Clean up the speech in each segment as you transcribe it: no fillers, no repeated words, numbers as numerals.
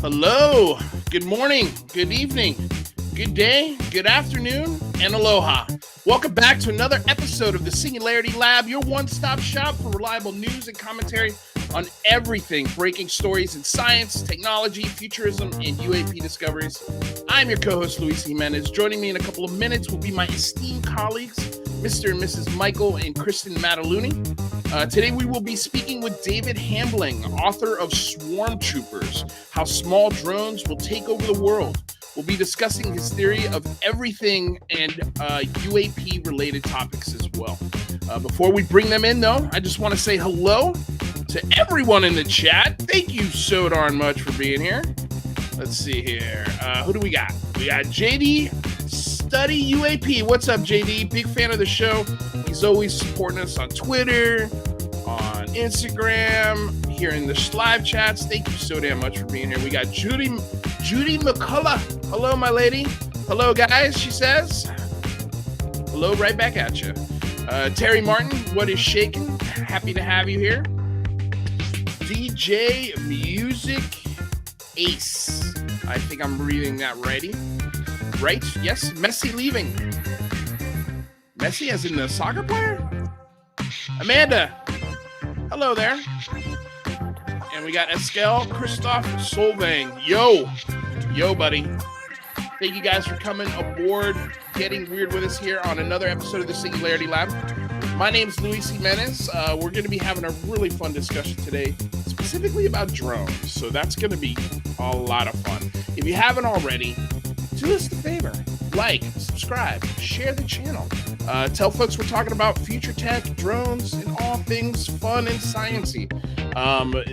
Hello, good morning, good evening, good day, good afternoon, and aloha. Welcome back to another episode of the Singularity Lab, your one-stop shop for reliable news and commentary on everything breaking stories in science, technology, futurism, and UAP discoveries. I'm your co-host, Luis Jimenez. Joining me in a couple of minutes will be my esteemed colleagues, Mr. and Mrs. Michael and Kristen Mataluni. Today we will be speaking with David Hambling, author of Swarm Troopers, How Small Drones Will Take Over the World. We'll be discussing his theory of everything and UAP-related topics as well. Before we bring them in, though, I just want to say hello to everyone in the chat. Thank you so darn much for being here. Let's see here. Who do we got? We got JD Study UAP. What's up, JD? Big fan of the show. He's always supporting us on Twitter, on Instagram, here in the live chats. Thank you so damn much for being here. We got Judy McCullough. Hello, my lady. Hello, guys, she says. Hello, right back at you. Terry Martin, what is shaking? Happy to have you here. DJ Music Ace. I think I'm reading that right? Yes, Messi leaving. Messi as in the soccer player? Amanda. Hello there. And we got Eskel Christoph Solvang. Yo, buddy. Thank you guys for coming aboard, getting weird with us here on another episode of the Singularity Lab. My name's Luis Jimenez. We're going to be having a really fun discussion today, specifically about drones. So that's going to be a lot of fun. If you haven't already, do us a favor. Like, subscribe, share the channel. Tell folks we're talking about future tech, drones, and all things fun and sciencey.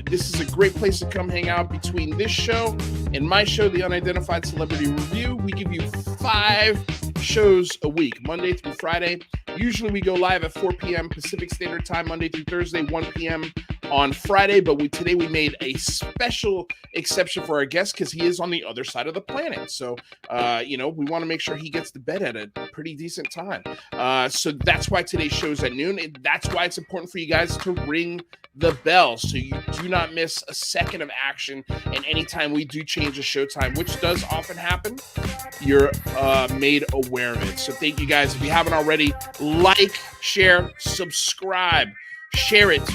This is a great place to come hang out between this show and my show, the Unidentified Celebrity Review. We give you 5 shows a week, Monday through Friday. Usually we go live at 4 p.m. Pacific Standard Time, Monday through Thursday, 1 p.m. on Friday. But today we made a special exception for our guest because he is on the other side of the planet. So, we want to make sure he gets to bed at a pretty decent time. So that's why today's show is at noon. And that's why it's important for you guys to ring the bell so you do not miss a second of action. And anytime we do change a show time, which does often happen, you're made aware of it. So thank you guys. If you haven't already, like, share, subscribe, share it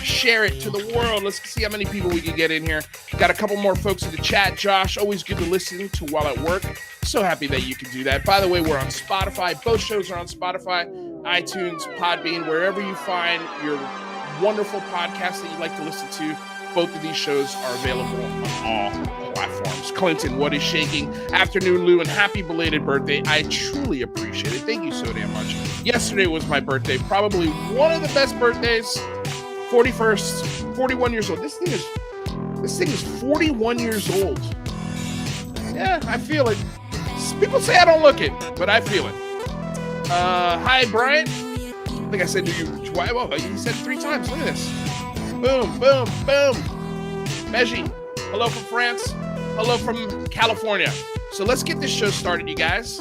to the world. Let's see how many people we can get in here. Got a couple more folks in the chat. Josh, always good to listen to while at work. So happy that you can do that. By the way, we're on Spotify. Both shows are on Spotify, iTunes, Podbean, wherever you find your wonderful podcasts that you like to listen to. Both of these shows are available on all platforms. Clinton, what is shaking? Afternoon, Lou, and happy belated birthday. I truly appreciate it. Thank you so damn much. Yesterday was my birthday. Probably one of the best birthdays. 41st, 41 years old. This thing is 41 years old. Yeah, I feel it. People say I don't look it, but I feel it. Hi, Brian. I think I said to you, well, you said 3 times. Look at this. Boom, boom, boom. Meji, hello from France. Hello from California. So let's get this show started, you guys.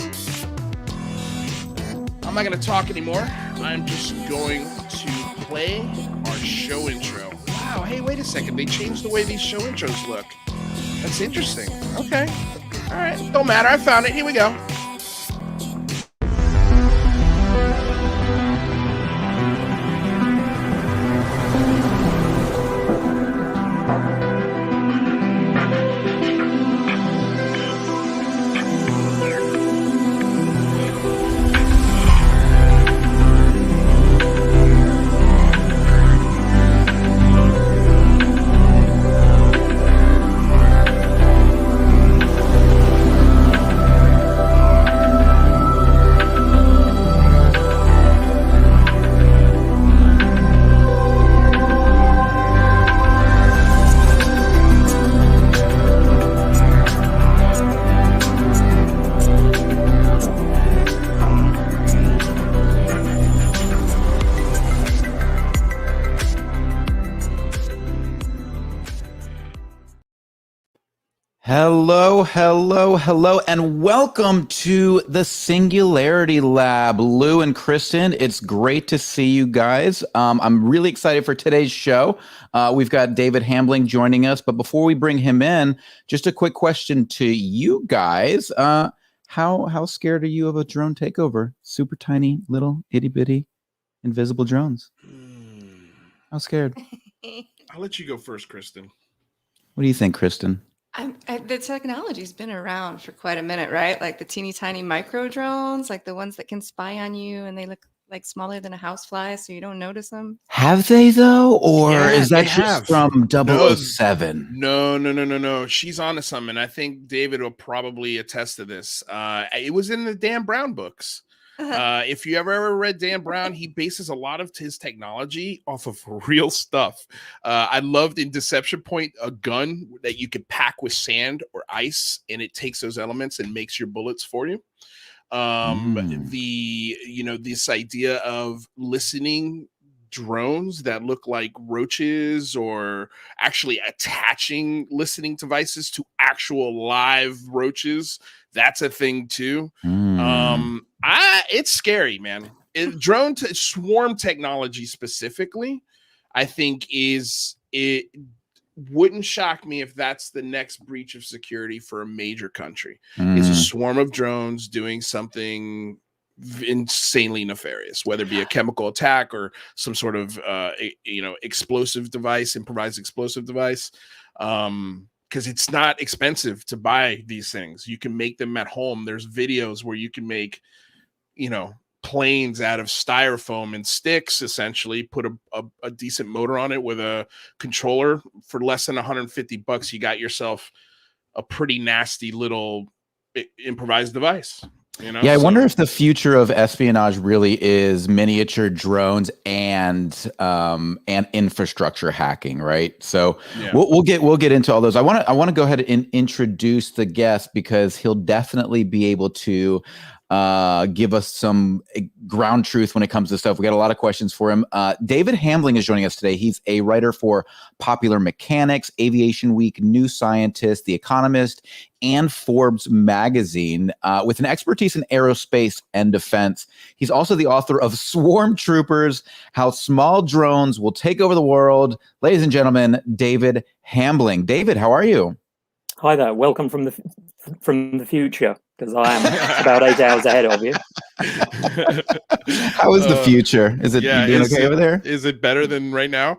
I'm not going to talk anymore. I'm just going to play our show intro. Wow, hey, wait a second. They changed the way these show intros look. That's interesting. Okay. All right. Don't matter. I found it. Here we go. Hello, hello, hello, and welcome to the Singularity Lab. Lou and Kristen, it's great to see you guys. I'm really excited for today's show. We've got David Hambling joining us, but before we bring him in, just a quick question to you guys. How scared are you of a drone takeover? Super tiny, little, itty-bitty, invisible drones. How scared? I'll let you go first, Kristen. What do you think, Kristen? The technology's been around for quite a minute, right? Like the teeny tiny micro drones, like the ones that can spy on you and they look like smaller than a housefly, so you don't notice them. Have they though? Or Yeah, is that they just have. from 007? No. She's onto something. I think David will probably attest to this. It was in the Dan Brown books. If you ever read Dan Brown, he bases a lot of his technology off of real stuff. I loved in Deception Point a gun that you could pack with sand or ice, and it takes those elements and makes your bullets for you. This idea of listening drones that look like roaches, or actually attaching listening devices to actual live roaches, that's a thing too. It's scary, man. Swarm technology specifically, I think it wouldn't shock me if that's the next breach of security for a major country. Is a swarm of drones doing something insanely nefarious, whether it be a chemical attack or some sort of explosive device, improvised explosive device. Because it's not expensive to buy these things. You can make them at home. There's videos where you can make, planes out of styrofoam and sticks, essentially put a decent motor on it with a controller for less than $150. You got yourself a pretty nasty little improvised device. I wonder if the future of espionage really is miniature drones and infrastructure hacking, right? So we'll get into all those. I want to go ahead and introduce the guest because he'll definitely be able to give us some ground truth when it comes to stuff. We got a lot of questions for him. David Hambling is joining us today. He's a writer for Popular Mechanics, Aviation Week, New Scientist, The Economist, and Forbes Magazine, with an expertise in aerospace and defense. He's also the author of Swarm Troopers, How Small Drones Will Take Over the World. Ladies and gentlemen, David Hambling. David, how are you? Hi there. Welcome from the future, because I am about 8 hours ahead of you. How is the future? Is it doing okay over there? Is it better than right now?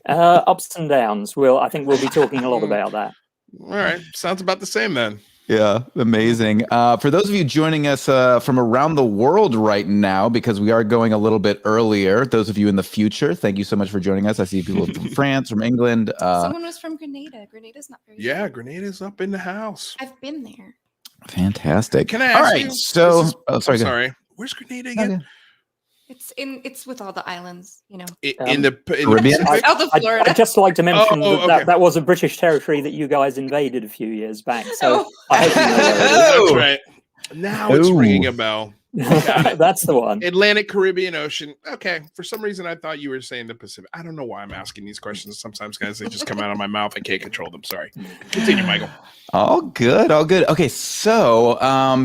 Ups and downs. I think we'll be talking a lot about that. All right. Sounds about the same then. Yeah, amazing. For those of you joining us from around the world right now, because we are going a little bit earlier, those of you in the future, thank you so much for joining us. I see people from France, from England. Someone was from Grenada. Grenada's not very far. Grenada's up in the house. I've been there. Fantastic. Can I ask you? Sorry. Where's Grenada again? Okay. It's with all the islands, In the Caribbean? south of Florida. I'd just like to mention okay. that was a British territory that you guys invaded a few years back. So I hope you know where it is. That's right. Now it's ringing a bell. That's the one. Atlantic Caribbean Ocean. Okay. For some reason, I thought you were saying the Pacific. I don't know why I'm asking these questions. Sometimes, guys, they just come out of my mouth. I can't control them. Sorry. Continue, Michael. All good. Okay, so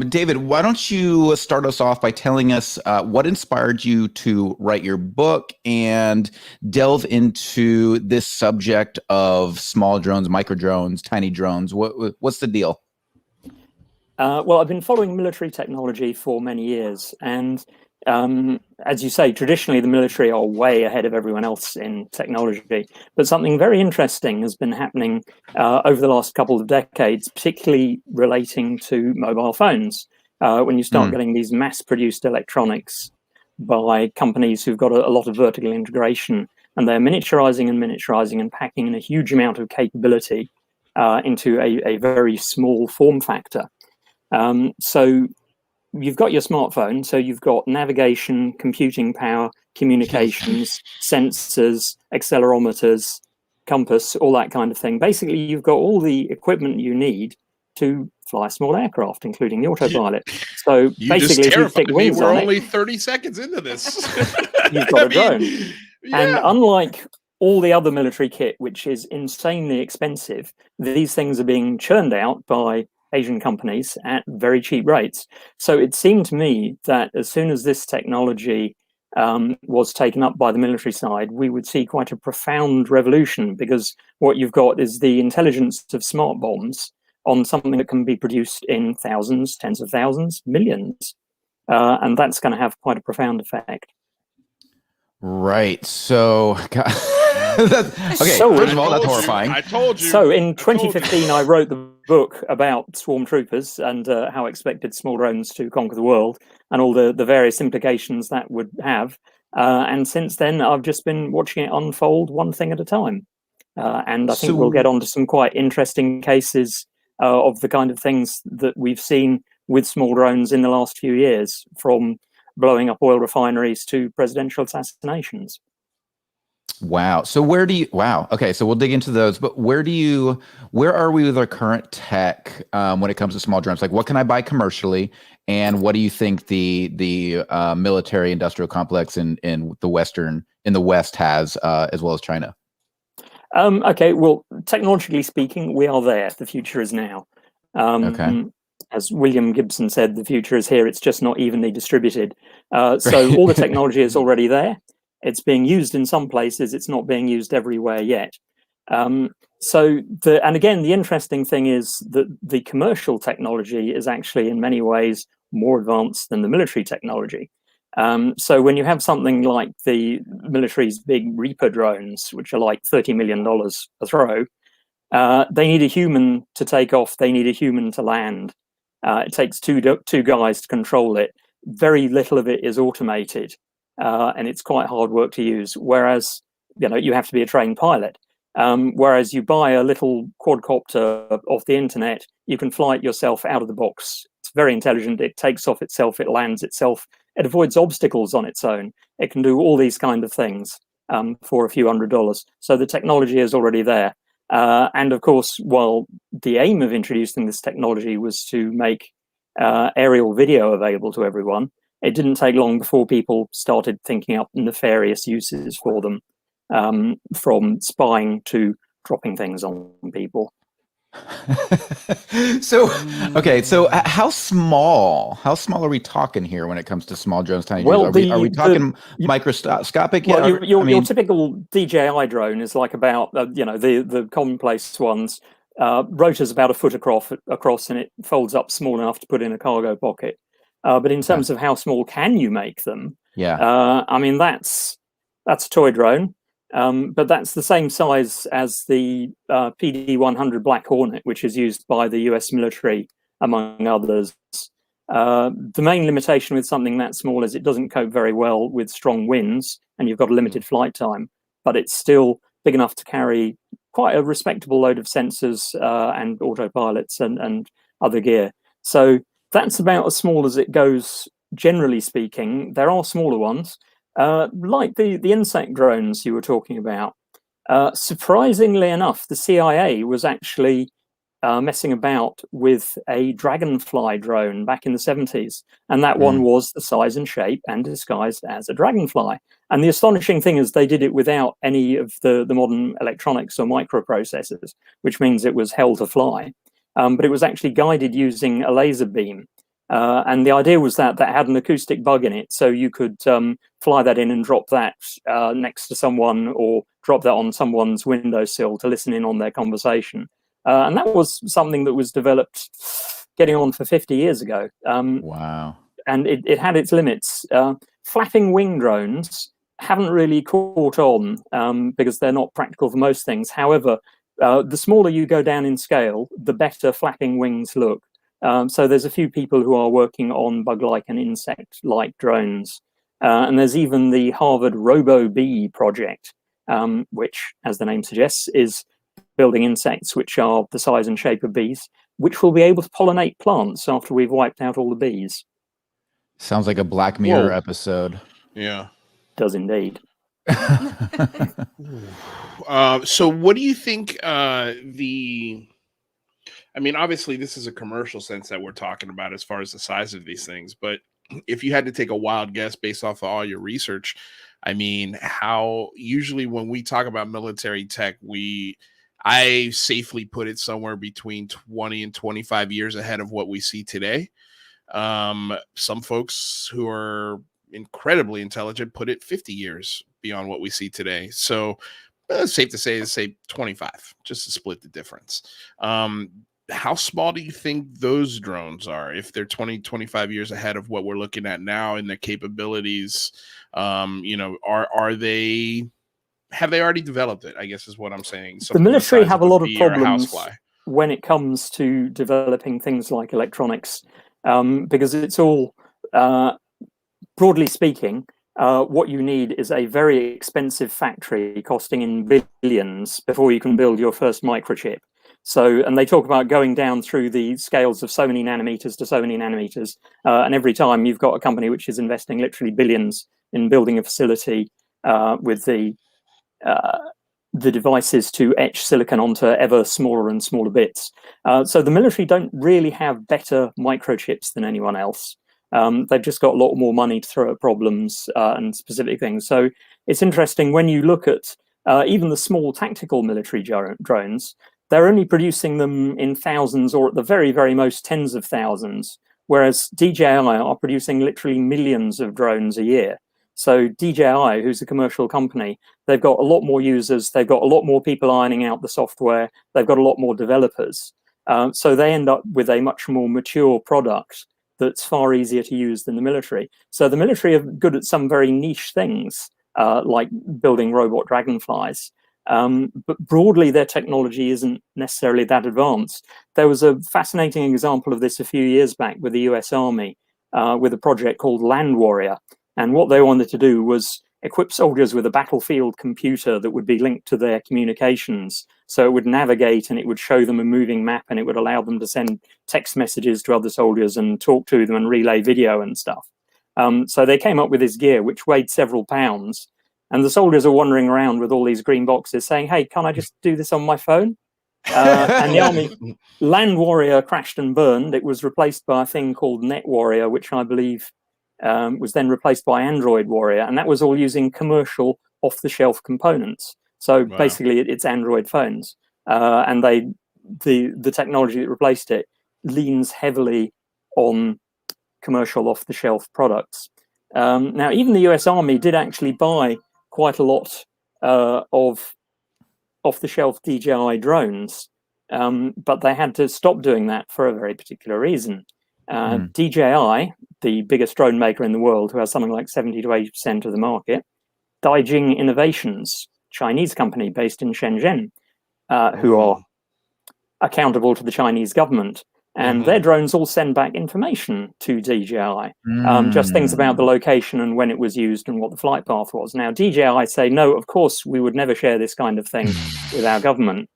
David, why don't you start us off by telling us what inspired you to write your book and delve into this subject of small drones, micro drones, tiny drones. What's the deal? I've been following military technology for many years, and as you say, traditionally the military are way ahead of everyone else in technology. But something very interesting has been happening over the last couple of decades, particularly relating to mobile phones. When you start getting these mass-produced electronics by companies who've got a lot of vertical integration, and they're miniaturizing and packing in a huge amount of capability into a very small form factor. So you've got your smartphone, so you've got navigation, computing power, communications, sensors, accelerometers, compass, all that kind of thing. Basically, you've got all the equipment you need to fly a small aircraft, including the autopilot. So basically, if you stick wings we're on only it, 30 seconds into this. you've got a drone. Yeah. And unlike all the other military kit, which is insanely expensive, these things are being churned out by Asian companies at very cheap rates. So it seemed to me that as soon as this technology was taken up by the military side, we would see quite a profound revolution, because what you've got is the intelligence of smart bombs on something that can be produced in thousands, tens of thousands, millions. And that's going to have quite a profound effect. Right. So, okay. So first of all, that's horrifying. I told you. So in 2015, I wrote the book about swarm troopers and how I expected small drones to conquer the world, and all the various implications that would have. And since then, I've just been watching it unfold one thing at a time. And I think we'll get on to some quite interesting cases of the kind of things that we've seen with small drones in the last few years, from blowing up oil refineries to presidential assassinations. Wow. So wow. Okay. So we'll dig into those, but where are we with our current tech when it comes to small drones? Like, what can I buy commercially? And what do you think the military industrial complex in the West has, as well as China? Okay. Well, technologically speaking, we are there. The future is now. Okay. As William Gibson said, the future is here. It's just not evenly distributed. So all the technology is already there. It's being used in some places. It's not being used everywhere yet. And again, the interesting thing is that the commercial technology is actually in many ways more advanced than the military technology. So when you have something like the military's big Reaper drones, which are like $30 million a throw, they need a human to take off. They need a human to land. It takes two guys to control it. Very little of it is automated, and it's quite hard work to use. Whereas, you have to be a trained pilot. Whereas you buy a little quadcopter off the internet, you can fly it yourself out of the box. It's very intelligent. It takes off itself. It lands itself. It avoids obstacles on its own. It can do all these kind of things for a few $100s. So the technology is already there. And of course, while the aim of introducing this technology was to make aerial video available to everyone, it didn't take long before people started thinking up nefarious uses for them, from spying to dropping things on people. So how small are we talking here when it comes to small drones, tiny drones? Are we talking microscopic? Well, your typical DJI drone is like about the commonplace ones. Rotor's about a foot across, and it folds up small enough to put in a cargo pocket. But in terms of how small can you make them? I mean, that's a toy drone. But that's the same size as the PD-100 Black Hornet, which is used by the US military, among others. The main limitation with something that small is it doesn't cope very well with strong winds, and you've got a limited flight time, but it's still big enough to carry quite a respectable load of sensors and autopilots and other gear. So that's about as small as it goes, generally speaking. There are smaller ones. Like the insect drones you were talking about. Surprisingly enough, the CIA was actually messing about with a dragonfly drone back in the 70s. And that one was the size and shape and disguised as a dragonfly. And the astonishing thing is they did it without any of the modern electronics or microprocessors, which means it was hell to fly. But it was actually guided using a laser beam. And the idea was that had an acoustic bug in it, so you could fly that in and drop that next to someone, or drop that on someone's windowsill to listen in on their conversation. And that was something that was developed getting on for 50 years ago. Wow. And it had its limits. Flapping wing drones haven't really caught on because they're not practical for most things. However, the smaller you go down in scale, the better flapping wings look. So there's a few people who are working on bug-like and insect-like drones. And there's even the Harvard Robo-Bee project, which, as the name suggests, is building insects which are the size and shape of bees, which will be able to pollinate plants after we've wiped out all the bees. Sounds like a Black Mirror episode. Yeah. Does indeed. So what do you think I mean, obviously, this is a commercial sense that we're talking about as far as the size of these things. But if you had to take a wild guess based off of all your research, I mean, how usually when we talk about military tech, I safely put it somewhere between 20 and 25 years ahead of what we see today. Some folks who are incredibly intelligent put it 50 years beyond what we see today. So it's safe to say 25, just to split the difference. How small do you think those drones are if they're 20, 25 years ahead of what we're looking at now in their capabilities? Are they, have they already developed it? I guess is what I'm saying. The military have a lot of bee or a problems housefly when it comes to developing things like electronics, because it's all, broadly speaking, what you need is a very expensive factory costing in billions before you can build your first microchip. So, and they talk about going down through the scales of so many nanometers to so many nanometers. And every time you've got a company which is investing literally billions in building a facility with the devices to etch silicon onto ever smaller and smaller bits. So the military don't really have better microchips than anyone else. They've just got a lot more money to throw at problems and specific things. So it's interesting when you look at even the small tactical military drones, they're only producing them in thousands or at the very, very most tens of thousands, whereas DJI are producing literally millions of drones a year. So DJI, who's a commercial company, they've got a lot more users, they've got a lot more people ironing out the software, they've got a lot more developers. So they end up with a much more mature product that's far easier to use than the military. So the military are good at some very niche things, like building robot dragonflies. But broadly, their technology isn't necessarily that advanced. There was a fascinating example of this a few years back with the US Army, with a project called Land Warrior. And what they wanted to do was equip soldiers with a battlefield computer that would be linked to their communications. So it would navigate and it would show them a moving map and it would allow them to send text messages to other soldiers and talk to them and relay video and stuff. So they came up with this gear, which weighed several pounds. And the soldiers are wandering around with all these green boxes saying, hey, can't I just do this on my phone? And the Army, Land Warrior crashed and burned. It was replaced by a thing called Net Warrior, which I believe was then replaced by Android Warrior. And that was all using commercial off-the-shelf components. So basically, it's Android phones. And the technology that replaced it leans heavily on commercial off-the-shelf products. Now, even the US Army did actually buy quite a lot of off-the-shelf DJI drones, but they had to stop doing that for a very particular reason. DJI, the biggest drone maker in the world, who has something like 70 to 80% of the market, Daijing Innovations, Chinese company based in Shenzhen, who are accountable to the Chinese government. And their drones all send back information to DJI, just things about the location and when it was used and what the flight path was. Now, DJI say, no, of course, we would never share this kind of thing with our government.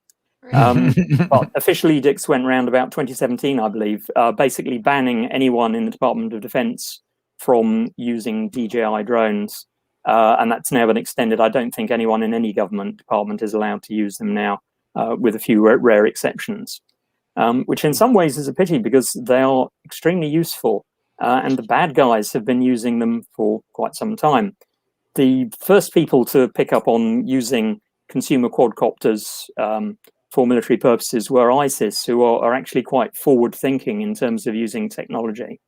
But official edicts went around about 2017, I believe, basically banning anyone in the Department of Defense from using DJI drones. And that's now been extended. I don't think anyone in any government department is allowed to use them now, with a few rare exceptions. Which in some ways is a pity because they are extremely useful, and the bad guys have been using them for quite some time. The first people to pick up on using consumer quadcopters for military purposes were ISIS, who are actually quite forward-thinking in terms of using technology.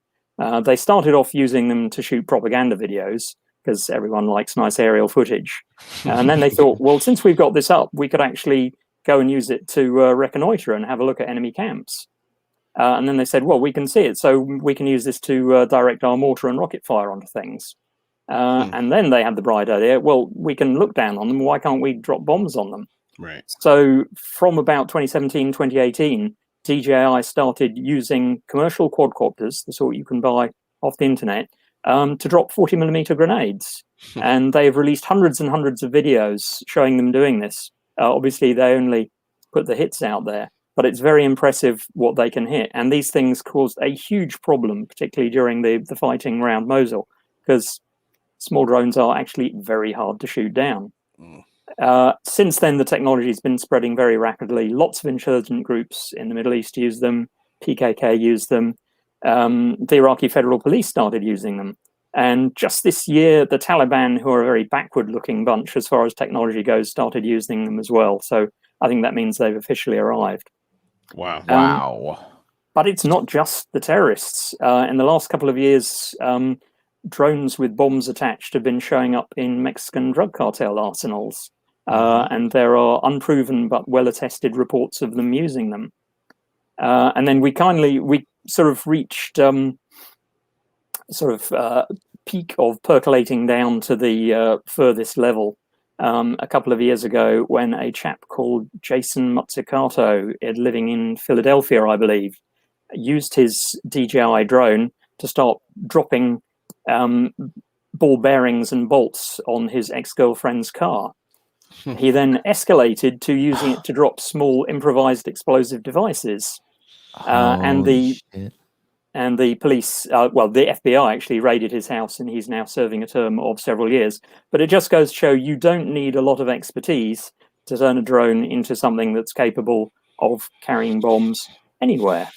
They started off using them to shoot propaganda videos because everyone likes nice aerial footage. And then they thought, well, since we've got this up, we could actually go and use it to reconnoiter and have a look at enemy camps. And then they said, well, we can see it, so we can use this to direct our mortar and rocket fire onto things. And then they had the bright idea, well, we can look down on them, why can't we drop bombs on them? Right. So from about 2017, 2018, DJI started using commercial quadcopters, the sort you can buy off the internet, to drop 40mm grenades. And they've released hundreds and hundreds of videos showing them doing this. Obviously, they only put the hits out there, but it's very impressive what they can hit. And these things caused a huge problem, particularly during the fighting around Mosul, because small drones are actually very hard to shoot down. Since then, the technology has been spreading very rapidly. Lots of insurgent groups in the Middle East use them. PKK use them. The Iraqi Federal Police started using them. And just this year, the Taliban, who are a very backward-looking bunch as far as technology goes, started using them as well. So I think that means they've officially arrived. Wow. Wow. But it's not just the terrorists. In the last couple of years, drones with bombs attached have been showing up in Mexican drug cartel arsenals. And there are unproven but well-attested reports of them using them. And then we sort of reached peak of percolating down to the furthest level a couple of years ago when a chap called Jason Mazzucato, living in Philadelphia, I believe, used his DJI drone to start dropping ball bearings and bolts on his ex-girlfriend's car. He then escalated to using it to drop small improvised explosive devices. And the police, the FBI actually raided his house, and he's now serving a term of several years. But it just goes to show you don't need a lot of expertise to turn a drone into something that's capable of carrying bombs anywhere.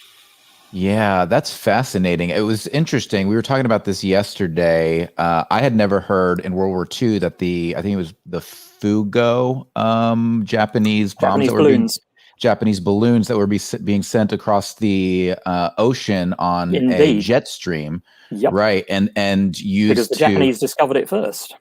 Yeah, that's fascinating. It was interesting. We were talking about this yesterday. I had never heard in World War II that I think it was the Fugo Japanese bombs that were balloons. Japanese balloons that were being sent across the ocean on Indeed. a jet stream. Yep. Right. And used because the Japanese discovered it first.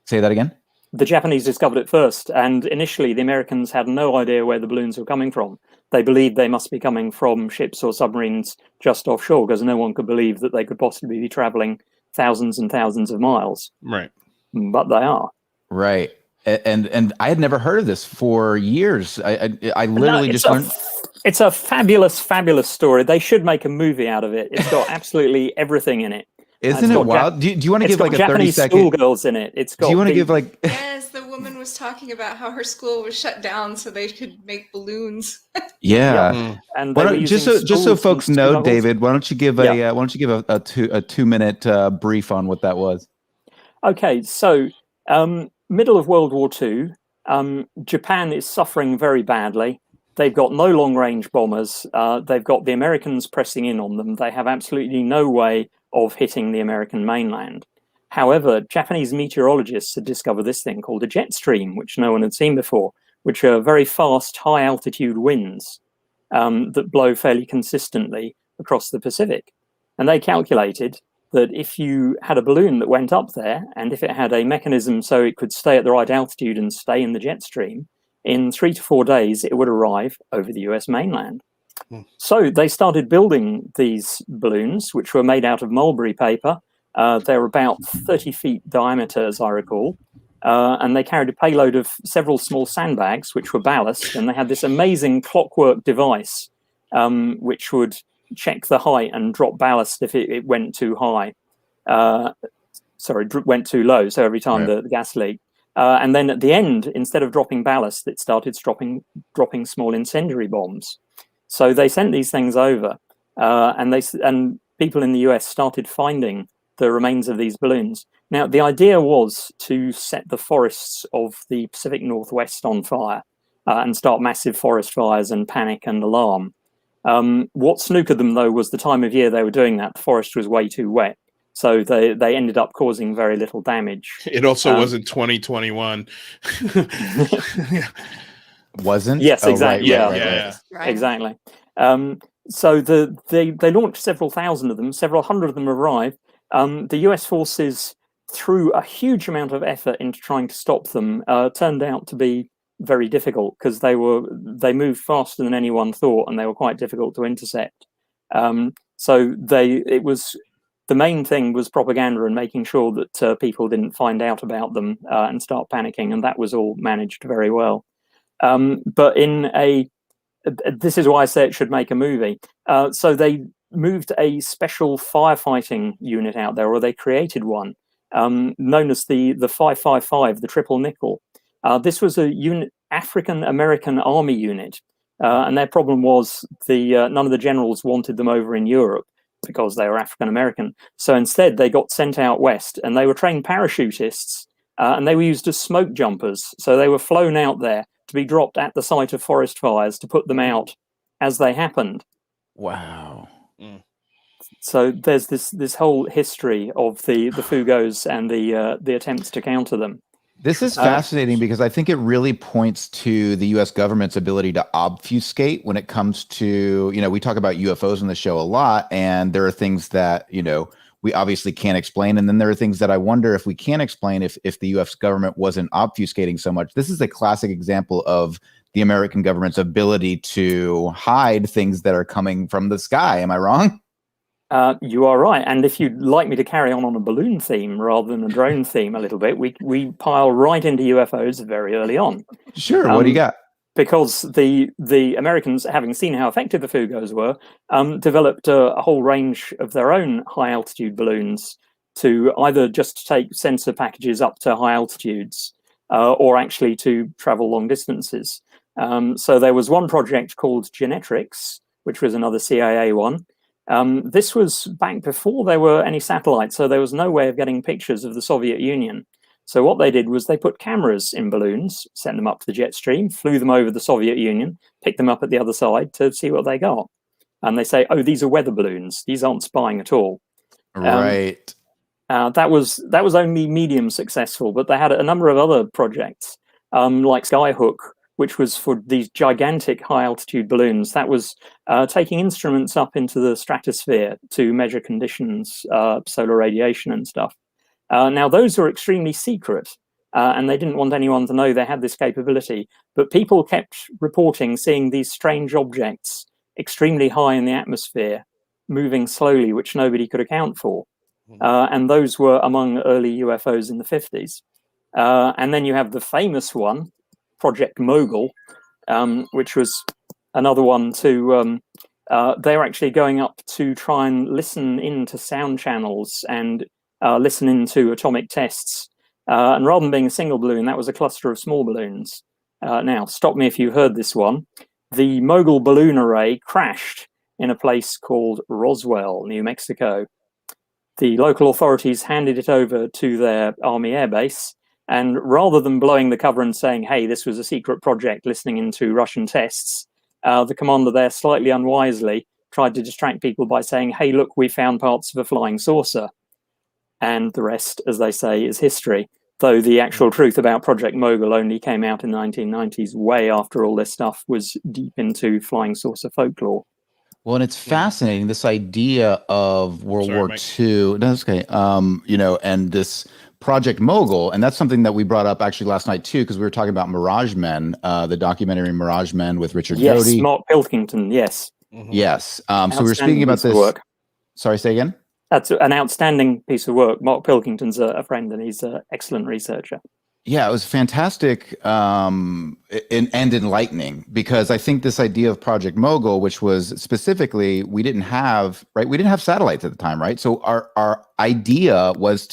Say that again? The Japanese discovered it first, and initially the Americans had no idea where the balloons were coming from. They believed they must be coming from ships or submarines just offshore, because no one could believe that they could possibly be traveling thousands and thousands of miles. Right. But they are. Right. And I had never heard of this for years. I literally just learned. It's a fabulous, fabulous story. They should make a movie out of it. It's got absolutely everything in it. Isn't it wild? Do you want to give like a 30-second? Japanese schoolgirls in it. It's got. Do you want to give like? Yes, the woman was talking about how her school was shut down so they could make balloons. Yeah, and just so folks know, David, why don't you give a 2-minute brief on what that was? Okay, so middle of World War II, Japan is suffering very badly. They've got no long-range bombers. They've got the Americans pressing in on them. They have absolutely no way of hitting the American mainland. However, Japanese meteorologists had discovered this thing called a jet stream, which no one had seen before, which are very fast, high-altitude winds that blow fairly consistently across the Pacific. And they calculated that if you had a balloon that went up there, and if it had a mechanism so it could stay at the right altitude and stay in the jet stream, in 3 to 4 days, it would arrive over the US mainland. So they started building these balloons, which were made out of mulberry paper. They're about 30 feet diameter, as I recall. And they carried a payload of several small sandbags, which were ballast. And they had this amazing clockwork device, which would check the height and drop ballast if it went too high. Went too low. So every time the gas leaked. And then at the end, instead of dropping ballast, it started dropping small incendiary bombs. So they sent these things over, and people in the US started finding the remains of these balloons. Now, the idea was to set the forests of the Pacific Northwest on fire and start massive forest fires and panic and alarm. What snookered them, though, was the time of year they were doing that. The forest was way too wet. So they ended up causing very little damage. It also wasn't 2021. Wasn't? Yes, exactly. Right. Exactly. So they launched several thousand of them. Several hundred of them arrived. The US forces threw a huge amount of effort into trying to stop them. Turned out to be very difficult because they moved faster than anyone thought, and they were quite difficult to intercept. The main thing was propaganda and making sure that people didn't find out about them and start panicking, and that was all managed very well. But this is why I say it should make a movie. So they moved a special firefighting unit out there, or they created one, known as the 555, the Triple Nickel. This was a African American Army unit, and their problem was none of the generals wanted them over in Europe because they were African American. So instead, they got sent out west, and they were trained parachutists, and they were used as smoke jumpers. So they were flown out there to be dropped at the site of forest fires to put them out as they happened. Wow. So there's this whole history of the Fugos and the attempts to counter them. This is fascinating because I think it really points to the U.S. government's ability to obfuscate when it comes to, we talk about UFOs on the show a lot, and there are things that, we obviously can't explain. And then there are things that I wonder if we can explain if the U.S. government wasn't obfuscating so much. This is a classic example of the American government's ability to hide things that are coming from the sky. Am I wrong? You are right. And if you'd like me to carry on a balloon theme rather than a drone theme a little bit, we pile right into UFOs very early on. Sure. What do you got? Because the Americans, having seen how effective the Fugos were, developed a whole range of their own high altitude balloons to either just take sensor packages up to high altitudes or actually to travel long distances. So there was one project called Genetrix, which was another CIA one. This was back before there were any satellites, so there was no way of getting pictures of the Soviet Union. So what they did was they put cameras in balloons, sent them up to the jet stream, flew them over the Soviet Union, picked them up at the other side to see what they got. And they say, oh, these are weather balloons. These aren't spying at all. Right. That was only medium successful, but they had a number of other projects, like Skyhook, which was for these gigantic high-altitude balloons. That was taking instruments up into the stratosphere to measure conditions, solar radiation and stuff. Now, those were extremely secret, and they didn't want anyone to know they had this capability. But people kept reporting seeing these strange objects extremely high in the atmosphere, moving slowly, which nobody could account for. And those were among early UFOs in the 50s. And then you have the famous one, Project Mogul, which was another one to they're actually going up to try and listen into sound channels and listen into atomic tests. And rather than being a single balloon, that was a cluster of small balloons. Now, stop me if you heard this one. The Mogul balloon array crashed in a place called Roswell, New Mexico. The local authorities handed it over to their Army Air Base. And rather than blowing the cover and saying, hey, this was a secret project listening into Russian tests, the commander there slightly unwisely tried to distract people by saying, hey, look, we found parts of a flying saucer. And the rest, as they say, is history. Though the actual truth about Project Mogul only came out in the 1990s, way after all this stuff was deep into flying saucer folklore. Well, and it's fascinating, this idea of World War II. No, that's okay. And this Project Mogul, and that's something that we brought up actually last night too, because we were talking about Mirage Men, the documentary Mirage Men with Richard Doty. Yes, Mark Pilkington, yes. Yes. So we were speaking about this. Work. Sorry, say again? That's an outstanding piece of work. Mark Pilkington's a friend, and he's an excellent researcher. Yeah, it was fantastic and enlightening, because I think this idea of Project Mogul, which was specifically, we didn't have satellites at the time, right? So our idea was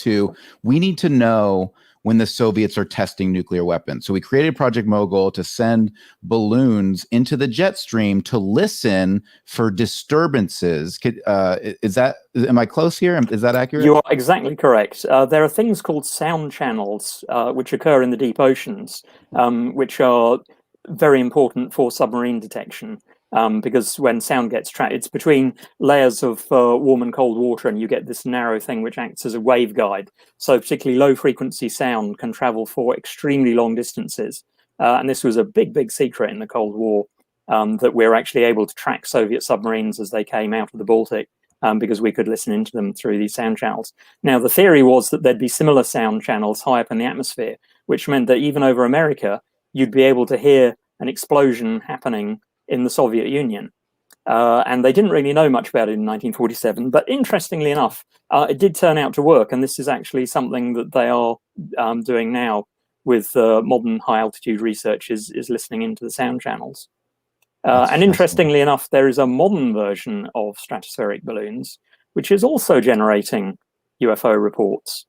we need to know when the Soviets are testing nuclear weapons. So we created Project Mogul to send balloons into the jet stream to listen for disturbances. Am I close here? Is that accurate? You are exactly correct. There are things called sound channels, which occur in the deep oceans, which are very important for submarine detection. Because when sound gets trapped, it's between layers of warm and cold water, and you get this narrow thing which acts as a waveguide. So particularly low frequency sound can travel for extremely long distances. And this was a big secret in the Cold War, that we're actually able to track Soviet submarines as they came out of the Baltic, because we could listen into them through these sound channels. Now, the theory was that there'd be similar sound channels high up in the atmosphere, which meant that even over America, you'd be able to hear an explosion happening in the Soviet Union. And they didn't really know much about it in 1947, but interestingly enough, it did turn out to work, and this is actually something that they are doing now with modern high-altitude research, is listening into the sound channels. And interestingly enough, there is a modern version of stratospheric balloons, which is also generating UFO reports.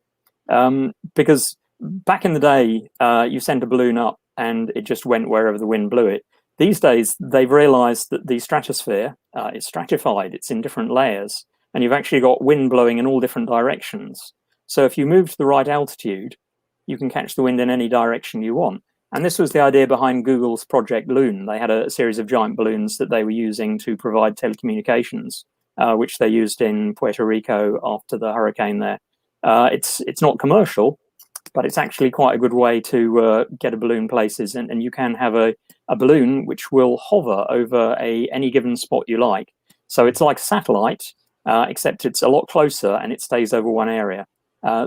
Because back in the day, you sent a balloon up and it just went wherever the wind blew it. These days, they've realized that the stratosphere is stratified. It's in different layers, and you've actually got wind blowing in all different directions. So if you move to the right altitude, you can catch the wind in any direction you want. And this was the idea behind Google's Project Loon. They had a series of giant balloons that they were using to provide telecommunications which they used in Puerto Rico after the hurricane there. It's not commercial, but it's actually quite a good way to get a balloon places, and you can have a balloon which will hover over any given spot you like. So it's like a satellite, except it's a lot closer and it stays over one area.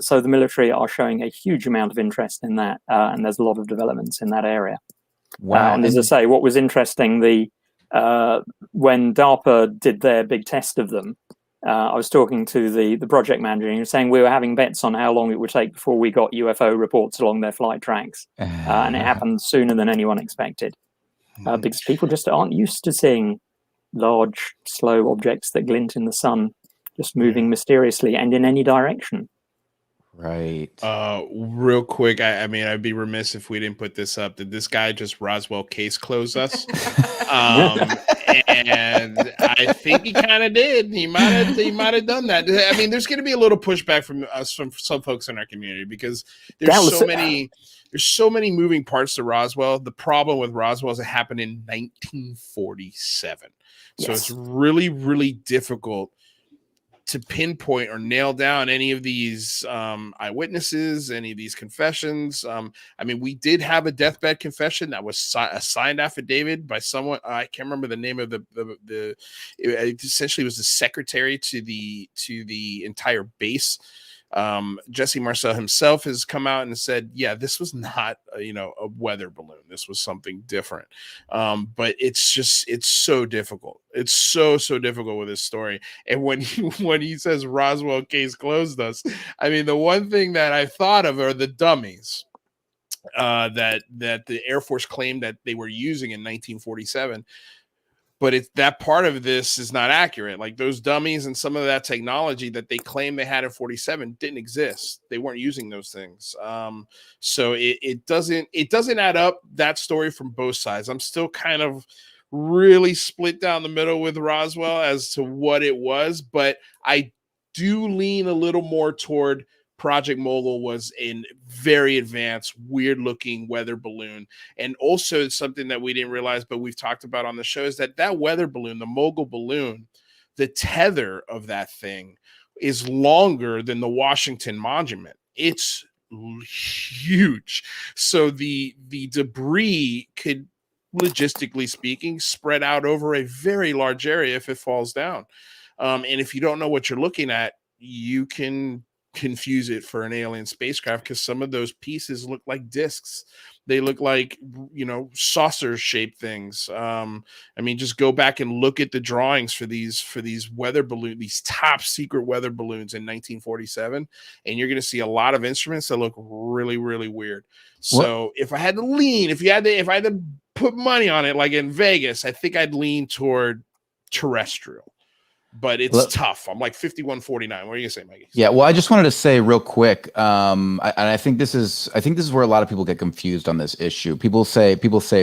So the military are showing a huge amount of interest in that, and there's a lot of developments in that area. Wow! And as I say, what was interesting, when DARPA did their big test of them, I was talking to the project manager, and he was saying we were having bets on how long it would take before we got UFO reports along their flight tracks, and it happened sooner than anyone expected, because people just aren't used to seeing large, slow objects that glint in the sun, just moving mysteriously and in any direction. Right. Real quick, I mean, I'd be remiss if we didn't put this up. Did this guy just Roswell case close us? And I think he kind of did. He might have done that. I mean, there's going to be a little pushback from some folks in our community, because there's so many moving parts to Roswell. The problem with Roswell is it happened in 1947. So it's really, really difficult to pinpoint or nail down any of these eyewitnesses, any of these confessions. I mean, we did have a deathbed confession that was a signed affidavit by someone. I can't remember the name of it essentially was the secretary to the entire base. Jesse Marcel himself has come out and said, yeah, this was not a weather balloon. This was something different. But it's so difficult. It's so difficult with this story. And when he says Roswell case closed us, I mean, the one thing that I thought of are the dummies that the Air Force claimed that they were using in 1947. But that part of this is not accurate. Like those dummies and some of that technology that they claim they had in 47 didn't exist. They weren't using those things. So it doesn't add up, that story, from both sides. I'm still kind of really split down the middle with Roswell as to what it was, but I do lean a little more toward Project Mogul was a very advanced, weird-looking weather balloon. And also something that we didn't realize, but we've talked about on the show, is that weather balloon, the Mogul balloon, the tether of that thing is longer than the Washington Monument. It's huge. So the debris could, logistically speaking, spread out over a very large area if it falls down. And if you don't know what you're looking at, you can confuse it for an alien spacecraft, because some of those pieces look like discs. They look like saucer shaped things. I mean, just go back and look at the drawings for these weather balloons, these top secret weather balloons in 1947, and you're going to see a lot of instruments that look really, really weird. So if I had to put money on it, like in Vegas, I think I'd lean toward terrestrial. But it's tough. I'm like 51-49. What are you gonna say, Mikey? Yeah, well, I just wanted to say real quick, I think this is where a lot of people get confused on this issue. People say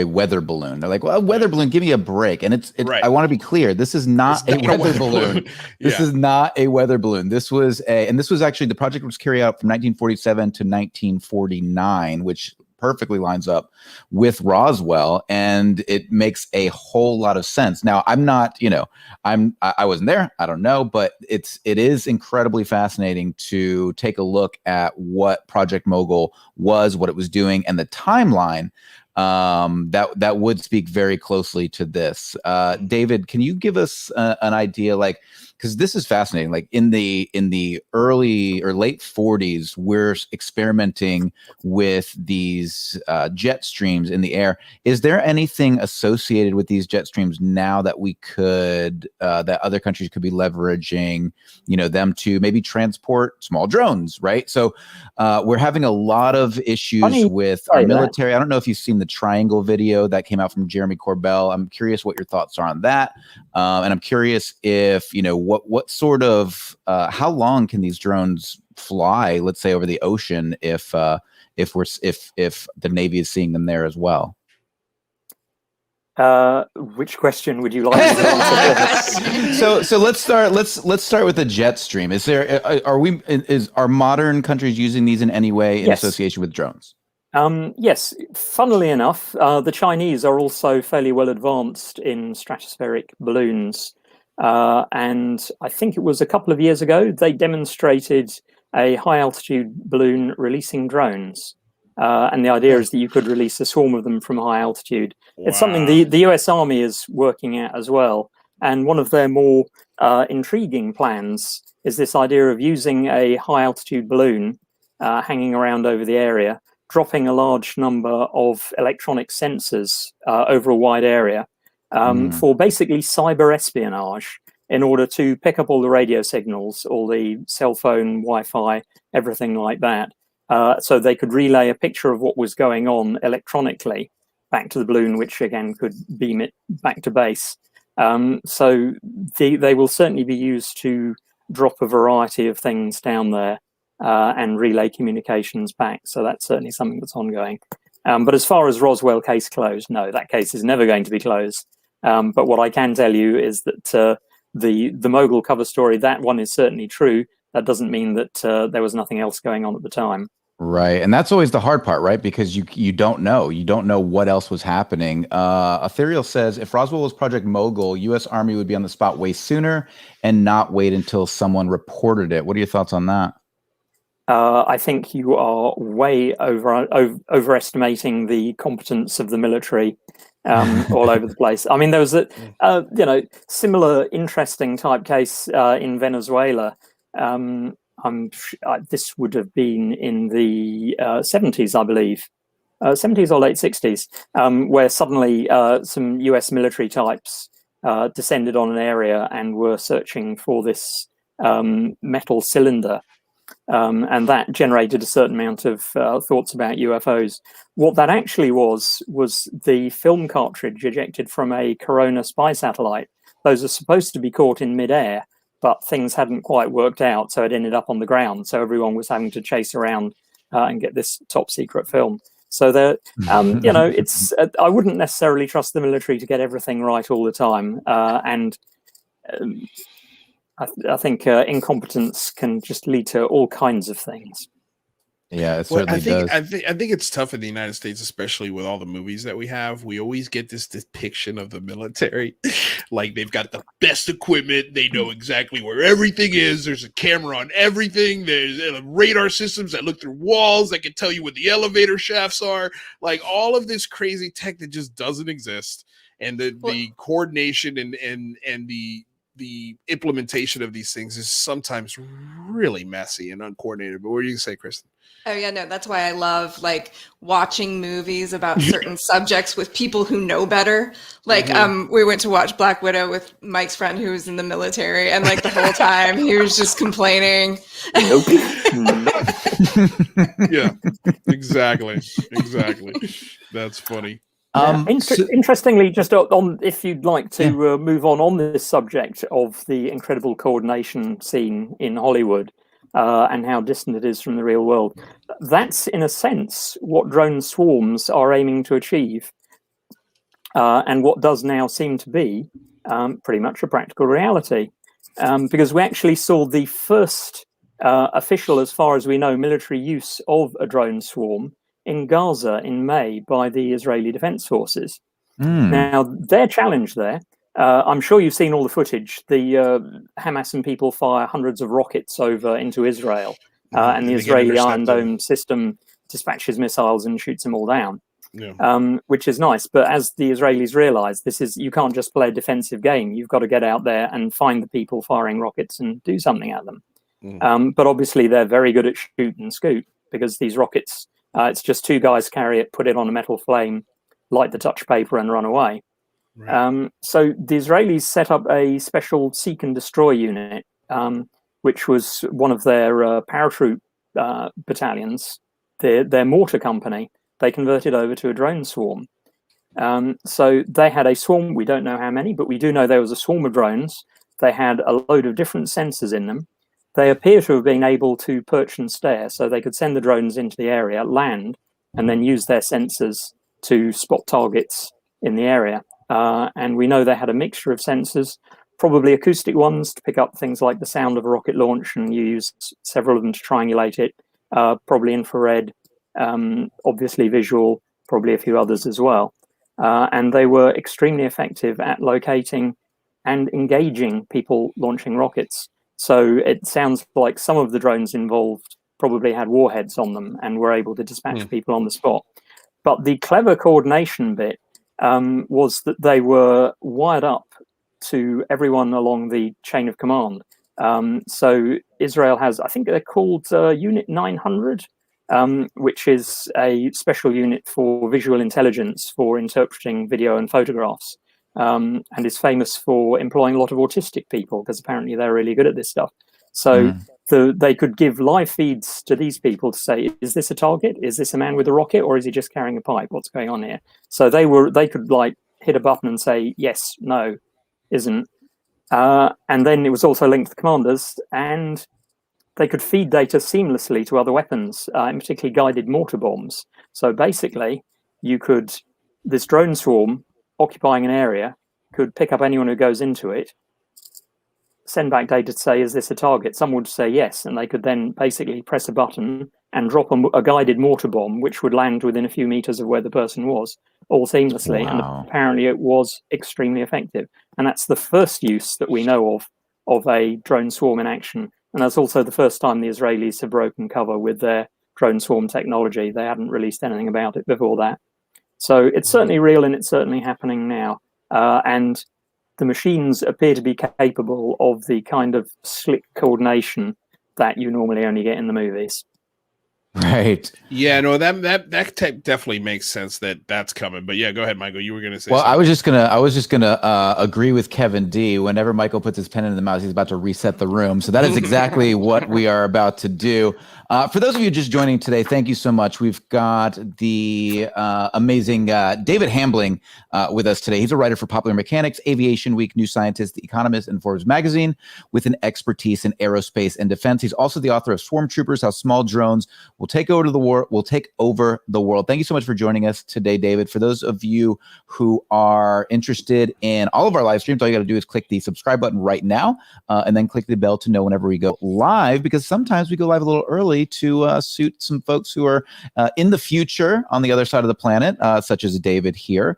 weather balloon. They're like, well, weather balloon, give me a break. And it's right. I want to be clear. This is not a weather balloon. This is not a weather balloon. This was actually, the project was carried out from 1947 to 1949, which perfectly lines up with Roswell, and it makes a whole lot of sense. Now, I'm not, I wasn't there, I don't know, but it is incredibly fascinating to take a look at what Project Mogul was, what it was doing, and the timeline that would speak very closely to this. David, can you give us an idea, like, because this is fascinating, like in the early or late 40s, we're experimenting with these jet streams in the air. Is there anything associated with these jet streams now that we could, that other countries could be leveraging, them to maybe transport small drones, right? So we're having a lot of issues with our military. I don't know if you've seen the Triangle video that came out from Jeremy Corbell. I'm curious what your thoughts are on that. And I'm curious if, what sort of, how long can these drones fly, let's say, over the ocean if the Navy is seeing them there as well? Which question would you like to answer? So let's start with the jet stream. Are modern countries using these in any way in association with drones? Yes, funnily enough, the Chinese are also fairly well advanced in stratospheric balloons. And I think it was a couple of years ago, they demonstrated a high altitude balloon releasing drones. And the idea is that you could release a swarm of them from high altitude. Wow. It's something the US Army is working at as well. And one of their more intriguing plans is this idea of using a high altitude balloon hanging around over the area, dropping a large number of electronic sensors over a wide area for basically cyber espionage, in order to pick up all the radio signals, all the cell phone, Wi-Fi, everything like that. So they could relay a picture of what was going on electronically back to the balloon, which again could beam it back to base. So they will certainly be used to drop a variety of things down there and relay communications back. So that's certainly something that's ongoing. But as far as Roswell case closed, no, that case is never going to be closed. But what I can tell you is that the Mogul cover story, that one is certainly true. That doesn't mean that there was nothing else going on at the time. Right. And that's always the hard part, right? Because you don't know. You don't know what else was happening. Ethereal says, if Roswell was Project Mogul, U.S. Army would be on the spot way sooner and not wait until someone reported it. What are your thoughts on that? I think you are way overestimating the competence of the military all over the place. I mean, there was a similar interesting type case in Venezuela. This would have been in the 70s, I believe, 70s or late 60s, where suddenly some US military types descended on an area and were searching for this metal cylinder. And that generated a certain amount of thoughts about UFOs. What that actually was the film cartridge ejected from a Corona spy satellite. Those are supposed to be caught in midair, but things hadn't quite worked out, so it ended up on the ground. So everyone was having to chase around and get this top secret film. So there, it's I wouldn't necessarily trust the military to get everything right all the time, and I think incompetence can just lead to all kinds of things. Yeah, it certainly does. I think it's tough in the United States, especially with all the movies that we have. We always get this depiction of the military like they've got the best equipment. They know exactly where everything is. There's a camera on everything. There's radar systems that look through walls that can tell you what the elevator shafts are. Like all of this crazy tech that just doesn't exist. And the coordination and the implementation of these things is sometimes really messy and uncoordinated. But what do you say, Kristen? Oh yeah, no, that's why I love like watching movies about certain subjects with people who know better. Like we went to watch Black Widow with Mike's friend who was in the military, and like the whole time he was just complaining. Yeah, exactly. That's funny. Interestingly, just on, if you'd like to move on this subject of the incredible coordination scene in Hollywood and how distant it is from the real world, that's in a sense what drone swarms are aiming to achieve, and what does now seem to be pretty much a practical reality, because we actually saw the first official, as far as we know, military use of a drone swarm in Gaza in May by the Israeli Defense Forces. Now, their challenge there, I'm sure you've seen all the footage. The Hamas and people fire hundreds of rockets over into Israel, and the Israeli Iron Dome system dispatches missiles and shoots them all down, which is nice. But as the Israelis realize, you can't just play a defensive game. You've got to get out there and find the people firing rockets and do something at them. But obviously, they're very good at shoot and scoot, because these rockets, it's just two guys carry it, put it on a metal flame, light the touch paper and run away. Right. So the Israelis set up a special seek and destroy unit, which was one of their paratroop battalions, their mortar company. They converted over to a drone swarm. So they had a swarm. We don't know how many, but we do know there was a swarm of drones. They had a load of different sensors in them. They appear to have been able to perch and stare, so they could send the drones into the area, land, and then use their sensors to spot targets in the area. And we know they had a mixture of sensors, probably acoustic ones to pick up things like the sound of a rocket launch, and you use several of them to triangulate it, probably infrared, obviously visual, probably a few others as well. And they were extremely effective at locating and engaging people launching rockets. So it sounds like some of the drones involved probably had warheads on them and were able to dispatch people on the spot. But the clever coordination bit was that they were wired up to everyone along the chain of command. So Israel has, I think they're called Unit 900, which is a special unit for visual intelligence for interpreting video and photographs, and is famous for employing a lot of autistic people because apparently they're really good at this stuff. So they could give live feeds to these people to say, is this a target? Is this a man with a rocket, or is he just carrying a pipe? What's going on here? So they could like hit a button and say yes, no, isn't. And then it was also linked to the commanders, and they could feed data seamlessly to other weapons, and particularly guided mortar bombs. So basically, this drone swarm occupying an area could pick up anyone who goes into it, send back data to say, is this a target? Someone would say yes, and they could then basically press a button and drop a guided mortar bomb, which would land within a few meters of where the person was, all seamlessly. Wow. And apparently it was extremely effective. And that's the first use that we know of a drone swarm in action. And that's also the first time the Israelis have broken cover with their drone swarm technology. They hadn't released anything about it before that. So it's certainly real, and it's certainly happening now. And the machines appear to be capable of the kind of slick coordination that you normally only get in the movies. Right. Yeah, no, that definitely makes sense that's coming. But yeah, go ahead, Michael. You were going to say. Well, something. I was just gonna agree with Kevin D. Whenever Michael puts his pen in the mouse, he's about to reset the room. So that is exactly what we are about to do. For those of you just joining today, thank you so much. We've got the amazing David Hambling with us today. He's a writer for Popular Mechanics, Aviation Week, New Scientist, The Economist, and Forbes Magazine, with an expertise in aerospace and defense. He's also the author of Swarm Troopers: How Small Drones Will Take Over the World. Thank you so much for joining us today, David. For those of you who are interested in all of our live streams, all you got to do is click the subscribe button right now, and then click the bell to know whenever we go live, because sometimes we go live a little early to suit some folks who are in the future on the other side of the planet, such as David here.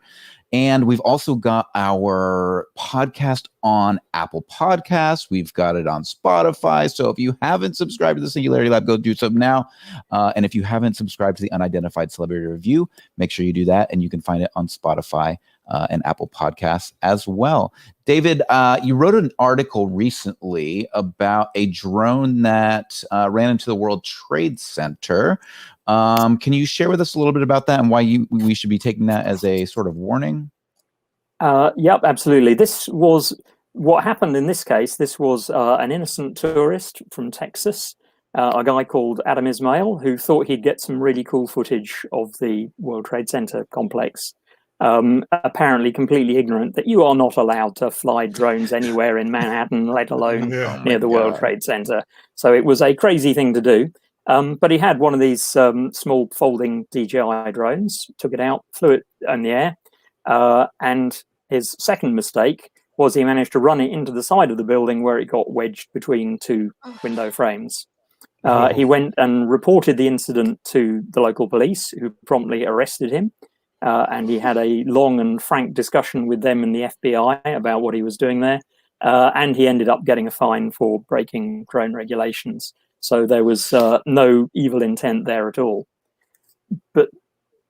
And we've also got our podcast on Apple Podcasts. We've got it on Spotify. So if you haven't subscribed to the Singularity Lab, go do so now. And if you haven't subscribed to the Unidentified Celebrity Review, make sure you do that. And you can find it on Spotify and Apple Podcasts as well. David, you wrote an article recently about a drone that ran into the World Trade Center. Can you share with us a little bit about that and why we should be taking that as a sort of warning? Yep, absolutely. This was what happened in this case. This was an innocent tourist from Texas, a guy called Adam Ismail, who thought he'd get some really cool footage of the World Trade Center complex. Apparently completely ignorant that you are not allowed to fly drones anywhere in Manhattan, let alone near the World Trade Center. So it was a crazy thing to do. But he had one of these small folding DJI drones, took it out, flew it in the air. And his second mistake was he managed to run it into the side of the building where it got wedged between two window frames. He went and reported the incident to the local police, who promptly arrested him. And he had a long and frank discussion with them and the FBI about what he was doing there. And he ended up getting a fine for breaking drone regulations. So there was no evil intent there at all. But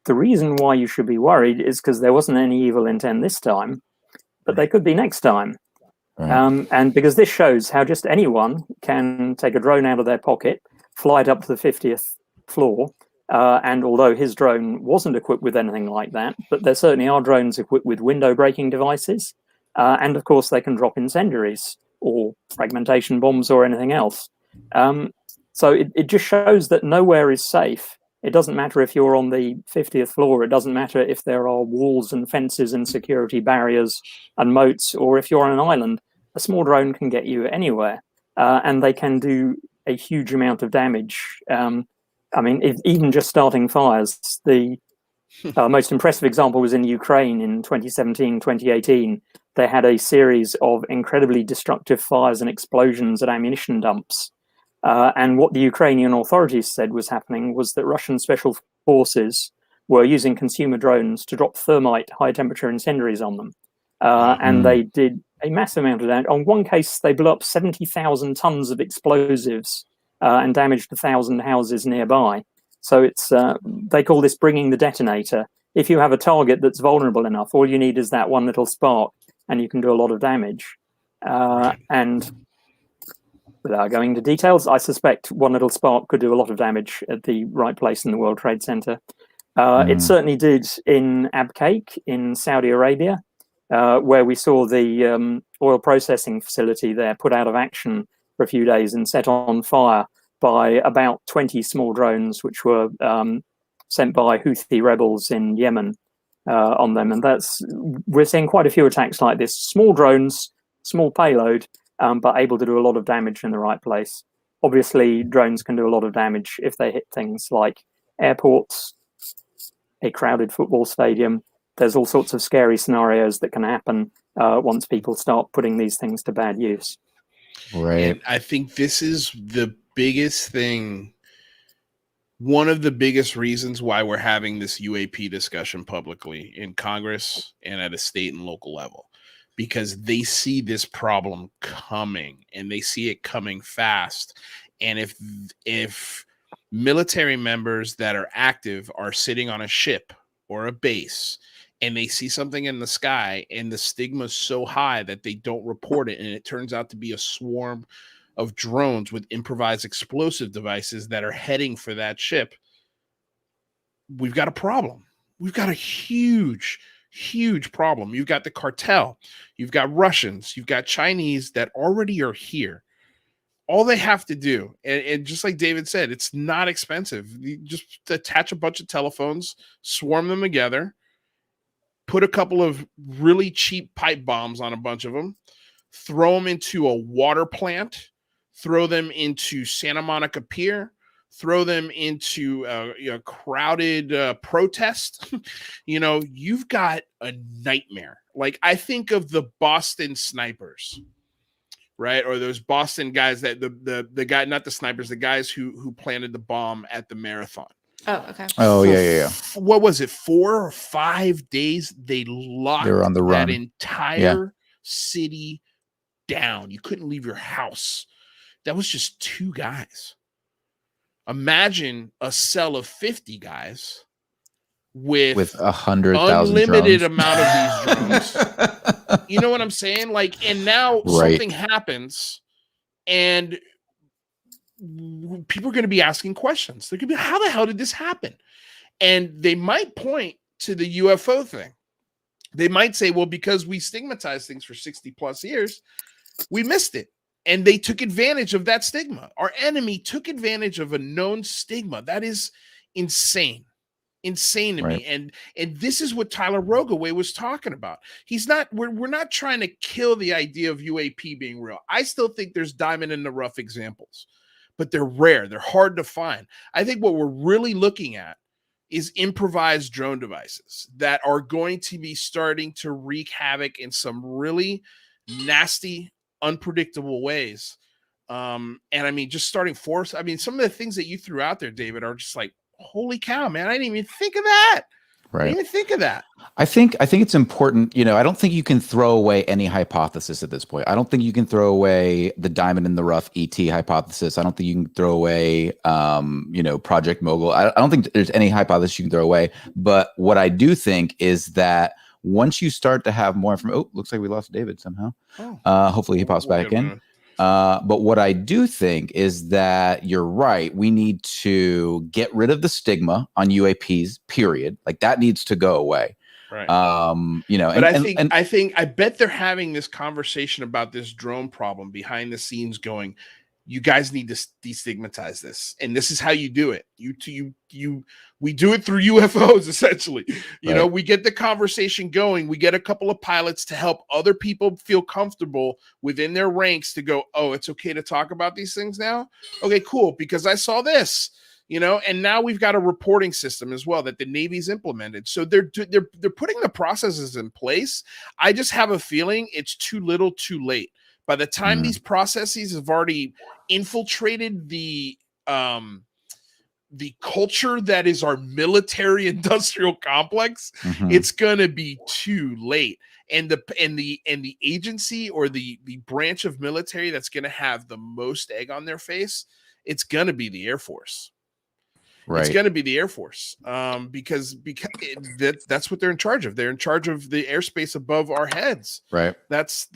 the reason why you should be worried is because there wasn't any evil intent this time, but there could be next time. Right. And because this shows how just anyone can take a drone out of their pocket, fly it up to the 50th floor, and although his drone wasn't equipped with anything like that, but there certainly are drones equipped with window breaking devices. And of course, they can drop incendiaries or fragmentation bombs or anything else. So it just shows that nowhere is safe. It doesn't matter if you're on the 50th floor. It doesn't matter if there are walls and fences and security barriers and moats, or if you're on an island. A small drone can get you anywhere, and they can do a huge amount of damage. Even just starting fires. The most impressive example was in Ukraine in 2017, 2018. They had a series of incredibly destructive fires and explosions at ammunition dumps. And what the Ukrainian authorities said was happening was that Russian special forces were using consumer drones to drop thermite high temperature incendiaries on them. And they did a massive amount of damage. On one case, they blew up 70,000 tons of explosives and damaged 1,000 houses nearby. So it's they call this bringing the detonator. If you have a target that's vulnerable enough, all you need is that one little spark, and you can do a lot of damage. And without going into details, I suspect one little spark could do a lot of damage at the right place in the World Trade Center. It certainly did in Abqaiq in Saudi Arabia, where we saw the oil processing facility there put out of action for a few days and set on fire by about 20 small drones, which were sent by Houthi rebels in Yemen on them. And we're seeing quite a few attacks like this. Small drones, small payload, but able to do a lot of damage in the right place. Obviously, drones can do a lot of damage if they hit things like airports, a crowded football stadium. There's all sorts of scary scenarios that can happen once people start putting these things to bad use. Right. And I think this is the biggest thing, one of the biggest reasons why we're having this UAP discussion publicly in Congress and at a state and local level, because they see this problem coming and they see it coming fast. And if military members that are active are sitting on a ship or a base and they see something in the sky and the stigma is so high that they don't report it, and it turns out to be a swarm of drones with improvised explosive devices that are heading for that ship, we've got a problem. We've got a huge problem. You've got the cartel, you've got Russians, you've got Chinese that already are here. All they have to do, and just like David said, it's not expensive. You just attach a bunch of telephones, swarm them together, put a couple of really cheap pipe bombs on a bunch of them, throw them into a water plant, throw them into Santa Monica Pier, throw them into a crowded protest. You've got a nightmare. Like, I think of the Boston snipers, right? Or those Boston guys that the guy, not the snipers, the guys who planted the bomb at the marathon. Oh, okay. Oh, yeah. What was it? 4 or 5 days they locked on the run. that entire city down. You couldn't leave your house. That was just 2 guys. Imagine a cell of 50 guys with 100,000 unlimited drones. amount of these drones. You know what I'm saying? Like, and now something happens, and people are going to be asking questions. They're going to be, how the hell did this happen? And they might point to the UFO thing. They might say, well, because we stigmatized things for 60 plus years, we missed it. And they took advantage of that stigma. Our enemy took advantage of a known stigma. That is insane to me. And this is what Tyler Rogaway was talking about. We're not trying to kill the idea of UAP being real. I still think there's diamond in the rough examples, but they're rare. They're hard to find. I think what we're really looking at is improvised drone devices that are going to be starting to wreak havoc in some really nasty, unpredictable ways. And I mean, just starting force. I mean, some of the things that you threw out there, David, are just like, holy cow, man. I didn't even think of that. Right. I didn't even think of that. I think it's important. I don't think you can throw away any hypothesis at this point. I don't think you can throw away the diamond in the rough ET hypothesis. I don't think you can throw away, Project Mogul. I don't think there's any hypothesis you can throw away. But what I do think is that once you start to have more information, looks like we lost David somehow. Hopefully he pops back in. But what I do think is that you're right. We need to get rid of the stigma on UAPs, period. Like, that needs to go away. Right. But I bet they're having this conversation about this drone problem behind the scenes going, you guys need to destigmatize this. And this is how you do it. We do it through UFOs, essentially. We get the conversation going. We get a couple of pilots to help other people feel comfortable within their ranks to go, oh, it's okay to talk about these things now? Okay, cool. Because I saw this, and now we've got a reporting system as well that the Navy's implemented. So they're putting the processes in place. I just have a feeling it's too little too late. By the time these processes have already infiltrated the the culture that is our military industrial complex, Mhm. it's gonna be too late. And the agency or the branch of military that's gonna have the most egg on their face, it's gonna be the Air Force. It's Right. going to be the Air Force, because that's what they're in charge of. They're in charge of the airspace above our heads. Right. That's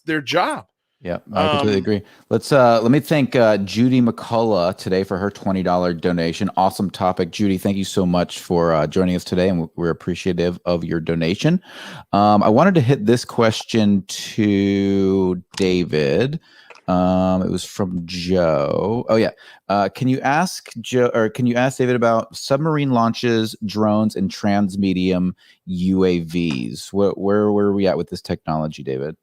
their job. Yeah, I completely agree. Let me thank Judy McCullough today for her $20 donation. Awesome topic, Judy. Thank you so much for joining us today, and we're appreciative of your donation. I wanted to hit this question to David. It was from Joe. Oh yeah. Can you ask David about submarine launches, drones, and transmedium UAVs? Where were we at with this technology, David?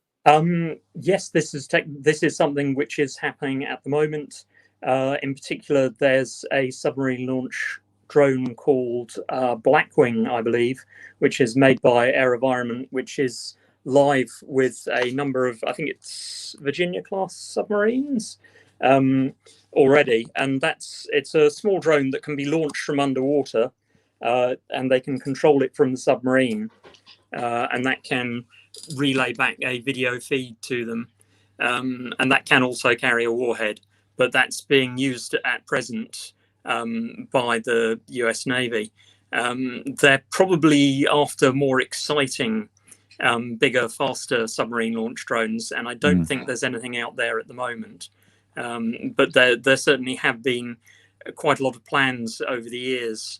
Yes, this is something which is happening at the moment. In particular, there's a submarine launch drone called Blackwing, I believe, which is made by AeroVironment, which is live with a number of, I think it's Virginia-class submarines already, and it's a small drone that can be launched from underwater, and they can control it from the submarine, and that can relay back a video feed to them, and that can also carry a warhead, but that's being used at present by the US Navy. They're probably after more exciting, bigger, faster submarine launch drones, and I don't think there's anything out there at the moment. But there certainly have been quite a lot of plans over the years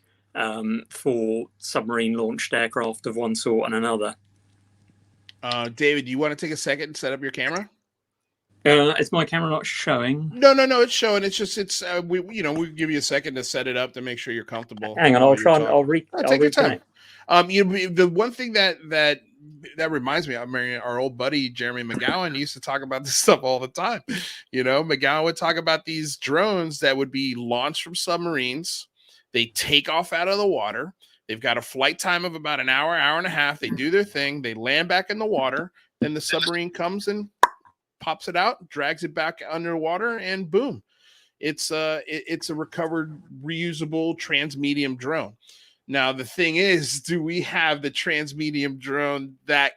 for submarine launched aircraft of one sort and another. David, do you want to take a second and set up your camera? Is my camera not showing? No, it's showing. It's just we'll give you a second to set it up to make sure you're comfortable. Hang on, I'll try and I'll take your time. The one thing that reminds me, I mean, our old buddy Jeremy McGowan used to talk about this stuff all the time. McGowan would talk about these drones that would be launched from submarines. They take off out of the water. They've got a flight time of about an hour, hour and a half. They do their thing. They land back in the water. Then the submarine comes and pops it out, drags it back underwater, and boom. It's a recovered, reusable transmedium drone. Now, the thing is, do we have the transmedium drone that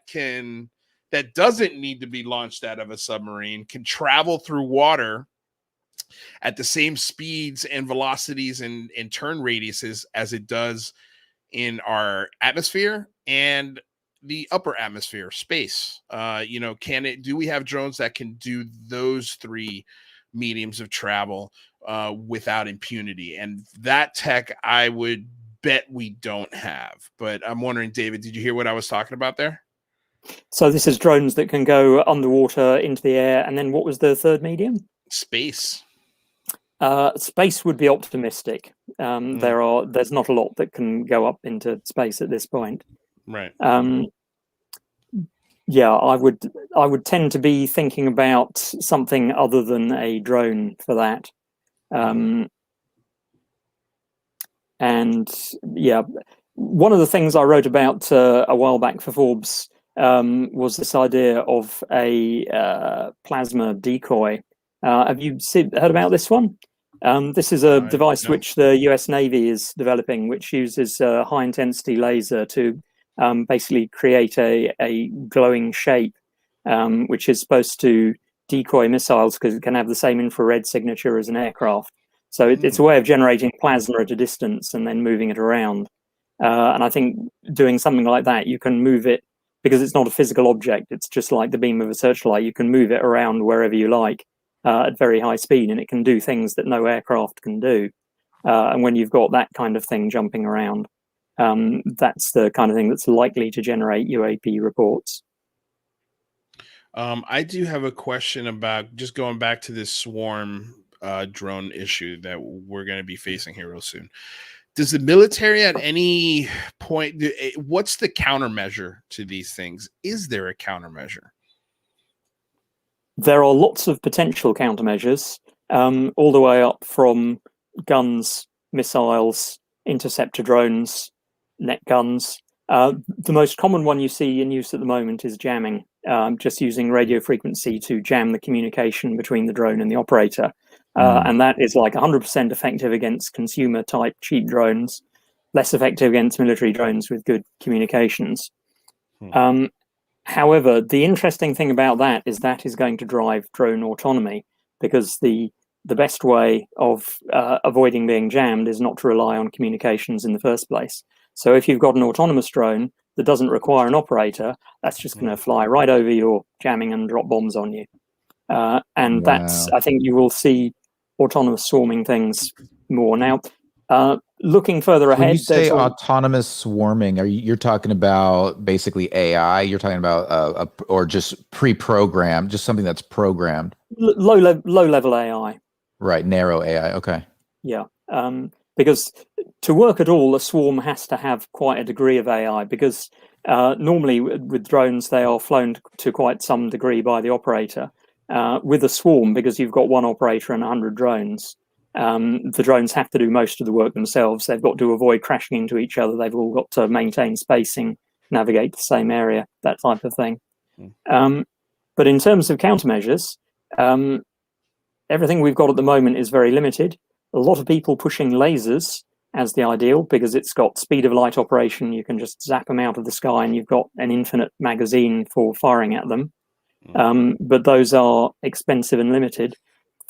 doesn't need to be launched out of a submarine, can travel through water at the same speeds and velocities and turn radiuses as it does in our atmosphere and the upper atmosphere, space? Do we have drones that can do those three mediums of travel without impunity? And that tech, I would bet we don't have. But I'm wondering, David, did you hear what I was talking about there? So this is drones that can go underwater, into the air, and then what was the third medium? Space. Space would be optimistic. There's not a lot that can go up into space at this point. Right. Yeah, I would tend to be thinking about something other than a drone for that. And yeah, one of the things I wrote about a while back for Forbes was this idea of a plasma decoy. Have you heard about this one? This is a device which the US Navy is developing, which uses a high-intensity laser to basically create a glowing shape, which is supposed to decoy missiles because it can have the same infrared signature as an aircraft. So it's a way of generating plasma at a distance and then moving it around. And I think doing something like that, you can move it, because it's not a physical object, it's just like the beam of a searchlight. You can move it around wherever you like at very high speed, and it can do things that no aircraft can do. And when you've got that kind of thing jumping around, that's the kind of thing that's likely to generate UAP reports. I do have a question about just going back to this swarm drone issue that we're going to be facing here real soon. Does the military at any point, what's the countermeasure to these things? Is there a countermeasure? There are lots of potential countermeasures, all the way up from guns, missiles, interceptor drones, net guns. The most common one you see in use at the moment is jamming, just using radio frequency to jam the communication between the drone and the operator. And that is like 100% effective against consumer type cheap drones, less effective against military drones with good communications. However, the interesting thing about that is going to drive drone autonomy, because the best way of avoiding being jammed is not to rely on communications in the first place. So if you've got an autonomous drone that doesn't require an operator, that's just going to fly right over your jamming and drop bombs on you. And that's, I think you will see autonomous swarming things more. Now, looking further ahead, when you say autonomous swarming, you're talking about basically AI? You're talking about or just pre-programmed, just something that's programmed? Low level AI. Right, narrow AI. Okay. Yeah, because to work at all, a swarm has to have quite a degree of AI, because normally with drones, they are flown to quite some degree by the operator. With a swarm, because you've got one operator and 100 drones, the drones have to do most of the work themselves. They've got to avoid crashing into each other. They've all got to maintain spacing, navigate the same area, that type of thing. But in terms of countermeasures, everything we've got at the moment is very limited. A lot of people pushing lasers as the ideal, because it's got speed of light operation. You can just zap them out of the sky and you've got an infinite magazine for firing at them. But those are expensive and limited.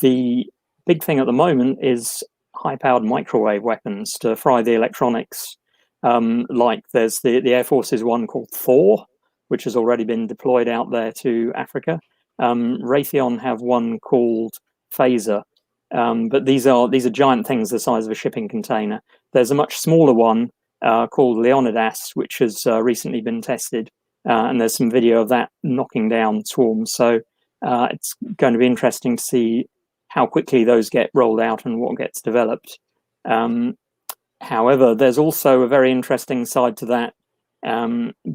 The big thing at the moment is high-powered microwave weapons to fry the electronics. Like there's the Air Force's one called Thor, which has already been deployed out there to Africa. Raytheon have one called Phaser, but these are giant things the size of a shipping container. There's a much smaller one called Leonidas, which has recently been tested, and there's some video of that knocking down swarms. So it's going to be interesting to see how quickly those get rolled out and what gets developed. However, there's also a very interesting side to that,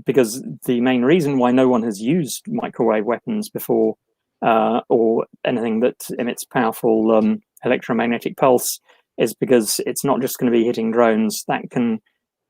because the main reason why no one has used microwave weapons before, or anything that emits powerful electromagnetic pulse, is because it's not just going to be hitting drones. That can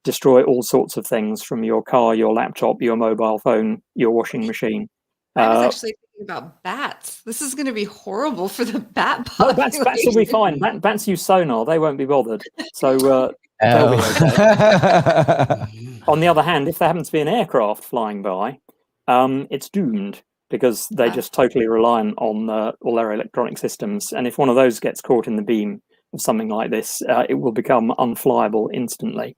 destroy all sorts of things, from your car, your laptop, your mobile phone, your washing machine. I was actually thinking about bats. This is going to be horrible for the bat population. No, bats will be fine. Bats use sonar; they won't be bothered. So they'll be okay. On the other hand, if there happens to be an aircraft flying by, it's doomed, because they just totally rely on all their electronic systems. And if one of those gets caught in the beam of something like this, it will become unflyable instantly,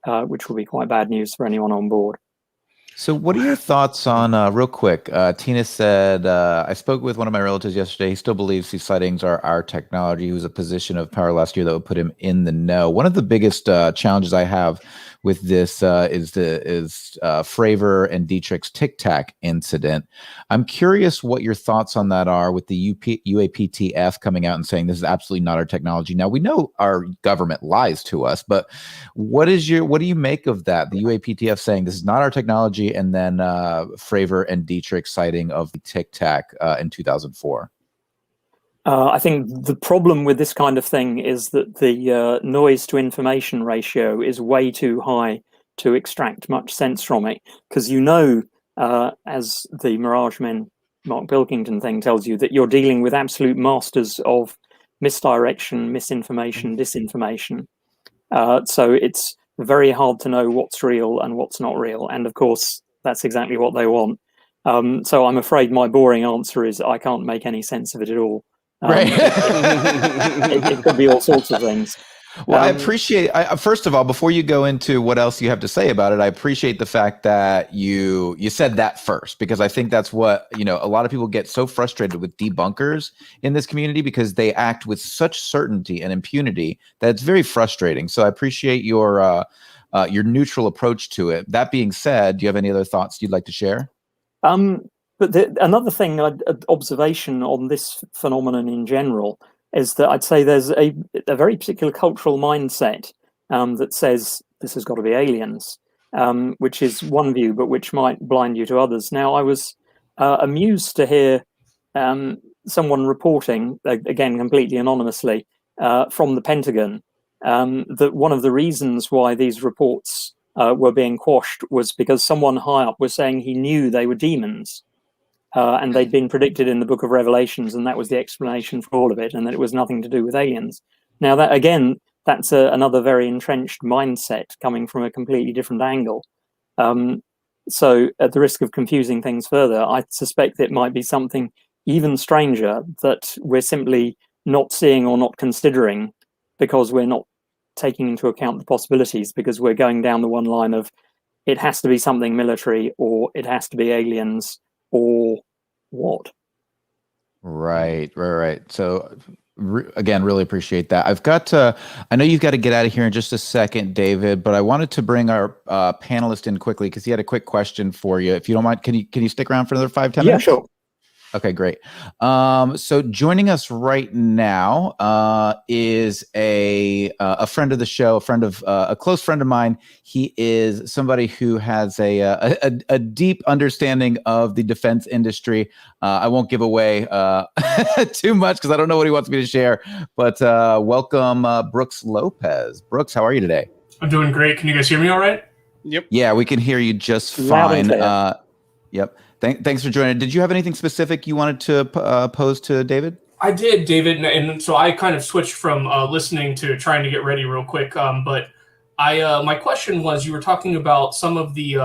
which will be quite bad news for anyone on board. So what are your thoughts on, real quick, Tina said, I spoke with one of my relatives yesterday. He still believes these sightings are our technology. He was a position of power last year that would put him in the know. One of the biggest challenges I have with this is Fravor and Dietrich's Tic Tac incident. I'm curious what your thoughts on that are, with the UAPTF coming out and saying this is absolutely not our technology. Now, we know our government lies to us, but what do you make of that? The UAPTF saying this is not our technology, and then Fravor and Dietrich citing of the Tic Tac in 2004. I think the problem with this kind of thing is that the noise to information ratio is way too high to extract much sense from it, because as the Mirage Men Mark Pilkington thing tells you, that you're dealing with absolute masters of misdirection, misinformation, disinformation. So it's very hard to know what's real and what's not real. And of course, that's exactly what they want. So I'm afraid my boring answer is I can't make any sense of it at all. Right. It could be all sorts of things. Well, I appreciate, first of all, before you go into what else you have to say about it, I appreciate the fact that you said that first, because I think that's what, a lot of people get so frustrated with debunkers in this community, because they act with such certainty and impunity that it's very frustrating. So I appreciate your neutral approach to it. That being said, do you have any other thoughts you'd like to share? But another thing, observation on this phenomenon in general, is that I'd say there's a very particular cultural mindset that says this has got to be aliens, which is one view, but which might blind you to others. Now, I was amused to hear someone reporting, again, completely anonymously, from the Pentagon, that one of the reasons why these reports were being quashed was because someone high up was saying he knew they were demons. and they'd been predicted in the Book of Revelations, and that was the explanation for all of it, and that it was nothing to do with aliens. Now, that again, that's another very entrenched mindset coming from a completely different angle. So at the risk of confusing things further, I suspect it might be something even stranger that we're simply not seeing or not considering because we're not taking into account the possibilities, because we're going down the one line of it has to be something military, or it has to be aliens, or what? Right. So again, really appreciate that. I've got to, I know you've got to get out of here in just a second, David, but I wanted to bring our panelist in quickly because he had a quick question for you. If you don't mind, can you stick around for another 5-10 minutes? Yeah, sure. Okay, great. So joining us right now is a friend of the show, a close friend of mine. He is somebody who has a deep understanding of the defense industry. I won't give away too much because I don't know what he wants me to share. But welcome, Brooks Lopez. Brooks, how are you today? I'm doing great. Can you guys hear me all right? Yep. Yeah, we can hear you just Loud and fine. clear. Yep. Thanks for joining. Did you have anything specific you wanted to pose to David? I did, David, and so I kind of switched from listening to trying to get ready real quick. But my question was, you were talking about some of the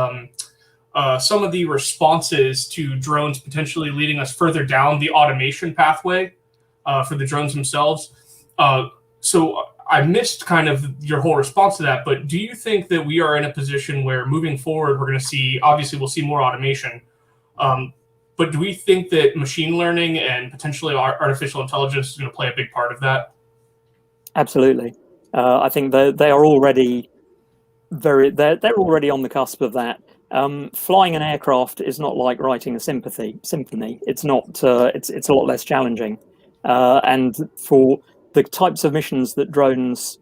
responses to drones potentially leading us further down the automation pathway for the drones themselves. So I missed kind of your whole response to that. But do you think that we are in a position where moving forward, we're going to see, obviously, we'll see more automation? But do we think that machine learning and potentially artificial intelligence is going to play a big part of that? Absolutely. I think they are already they're already on the cusp of that. Flying an aircraft is not like writing a symphony. It's not. It's a lot less challenging. And for the types of missions that drones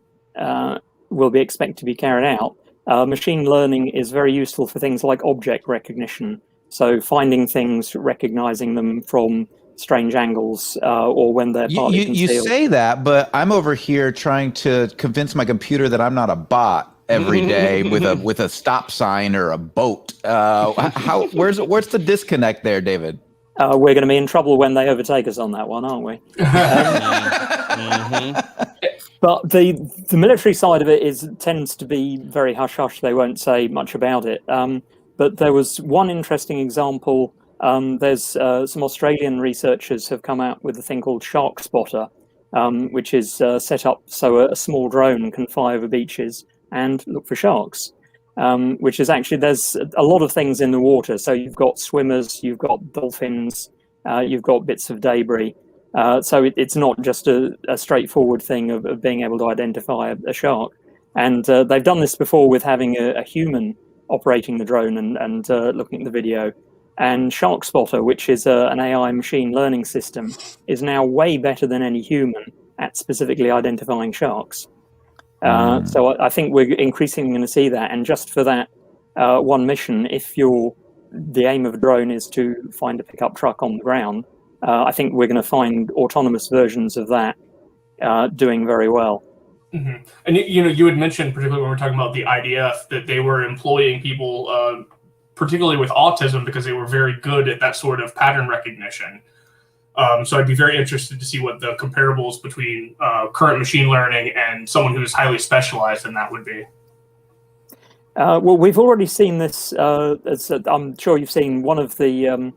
will be expected to be carried out, machine learning is very useful for things like object recognition. So finding things, recognizing them from strange angles, or when they're partly concealed. You say that, but I'm over here trying to convince my computer that I'm not a bot every day with a stop sign or a boat. Where's the disconnect there, David? We're going to be in trouble when they overtake us on that one, aren't we? But the military side of it tends to be very hush-hush. They won't say much about it. But there was one interesting example. There's some Australian researchers have come out with a thing called Shark Spotter, which is set up so a small drone can fly over beaches and look for sharks, which is actually, there's a lot of things in the water. So you've got swimmers, you've got dolphins, you've got bits of debris. So it's not just a straightforward thing of being able to identify a shark. And they've done this before with having a human operating the drone and looking at the video. And Shark Spotter, which is an AI machine learning system, is now way better than any human at specifically identifying sharks. So I think we're increasingly going to see that. And just for that one mission, if the aim of a drone is to find a pickup truck on the ground, I think we're going to find autonomous versions of that doing very well. Mm-hmm. And you had mentioned, particularly when we're talking about the IDF, that they were employing people, particularly with autism, because they were very good at that sort of pattern recognition. So I'd be very interested to see what the comparables between current machine learning and someone who is highly specialized in that would be. Well, we've already seen this. I'm sure you've seen one of the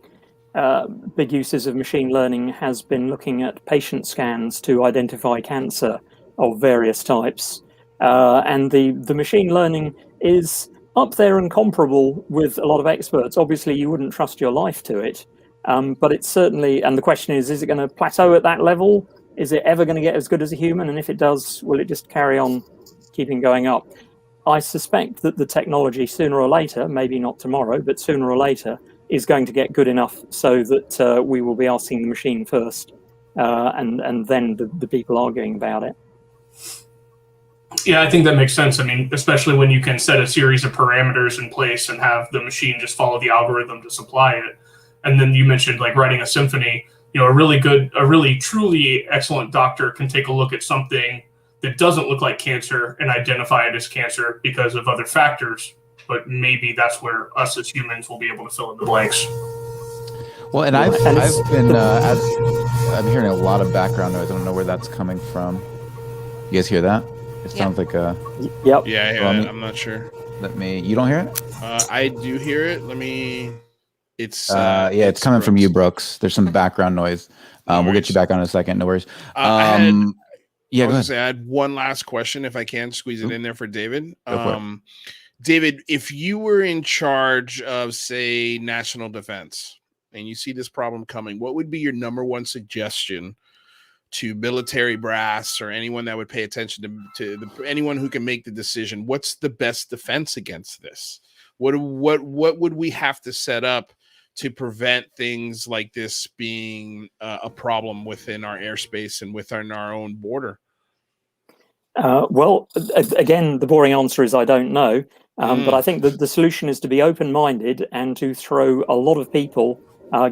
big uses of machine learning has been looking at patient scans to identify cancer of various types, and the machine learning is up there and comparable with a lot of experts. Obviously, you wouldn't trust your life to it, but it's certainly. And the question is it going to plateau at that level? Is it ever going to get as good as a human? And if it does, will it just carry on keeping going up? I suspect that the technology sooner or later, maybe not tomorrow, but sooner or later, is going to get good enough so that we will be asking the machine first, and then the people arguing about it. Yeah, I think that makes sense. I mean, especially when you can set a series of parameters in place and have the machine just follow the algorithm to supply it. And then you mentioned like writing a symphony. A really truly excellent doctor can take a look at something that doesn't look like cancer and identify it as cancer because of other factors. But maybe that's where us as humans will be able to fill in the blanks. Well, and I've been I'm hearing a lot of background noise. I don't know where that's coming from. You guys hear that? It sounds like a. Yep. Yeah, I hear it. I'm not sure. You don't hear it? I do hear it. It's it's coming from you, Brooks. There's some background noise. We'll get you back on in a second. No worries. Go ahead. I had one last question, if I can squeeze it in there for David. Go for it. David, if you were in charge of, say, national defense, and you see this problem coming, what would be your number one suggestion to military brass or anyone that would pay attention to anyone who can make the decision? What's the best defense against this? What would we have to set up to prevent things like this being a problem within our airspace and within our own border? Well, again, the boring answer is I don't know. But I think that the solution is to be open-minded and to throw a lot of people,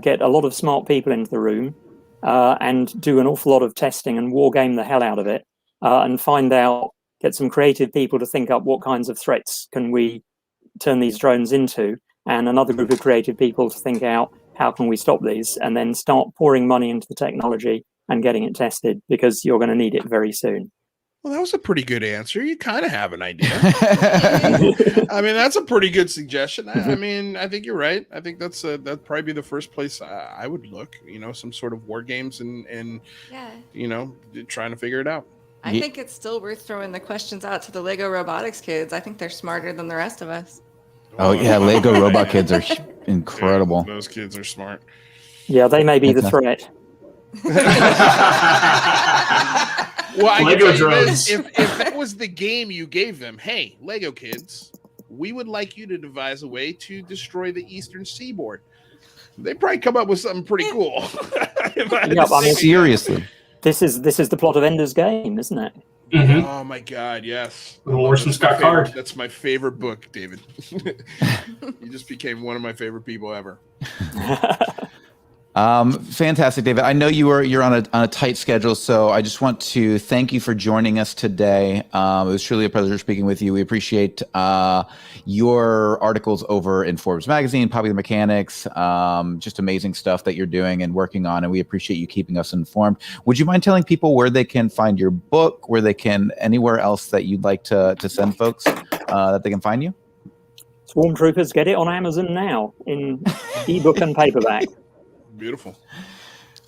get a lot of smart people into the room, and do an awful lot of testing and war game the hell out of it, and get some creative people to think up what kinds of threats can we turn these drones into, and another group of creative people to think out how can we stop these, and then start pouring money into the technology and getting it tested, because you're going to need it very soon. Well, that was a pretty good answer. You kind of have an idea. I mean, that's a pretty good suggestion. I mean, I think you're right. I think that'd probably be the first place I would look. Some sort of war games and trying to figure it out. I think it's still worth throwing the questions out to the Lego robotics kids. I think they're smarter than the rest of us. Oh yeah, Lego robot kids are incredible. Yeah, those kids are smart. Yeah, they may be the threat. Well, I Lego can tell you drones. this, if that was the game you gave them, hey, Lego kids, we would like you to devise a way to destroy the eastern seaboard. They'd probably come up with something pretty cool. Seriously. This is the plot of Ender's Game, isn't it? Mm-hmm. Oh my God, yes. The Orson Scott Card. That's my favorite book, David. You just became one of my favorite people ever. Fantastic, David. I know you're on a tight schedule, so I just want to thank you for joining us today. It was truly a pleasure speaking with you. We appreciate your articles over in Forbes Magazine, Popular Mechanics, just amazing stuff that you're doing and working on, and we appreciate you keeping us informed. Would you mind telling people where they can find your book, anywhere else that you'd like to send folks that they can find you? Swarm Troopers, get it on Amazon now in ebook and paperback. Beautiful.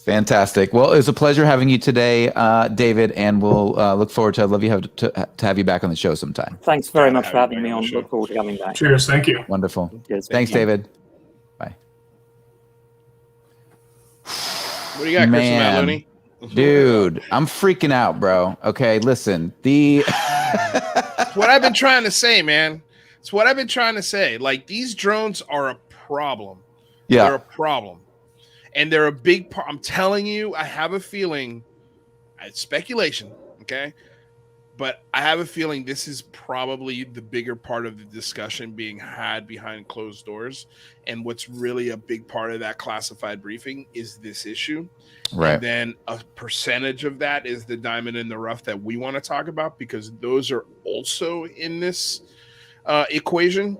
Fantastic. Well, it was a pleasure having you today, David, and we'll look forward to. I'd love to have you back on the show sometime. Thanks very much for having me on. Look forward to coming back. Cheers. Thank you. Wonderful. Cheers. Thanks, David. Bye. What do you got, Chris Maloney? Dude, I'm freaking out, bro. Okay, listen. It's what I've been trying to say, man. It's what I've been trying to say. Like, these drones are a problem. Yeah. They're a problem. And they're a big part. I'm telling you, I have a feeling, it's speculation, okay? But I have a feeling this is probably the bigger part of the discussion being had behind closed doors. And what's really a big part of that classified briefing is this issue. Right. And then a percentage of that is the diamond in the rough that we want to talk about, because those are also in this equation.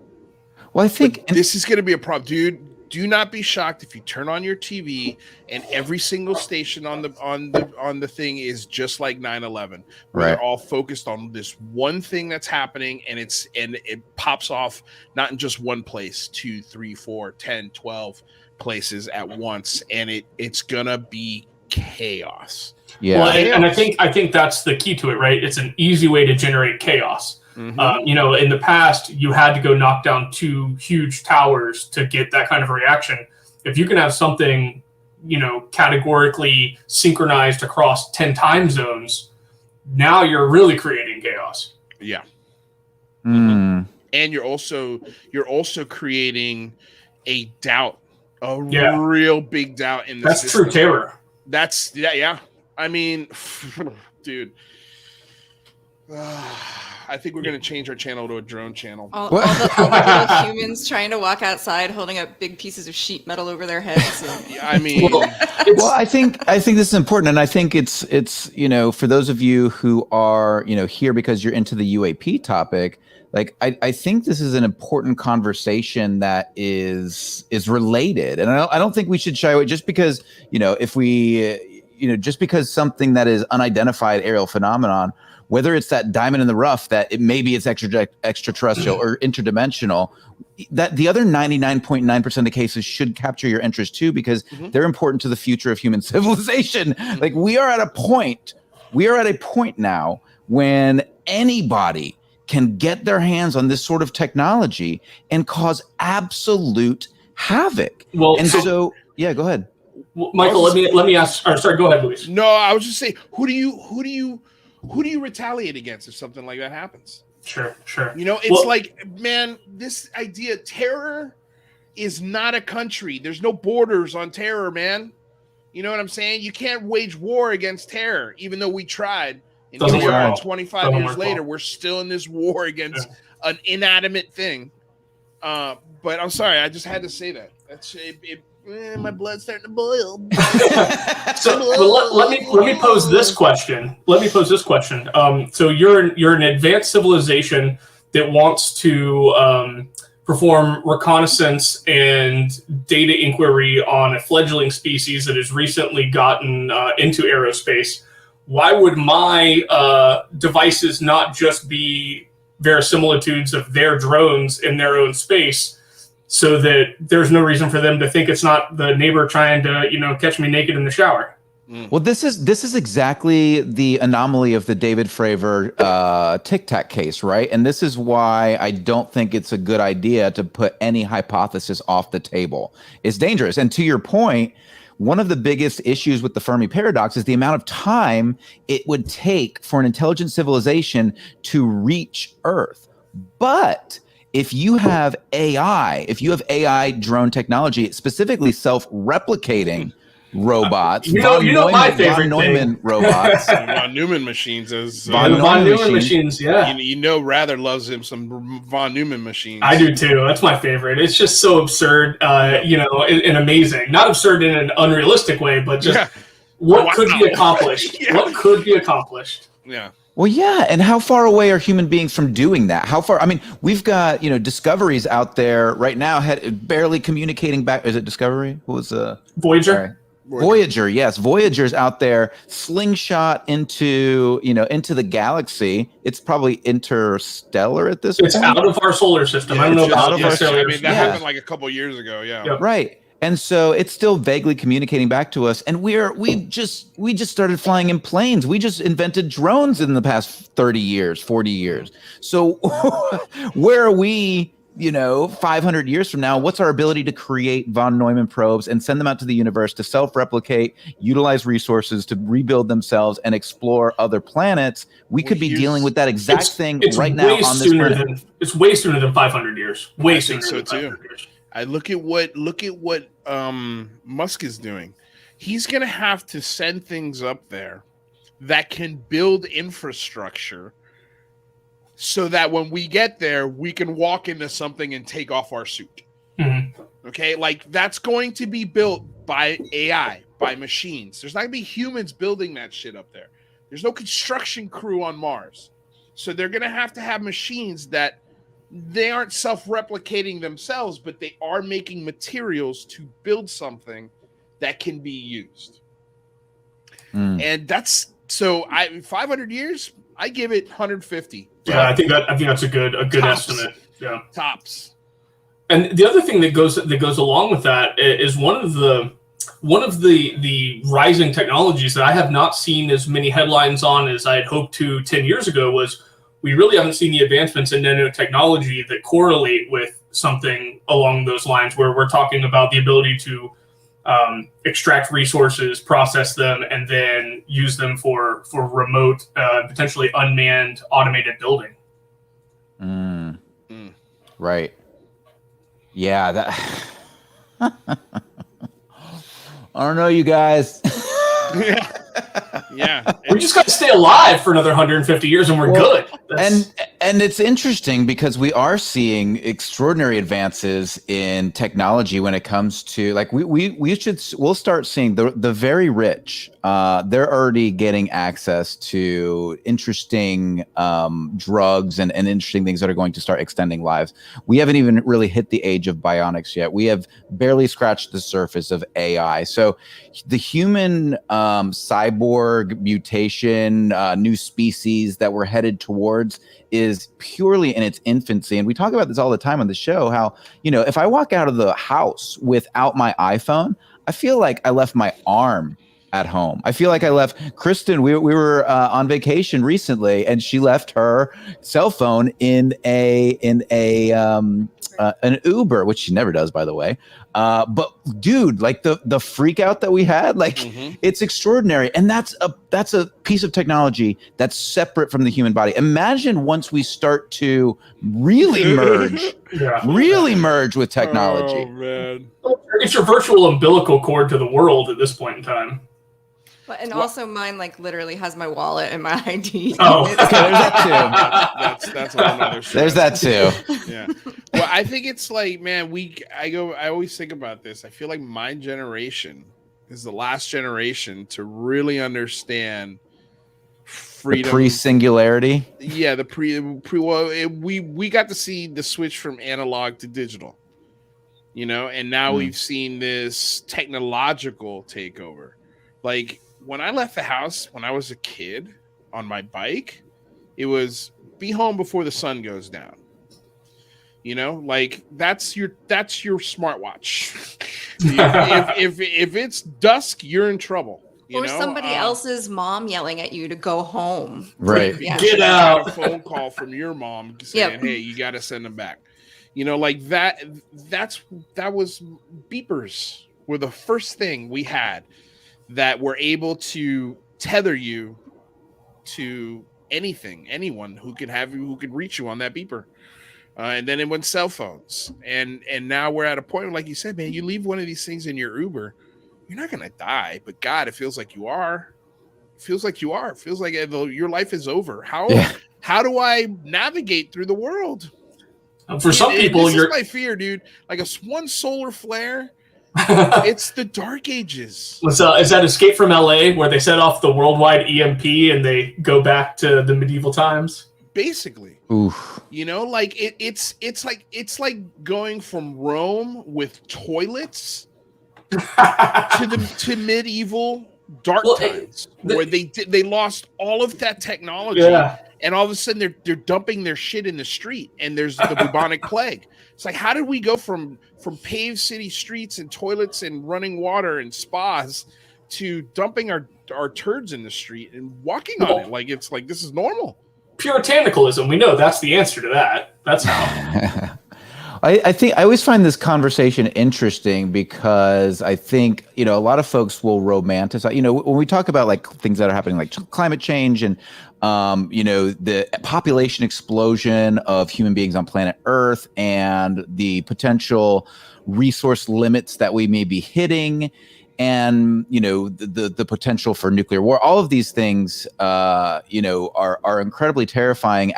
Well, I think this is going to be a problem, dude. Do not be shocked if you turn on your TV and every single station on the thing is just like 9/11. Right. They're all focused on this one thing that's happening, and it pops off not in just one place, 2, 3, 4, 10, 12 places at once, and it's gonna be chaos. Yeah. Well, and I think that's the key to it, right? It's an easy way to generate chaos. Mm-hmm. In the past, you had to go knock down 2 huge towers to get that kind of reaction. If you can have something, categorically synchronized across 10 time zones, now you're really creating chaos. Yeah. Mm. And you're also creating a doubt, real big doubt in the system. True terror. Yeah. I mean, dude. I think we're going to change our channel to a drone channel. All the little humans trying to walk outside holding up big pieces of sheet metal over their heads. I mean, well, I think this is important, and I think it's for those of you who are here because you're into the UAP topic. Like, I think this is an important conversation that is related, and I don't think we should shy away just because if we just because something that is unidentified aerial phenomenon, whether it's that diamond in the rough that maybe it's extraterrestrial or interdimensional, that the other 99.9% of cases should capture your interest too, because they're important to the future of human civilization. Like, we are at a point now when anybody can get their hands on this sort of technology and cause absolute havoc. Well, so yeah, go ahead. Michael, let me ask. Or sorry, go ahead, Luis. No, I was just saying, who do you retaliate against if something like that happens? Sure. It's like, man, this idea, terror is not a country. There's no borders on terror, man. You know what I'm saying? You can't wage war against terror, even though we tried. And here we are 25 years later, we're still in this war against an inanimate thing. But I'm sorry, I just had to say that. That's my blood's starting to boil. Let me pose this question. So you're an advanced civilization that wants to perform reconnaissance and data inquiry on a fledgling species that has recently gotten into aerospace. Why would my devices not just be verisimilitudes of their drones in their own space, so that there's no reason for them to think it's not the neighbor trying to, catch me naked in the shower? Well, this is exactly the anomaly of the David Fravor Tic Tac case, right? And this is why I don't think it's a good idea to put any hypothesis off the table. It's dangerous. And to your point, one of the biggest issues with the Fermi paradox is the amount of time it would take for an intelligent civilization to reach Earth. But if you have AI drone technology, specifically self-replicating robots, you know my favorite von Neumann thing. robots, von Neumann machines, von Neumann machines, yeah. Rather loves him some von Neumann machines. I do too. That's my favorite. It's just so absurd, and amazing. Not absurd in an unrealistic way, but just what could be accomplished. What could be accomplished? Yeah. Well, yeah, and how far away are human beings from doing that? How far? I mean, we've got discoveries out there right now, barely communicating back. Is it Discovery? What was Voyager? Sorry. Voyager, yes, Voyager's out there, slingshot into the galaxy. It's probably interstellar at this point. It's out of our solar system. I don't know about that happened like a couple years ago. Yeah, yep. Right. And so it's still vaguely communicating back to us. And we just started flying in planes. We just invented drones in the past 30 years, 40 years. So where are we, 500 years from now? What's our ability to create von Neumann probes and send them out to the universe to self-replicate, utilize resources to rebuild themselves and explore other planets? We could be dealing with that exact thing right now on this planet. It's way sooner than 500 years. Way sooner than 500 years. I look at what Musk is doing. He's going to have to send things up there that can build infrastructure so that when we get there, we can walk into something and take off our suit. Mm-hmm. Okay, like that's going to be built by AI, by machines. There's not going to be humans building that shit up there. There's no construction crew on Mars. So they're going to have machines that they aren't self-replicating themselves, but they are making materials to build something that can be used. And that's 500 years, I give it 150. Yeah, I think that's a good Tops. estimate. Yeah. Tops. And the other thing that goes along with that is one of the rising technologies that I have not seen as many headlines on as I had hoped to 10 years ago was we really haven't seen the advancements in nanotechnology that correlate with something along those lines, where we're talking about the ability to extract resources, process them, and then use them for remote, potentially unmanned, automated building. Right. Yeah. That. I don't know, you guys. Yeah. We just got to stay alive for another 150 years, and we're good. And it's interesting because we are seeing extraordinary advances in technology when it comes to like we'll start seeing the very rich. They're already getting access to interesting drugs and interesting things that are going to start extending lives. We haven't even really hit the age of bionics yet. We have barely scratched the surface of AI. So the human cyborg mutation, new species that we're headed towards is purely in its infancy. And we talk about this all the time on the show, how, if I walk out of the house without my iPhone, I feel like I left my arm at home. I feel like I left Kristen. We were on vacation recently, and she left her cell phone in an Uber, which she never does, by the way. But dude, like the freak out that we had, like it's extraordinary. And that's a piece of technology that's separate from the human body. Imagine once we start to really merge, merge with technology. Oh, man. It's your virtual umbilical cord to the world at this point in time. And also mine like literally has my wallet and my ID. Oh, okay, there's that too. That's a whole other story. There's that too. Yeah. Well, I think it's like, man, I always think about this. I feel like my generation is the last generation to really understand freedom. The pre-singularity. Yeah, we got to see the switch from analog to digital. And now we've seen this technological takeover. Like when I left the house when I was a kid on my bike, it was be home before the sun goes down. Like that's your smartwatch. if it's dusk, you're in trouble. Or somebody else's mom yelling at you to go home. Right. Yeah. Get out. A phone call from your mom saying, "Hey, you got to send them back." Like that. That was beepers were the first thing we had that were able to tether you to anyone who could reach you on that beeper. And then it went cell phones. And now we're at a point where, like you said, man, you leave one of these things in your Uber, you're not going to die. But God, it feels like you are. It feels like your life is over. How do I navigate through the world? For some people, this is my fear, dude. Like one solar flare, it's the dark ages. Is that Escape from LA where they set off the worldwide EMP and they go back to the medieval times? Basically. Oof. Like it's like going from Rome with toilets to medieval dark times where they lost all of that technology. Yeah. And all of a sudden they're dumping their shit in the street and there's the bubonic plague. It's like, how did we go from paved city streets and toilets and running water and spas to dumping our turds in the street and walking on it? Like, it's like, this is normal. Puritanicalism. We know that's the answer to that. That's how. I think I always find this conversation interesting because I think, a lot of folks will romanticize, when we talk about like things that are happening like climate change and, the population explosion of human beings on planet Earth and the potential resource limits that we may be hitting and, the potential for nuclear war, all of these things, are incredibly terrifying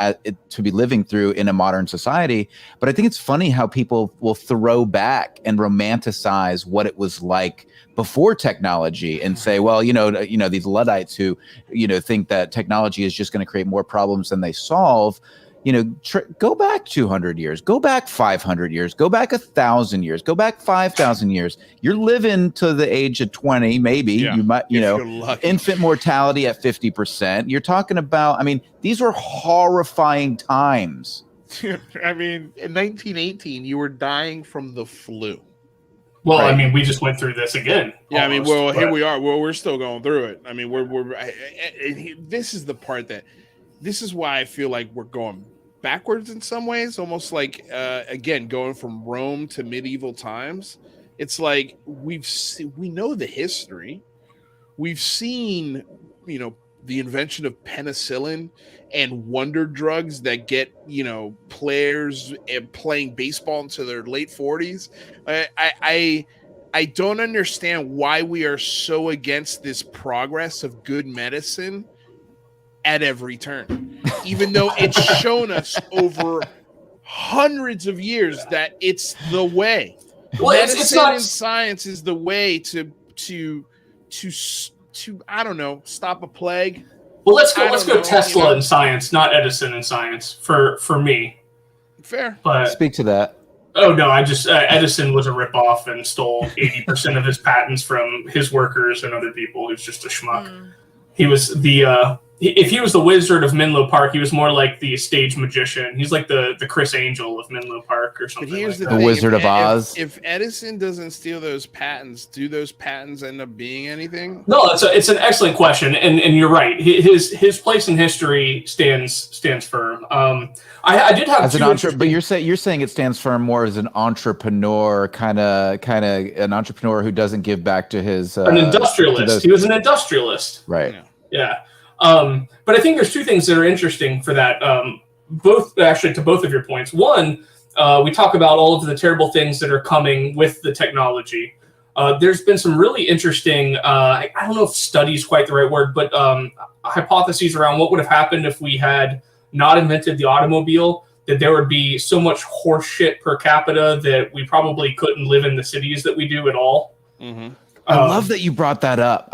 to be living through in a modern society. But I think it's funny how people will throw back and romanticize what it was like before technology and say, well, these Luddites who, think that technology is just going to create more problems than they solve. Go back 200 years, go back 500 years, go back 1,000 years, go back 5,000 years. You're living to the age of 20, maybe. Yeah, you might, infant mortality at 50%. You're talking about, these were horrifying times. In 1918, you were dying from the flu. Well, Right. we just went through this again. Yeah, almost, here we are. Well, we're still going through it. This is the part this is why I feel like we're going backwards in some ways, almost like, again, going from Rome to medieval times. It's like we know the history. We've seen, the invention of penicillin and wonder drugs that get, players playing baseball into their late 40s. I don't understand why we are so against this progress of good medicine at every turn, even though it's shown us over hundreds of years that it's the way. Well, it's not... and science is the way to I don't know, stop a plague. Well, let's go Tesla in science, not Edison in science for me. Fair. But speak to that. Oh no, I just Edison was a ripoff and stole 80% of his patents from his workers and other people. He was just a schmuck. He was if he was the Wizard of Menlo Park, he was more like the stage magician. He's like the Chris Angel of Menlo Park or something. But here's the Wizard of Oz. If Edison doesn't steal those patents, do those patents end up being anything? No, it's an excellent question, and you're right. His place in history stands firm. I did have but you're saying it stands firm more as an entrepreneur, kind of an entrepreneur who doesn't give back to his an industrialist. He was an industrialist, right? Yeah. But I think there's two things that are interesting for that. Both to both of your points. One, we talk about all of the terrible things that are coming with the technology. There's been some really interesting, I don't know if study is quite the right word, but hypotheses around what would have happened if we had not invented the automobile, that there would be so much horse shit per capita that we probably couldn't live in the cities that we do at all. Mm-hmm. I love that you brought that up.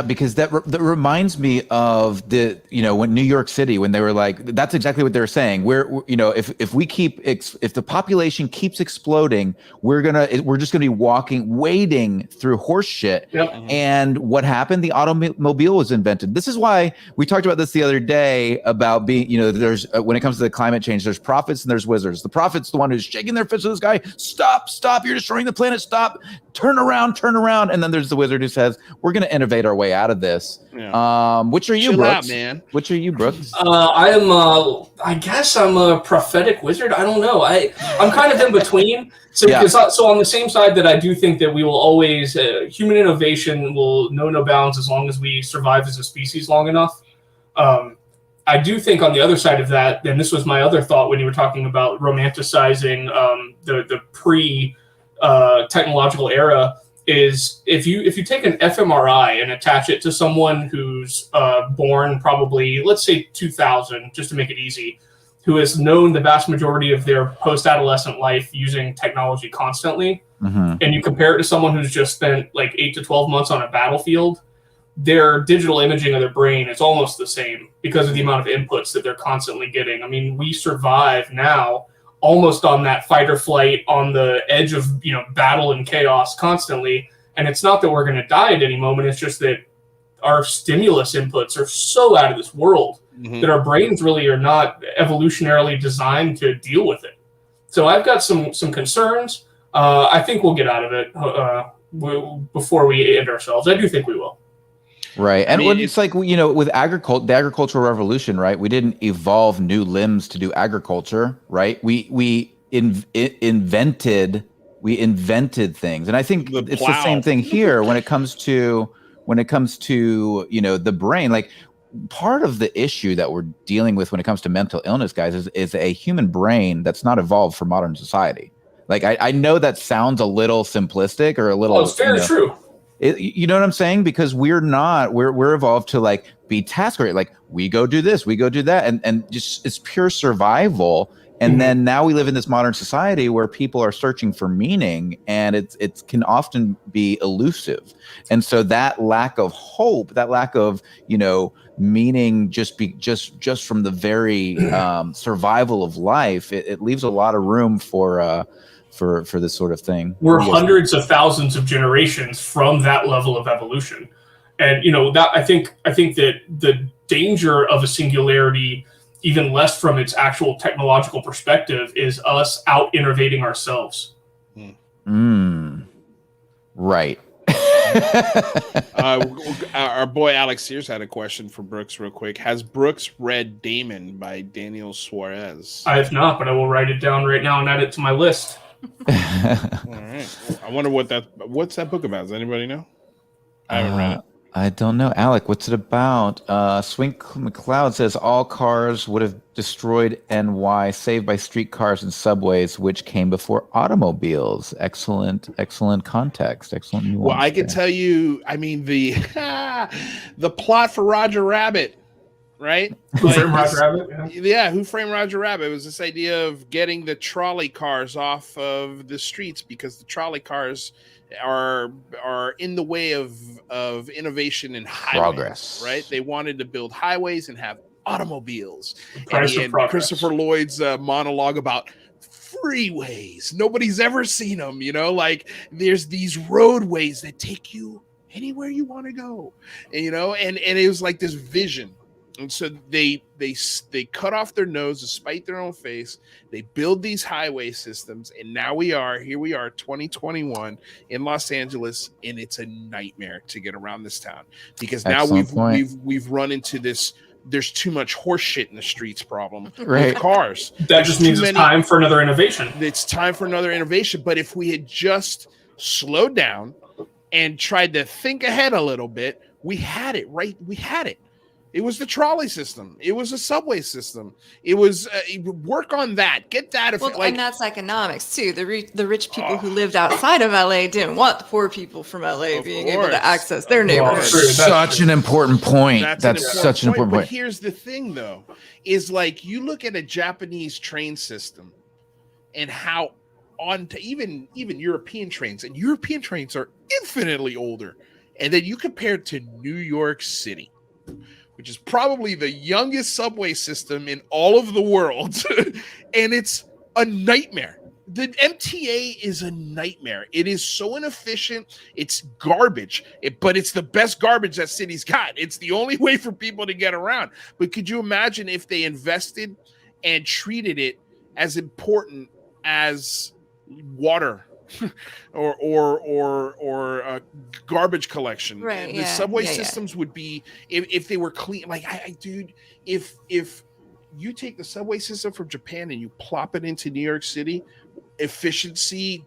Because that reminds me of when New York City, when they were like, that's exactly what they were saying. If the population keeps exploding, we're just gonna be wading through horse shit. Yep. And what happened? The automobile was invented. This is why we talked about this the other day about being, there's when it comes to the climate change, there's prophets and there's wizards. The prophet's the one who's shaking their fist at this guy. Stop! You're destroying the planet. Stop! Turn around. And then there's the wizard who says, we're going to innovate our way out of this. Yeah. Which are you, Brooks? Out, man. Which are you, Brooks? I guess I'm a prophetic wizard. I don't know. I'm kind of in between. So on the same side that I do think that we will always, human innovation will know no bounds as long as we survive as a species long enough. I do think on the other side of that, and this was my other thought when you were talking about romanticizing the pre-technological era, is if you take an fMRI and attach it to someone who's born probably, let's say 2000, just to make it easy, who has known the vast majority of their post-adolescent life using technology constantly, and you compare it to someone who's just spent like 8 to 12 months on a battlefield, their digital imaging of their brain is almost the same because of the amount of inputs that they're constantly getting. I mean, we survive now almost on that fight or flight, on the edge of battle and chaos constantly. And it's not that we're going to die at any moment. It's just that our stimulus inputs are so out of this world that our brains really are not evolutionarily designed to deal with it. So I've got some concerns. I think we'll get out of it before we end ourselves. I do think we will. Right. And it's like, with the agricultural revolution, right? We didn't evolve new limbs to do agriculture, right? We invented things. And I think it's the same thing here when it comes to the brain. Like, part of the issue that we're dealing with when it comes to mental illness, guys, is a human brain that's not evolved for modern society. Like, I know that sounds a little simplistic or a little. Oh, it's very true. You know what I'm saying? Because we're evolved to like be task oriented. Like, we go do this, we go do that, and just it's pure survival. And then now we live in this modern society where people are searching for meaning, and it can often be elusive. And so that lack of hope, that lack of meaning, just from the very survival of life, it leaves a lot of room for this sort of thing. We're hundreds of thousands of generations from that level of evolution. And that I think that the danger of a singularity, even less from its actual technological perspective, is us out innovating ourselves. Right. Our boy Alex Sears had a question for Brooks real quick. Has Brooks read Damon by Daniel Suarez? I have not, but I will write it down right now and add it to my list. All right. I wonder what's that book about? Does anybody know? I haven't read it. I don't know. Alec, what's it about? Swink McLeod says all cars would have destroyed NY, saved by streetcars and subways, which came before automobiles. Excellent context. Excellent nuance. Well, I can tell you, I mean, the plot for Roger Rabbit right? Who Framed Roger Rabbit? Yeah, Who Framed Roger Rabbit? It was this idea of getting the trolley cars off of the streets because the trolley cars are in the way of innovation and progress, right? They wanted to build highways and have automobiles. And Christopher Lloyd's monologue about freeways. Nobody's ever seen them, like there's these roadways that take you anywhere you want to go, and it was like this vision. And so they cut off their nose to spite their own face. They build these highway systems, and now here we are 2021 in Los Angeles, and it's a nightmare to get around this town because now we've run into this there's too much horse shit in the streets problem with cars. That just means it's time for another innovation. It's time for another innovation. But if we had just slowed down and tried to think ahead a little bit, we had it, right? We had it. It was the trolley system. It was a subway system. It was work on that. Get that. And that's economics too. The rich people who lived outside of LA didn't want the poor people from LA being able to access their neighborhoods. Such an important point. That's such an important point. But here's the thing, though, is like you look at a Japanese train system and how even European trains, and European trains are infinitely older, and then you compare it to New York City, which is probably the youngest subway system in all of the world. And it's a nightmare. The MTA is a nightmare. It is so inefficient. It's garbage, but it's the best garbage that city's got. It's the only way for people to get around. But could you imagine if they invested and treated it as important as water or garbage collection? Right, the subway systems would be if they were clean. Like if you take the subway system from Japan and you plop it into New York City, efficiency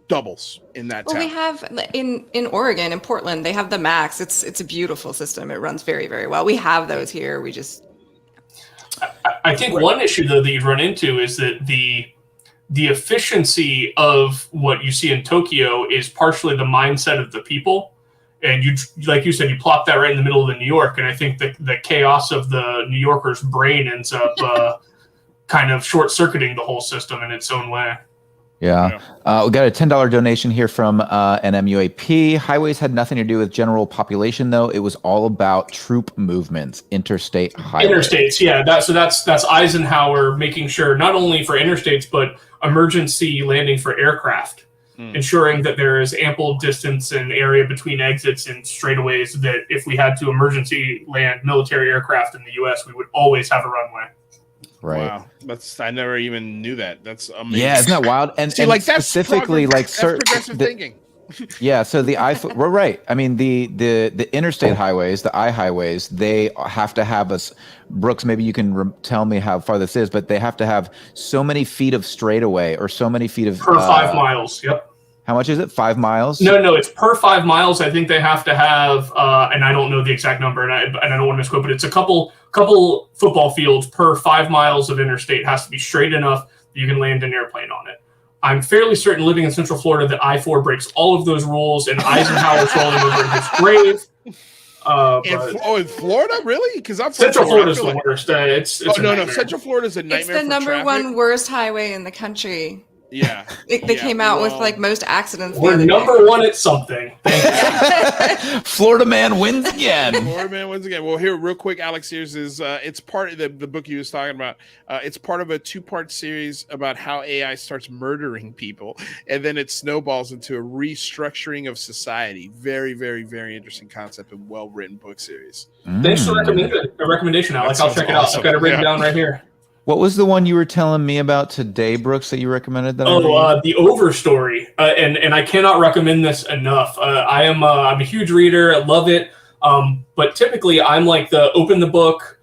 doubles in that town. We have in Oregon, in Portland, they have the MAX. It's a beautiful system. It runs very, very well. We have those here. We just I think one issue though that you'd run into is that the efficiency of what you see in Tokyo is partially the mindset of the people. And you, like you said, you plop that right in the middle of New York. And I think the chaos of the New Yorker's brain ends up kind of short-circuiting the whole system in its own way. Yeah. We got a $10 donation here from NMUAP. Highways had nothing to do with general population, though. It was all about troop movements, interstate highways. Interstates, yeah. That's Eisenhower making sure not only for interstates, but emergency landing for aircraft, ensuring that there is ample distance and area between exits and straightaways that if we had to emergency land military aircraft in the U.S., we would always have a runway. Right. Wow. I never even knew that. That's amazing. Yeah, isn't that wild? And, see, and like specifically that's progressive thinking. Yeah, so we're right. I mean, the interstate highways, the I-highways, they have to have us. Brooks, maybe you can tell me how far this is, but they have to have so many feet of straightaway or so many feet of per 5 miles. Yep. How much is it? 5 miles? No, it's per 5 miles. I think they have to have, and I don't know the exact number, and I don't want to misquote, but it's a couple football fields per 5 miles of interstate. Has to be straight enough that you can land an airplane on it. I'm fairly certain, living in Central Florida, that I-4 breaks all of those rules, and Eisenhower's rolling over in his grave. In Florida, really? Because I'm Central Florida's the worst. It's no. Central Florida's a nightmare. It's the number one worst highway in the country. Yeah, they came out with like most accidents. We're number one at something. Thank you. Florida man wins again. Well, here, real quick, Alex. Here's it's part of the book you was talking about. It's part of a 2-part series about how AI starts murdering people, and then it snowballs into a restructuring of society. Very, very, very interesting concept and well-written book series. Thanks for the recommendation, Alex. I'll check it out. I've got it written down right here. What was the one you were telling me about today, Brooks, that you recommended? The Overstory, and I cannot recommend this enough. I'm a huge reader. I love it. But typically, I'm like open the book,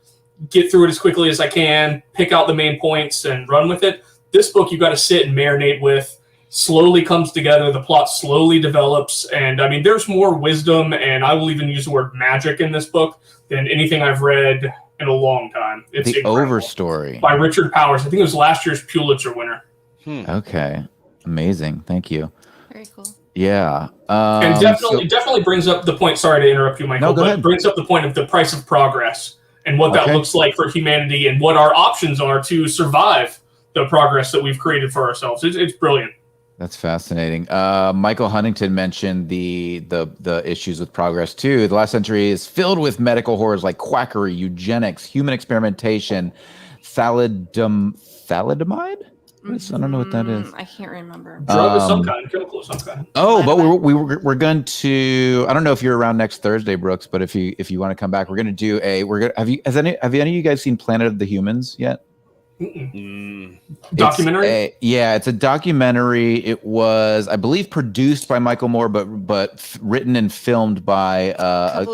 get through it as quickly as I can, pick out the main points, and run with it. This book, you got to sit and marinate with. Slowly comes together. The plot slowly develops, and I mean, there's more wisdom, and I will even use the word magic in this book than anything I've read in a long time. It's The Overstory by Richard Powers. I think it was last year's Pulitzer winner. Okay, amazing. Thank you. Very cool. Yeah, and definitely brings up the point. Sorry to interrupt you, Michael. No, go ahead. Brings up the point of the price of progress and what that looks like for humanity and what our options are to survive the progress that we've created for ourselves. It's brilliant. That's fascinating. Michael Huntington mentioned the issues with progress too. The last century is filled with medical horrors like quackery, eugenics, human experimentation, thalidomide. I don't know what that is. I can't remember. Drug of some kind, chemical of some kind. Oh, but we're going to. I don't know if you're around next Thursday, Brooks. But if you want to come back, we're going to do a. Have any of you guys seen Planet of the Humans yet? Documentary? It's a documentary. It was, I believe, produced by Michael Moore, but written and filmed by a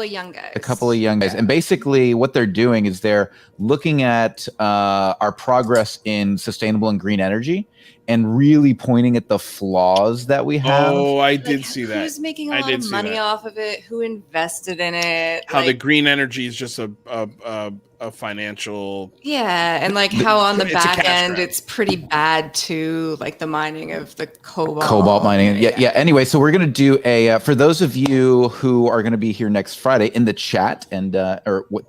couple of young guys. And basically, what they're doing is they're looking at our progress in sustainable and green energy, and really pointing at the flaws that we have. Oh, I did see that. Who's making a lot of money off of it? Who invested in it? How the green energy is just a financial. Yeah, and like how on the back end it's pretty bad too, like the mining of the cobalt mining. Yeah. Anyway, so we're gonna do a for those of you who are gonna be here next Friday in the chat and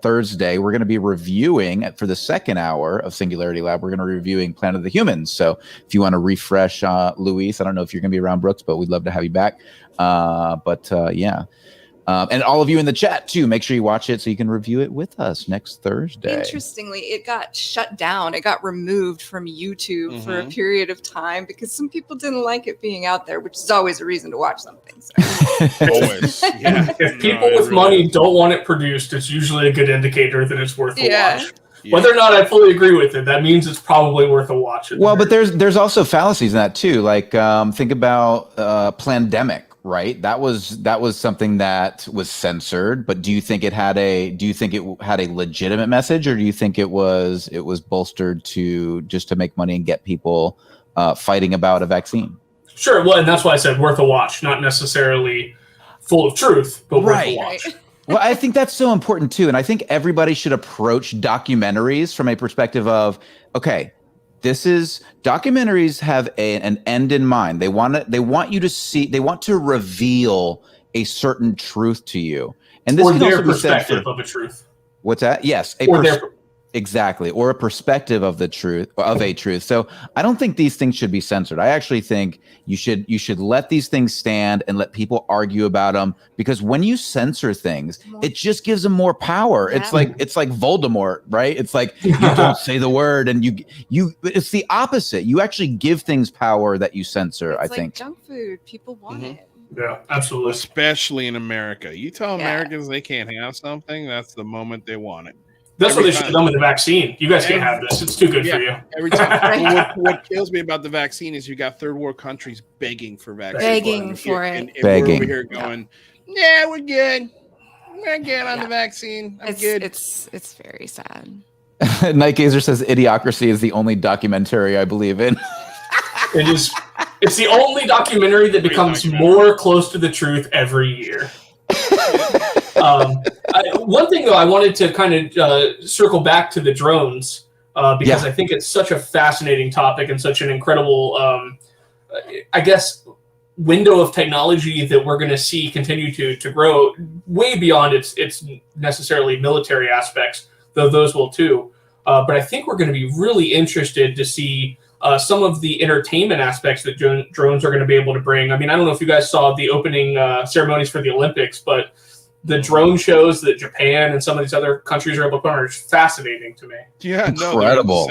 Thursday, we're gonna be reviewing for the second hour of Singularity Lab. We're gonna be reviewing Planet of the Humans. So if you want to refresh, Luis, I don't know if you're gonna be around, Brooks, but we'd love to have you back. And all of you in the chat too, make sure you watch it so you can review it with us next Thursday. Interestingly, it got shut down. It got removed from YouTube for a period of time because some people didn't like it being out there, which is always a reason to watch something. So. Always. Yeah. If people with money don't want it produced, it's usually a good indicator that it's worth a watch. Yeah. Whether or not I fully agree with it, that means it's probably worth a watch. Well, but there's also fallacies in that too. Like think about Plandemic. Right, that was something that was censored. But do you think it had a legitimate message, or do you think it was bolstered to make money and get people fighting about a vaccine? Sure, well, and that's why I said worth a watch, not necessarily full of truth, but worth a watch. Well, I think that's so important too, and I think everybody should approach documentaries from a perspective of, okay, documentaries have an end in mind. They want to reveal a certain truth to you. And this or can their also be perspective of a truth. What's that? Yes. Exactly. Or a perspective of a truth. So I don't think these things should be censored. I actually think you should let these things stand and let people argue about them, because when you censor things, it just gives them more power. Yeah. It's like Voldemort, right? It's like you don't say the word and it's the opposite. You actually give things power that you censor, I think. Junk food, people want it. Yeah, absolutely. Especially in America. You tell Americans they can't have something, that's the moment they want it. That's what they should have done with the vaccine. You guys can't have this. It's too good for you. Every time. what kills me about the vaccine is you got third world countries begging for vaccines. Begging for it. And we're over here going, yeah, we're good. We're good on the vaccine. I'm good. It's very sad. Night Gazer says Idiocracy is the only documentary I believe in. It is. It's the only documentary that becomes more close to the truth every year. One thing, though, I wanted to kind of circle back to the drones because I think it's such a fascinating topic and such an incredible, window of technology that we're going to see continue to grow way beyond its necessarily military aspects, though those will too. But I think we're going to be really interested to see some of the entertainment aspects that drones are going to be able to bring. I mean, I don't know if you guys saw the opening ceremonies for the Olympics, but the drone shows that Japan and some of these other countries are able to put on are fascinating to me. Yeah, incredible.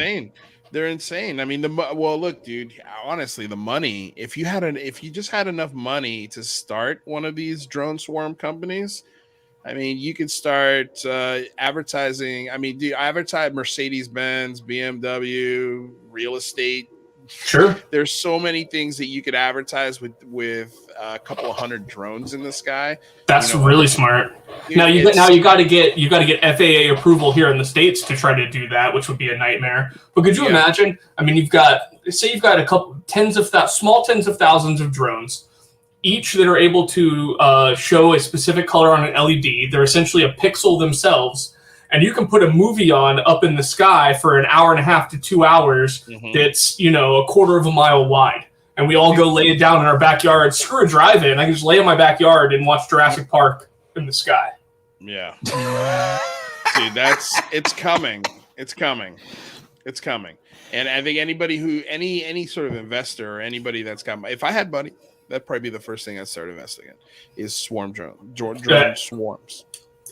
They're insane. I mean, look, dude. Honestly, the money. If you just had enough money to start one of these drone swarm companies, I mean, you could start advertising. I mean, advertise Mercedes-Benz, BMW, real estate. Sure. There's so many things that you could advertise with a couple of hundred drones in the sky. That's really smart. Now you got to get FAA approval here in the States to try to do that, which would be a nightmare. But could you imagine? I mean, you've got a couple small tens of thousands of drones, each that are able to show a specific color on an LED. They're essentially a pixel themselves. And you can put a movie on up in the sky for an hour and a half to 2 hours that's, a quarter of a mile wide. And we all go lay it down in our backyard. Screw a drive-in. I can just lay in my backyard and watch Jurassic Park in the sky. Yeah. Dude, it's coming. It's coming. It's coming. And I think anybody any sort of investor or anybody that's got, if I had money, that'd probably be the first thing I'd start investing in is drone swarms.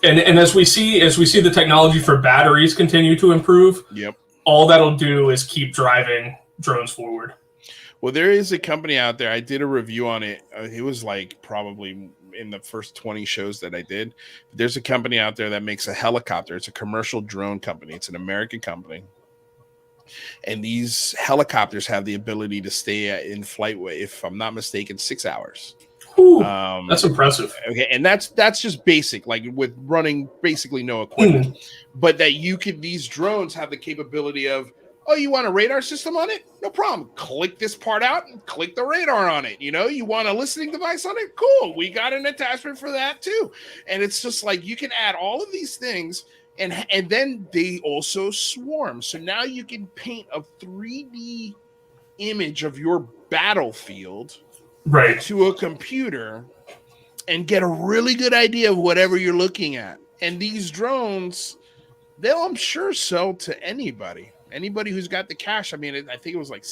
And as we see the technology for batteries continue to improve, yep, all that'll do is keep driving drones forward. Well, there is a company out there. I did a review on it. It was like probably in the first 20 shows that I did. There's a company out there that makes a helicopter. It's a commercial drone company. It's an American company. And these helicopters have the ability to stay in flight, if I'm not mistaken, 6 hours. Ooh, that's impressive. Okay, and that's just basic, like with running basically no equipment. But that these drones have the capability of, oh, you want a radar system on it? No problem. Click this part out and click the radar on it. You want a listening device on it? Cool. We got an attachment for that too. And it's just like you can add all of these things, and then they also swarm. So now you can paint a 3D image of your battlefield to a computer and get a really good idea of whatever you're looking at. And these drones, they'll, I'm sure, sell to anybody who's got the cash. I mean, I think it was like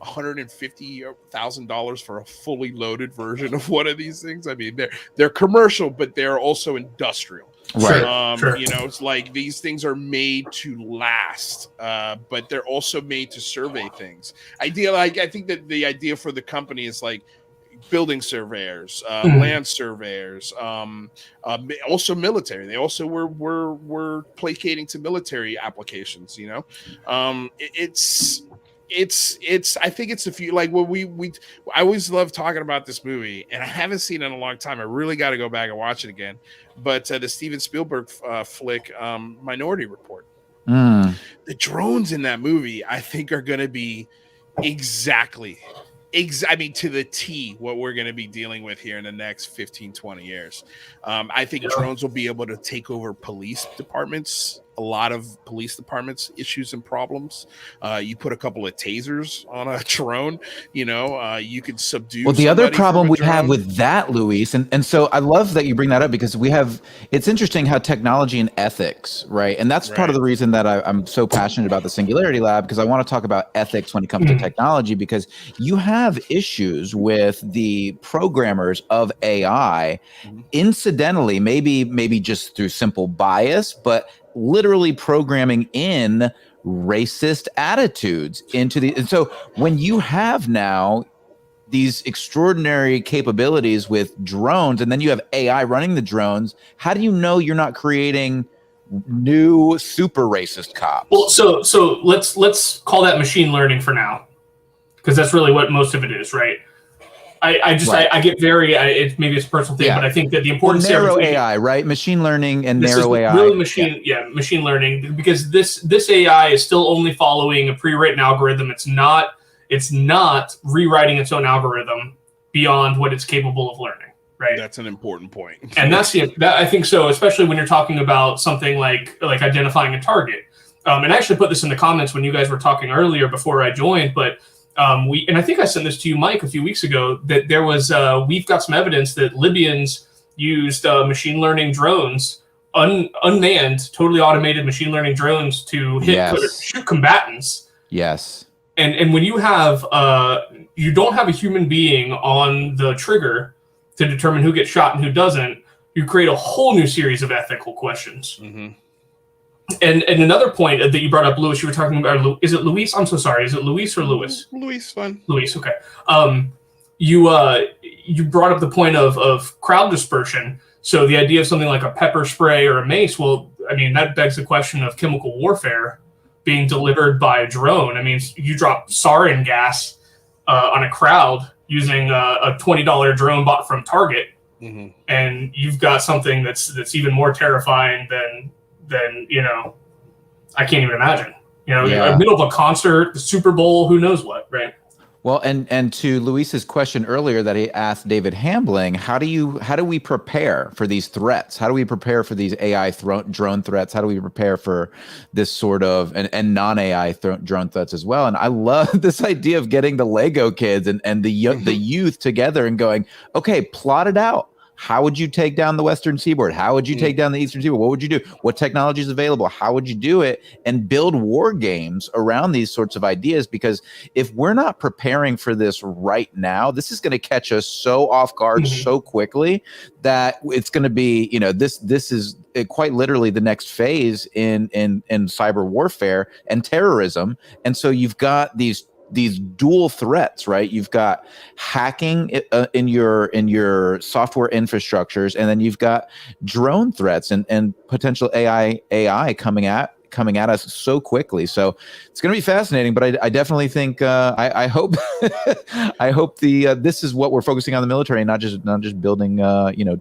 $150,000 for a fully loaded version of one of these things. I mean, they're commercial, but they're also industrial. Right. Sure. It's like these things are made to last, but they're also made to survey things. I think that the idea for the company is like building surveyors, land surveyors, also military. They also were placating to military applications. It's I think it's a few, like when I always love talking about this movie, and I haven't seen it in a long time. I really got to go back and watch it again. But the Steven Spielberg flick, Minority Report, the drones in that movie, I think, are going to be exactly to the T what we're going to be dealing with here in the next 15, 20 years. I think drones will be able to take over police departments, a lot of police departments' issues and problems. You put a couple of tasers on a drone, you can subdue. Well, the other problem we have with that, Luis, and so I love that you bring that up, because it's interesting how technology and ethics, right? And that's part of the reason that I'm so passionate about the Singularity Lab, because I want to talk about ethics when it comes to technology, because you have issues with the programmers of AI, incidentally, maybe just through simple bias, but literally programming in racist attitudes into the. And so when you have now these extraordinary capabilities with drones, and then you have AI running the drones, how do you know you're not creating new super racist cops? Well, so let's call that machine learning for now, because that's really what most of it is, right? I get very, maybe it's a personal thing, but I think that the importance narrow AI, right? Machine learning and narrow AI. Really machine learning, because this AI is still only following a pre-written algorithm. It's not rewriting its own algorithm beyond what it's capable of learning, right? That's an important point. And I think so, especially when you're talking about something like identifying a target. And I actually put this in the comments when you guys were talking earlier before I joined, but and I think I sent this to you, Mike, a few weeks ago, that there was, we've got some evidence that Libyans used machine learning drones, unmanned, totally automated machine learning drones to shoot combatants. Yes. And when you have, you don't have a human being on the trigger to determine who gets shot and who doesn't, you create a whole new series of ethical questions. And another point that you brought up, Louis, you were talking about, is it Luis? I'm so sorry. Is it Luis or Louis? Luis, fine. Luis, okay. You brought up the point of crowd dispersion. So the idea of something like a pepper spray or a mace, well, I mean, that begs the question of chemical warfare being delivered by a drone. I mean, you drop sarin gas on a crowd using a $20 drone bought from Target, and you've got something that's even more terrifying than I can't even imagine. In the middle of a concert, the Super Bowl, who knows what, right? Well, and to Luis's question earlier that he asked David Hambling, how do we prepare for these threats? How do we prepare for these AI drone threats? How do we prepare for this sort of and non-AI drone threats as well? And I love this idea of getting the Lego kids and the youth together and going, okay, plot it out. how would you take down the Western Seaboard? How would you take down the Eastern Seaboard? What would you do? What technology is available? How would you do it? And build war games around these sorts of ideas, because if we're not preparing for this right now, this is going to catch us so off guard so quickly that it's going to be, this is quite literally the next phase in cyber warfare and terrorism. And so you've got these dual threats, right? You've got hacking in your software infrastructures, and then you've got drone threats and potential AI coming at us so quickly. So it's going to be fascinating, but I definitely think I hope I hope this is what we're focusing on, the military, not just building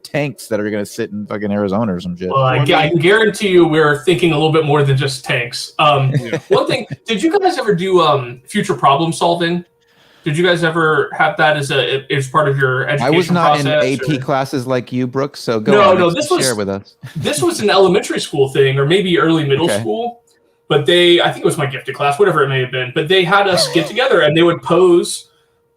tanks that are going to sit in fucking Arizona or some shit. Well, I can guarantee you we're thinking a little bit more than just tanks. One thing, did you guys ever do future problem solving? Did you guys ever have that as part of your education process? I was not in AP classes like you, Brooks, so share with us. This was an elementary school thing, or maybe early middle school, but I think it was my gifted class, whatever it may have been, but they had us get together and they would pose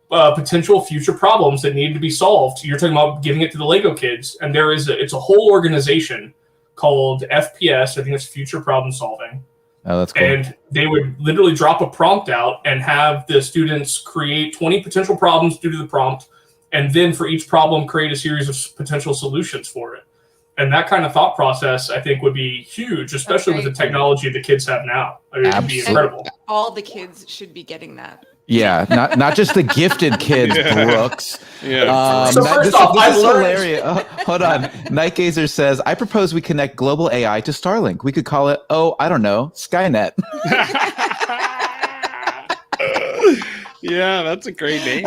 potential future problems that needed to be solved. You're talking about giving it to the Lego kids, and it's a whole organization called FPS, I think it's Future Problem Solving. Oh, that's cool. And they would literally drop a prompt out and have the students create 20 potential problems due to the prompt, and then for each problem create a series of potential solutions for it. And that kind of thought process, I think, would be huge, especially with the technology the kids have now. I mean, it would be incredible. All the kids should be getting that. Yeah, not just the gifted kids, Brooks. Yeah. So first off, this is hilarious. Hold on. Night Gazer says, I propose we connect global AI to Starlink. We could call it, I don't know, Skynet. Yeah, that's a great name.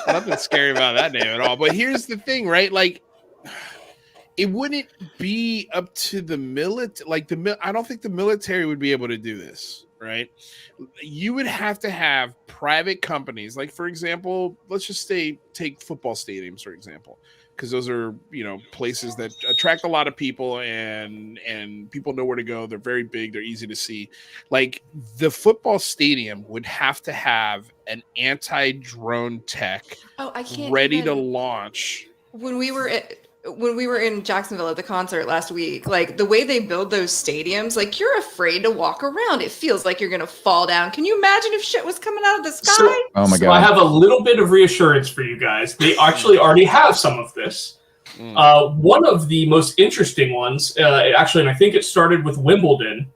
Nothing scary about that name at all. But here's the thing, right? Like, it wouldn't be up to the military. I don't think the military would be able to do this, right? You would have to have private companies, like, for example, let's just take football stadiums, for example, because those are, places that attract a lot of people and people know where to go. They're very big. They're easy to see. Like, the football stadium would have to have an anti-drone tech ready to launch. When we were in Jacksonville at the concert last week, like, the way they build those stadiums, like, you're afraid to walk around. It feels like you're going to fall down. Can you imagine if shit was coming out of the sky? Oh my God. I have a little bit of reassurance for you guys. They actually already have some of this. One of the most interesting ones, actually, and I think it started with Wimbledon,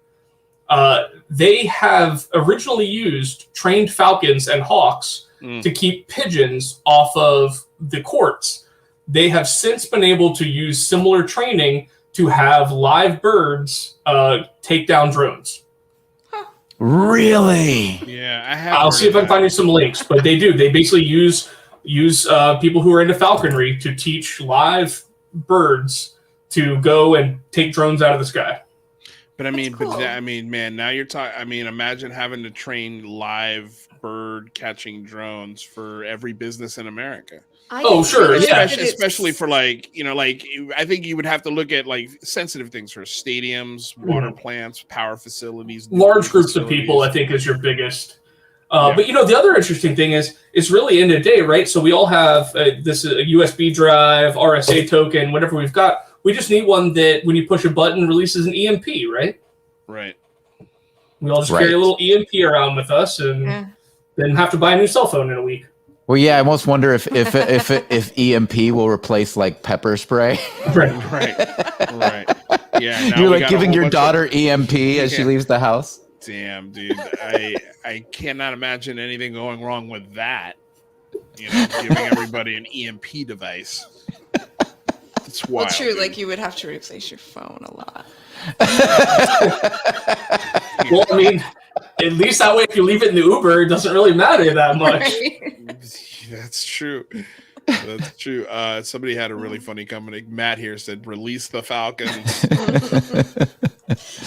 they have originally used trained falcons and hawks to keep pigeons off of the courts. They have since been able to use similar training to have live birds take down drones. Really? Yeah, I'll see if I can find you some links, but they do. They basically use people who are into falconry to teach live birds to go and take drones out of the sky. But I mean, cool. Man, now you're talking. I mean, imagine having to train live bird catching drones for every business in America. Sure, yeah. Especially for I think you would have to look at like sensitive things for stadiums, water plants, power facilities, large groups of people. I think is your biggest. But the other interesting thing is it's really end of day, right? So we all have this USB drive, RSA token, whatever we've got. We just need one that when you push a button releases an EMP, right? Right. We all just carry a little EMP around with us and then have to buy a new cell phone in a week. Well, yeah, I almost wonder if EMP will replace like pepper spray. Right. Yeah. You're like giving your daughter EMP as she leaves the house. Damn, dude. I cannot imagine anything going wrong with that. Giving everybody an EMP device. It's wild. Well, true. Dude. Like, you would have to replace your phone a lot. Well, I mean, at least that way, if you leave it in the Uber, it doesn't really matter that much. Right? That's true. That's true. Somebody had a really funny comment. Matt here said, "Release the falcons."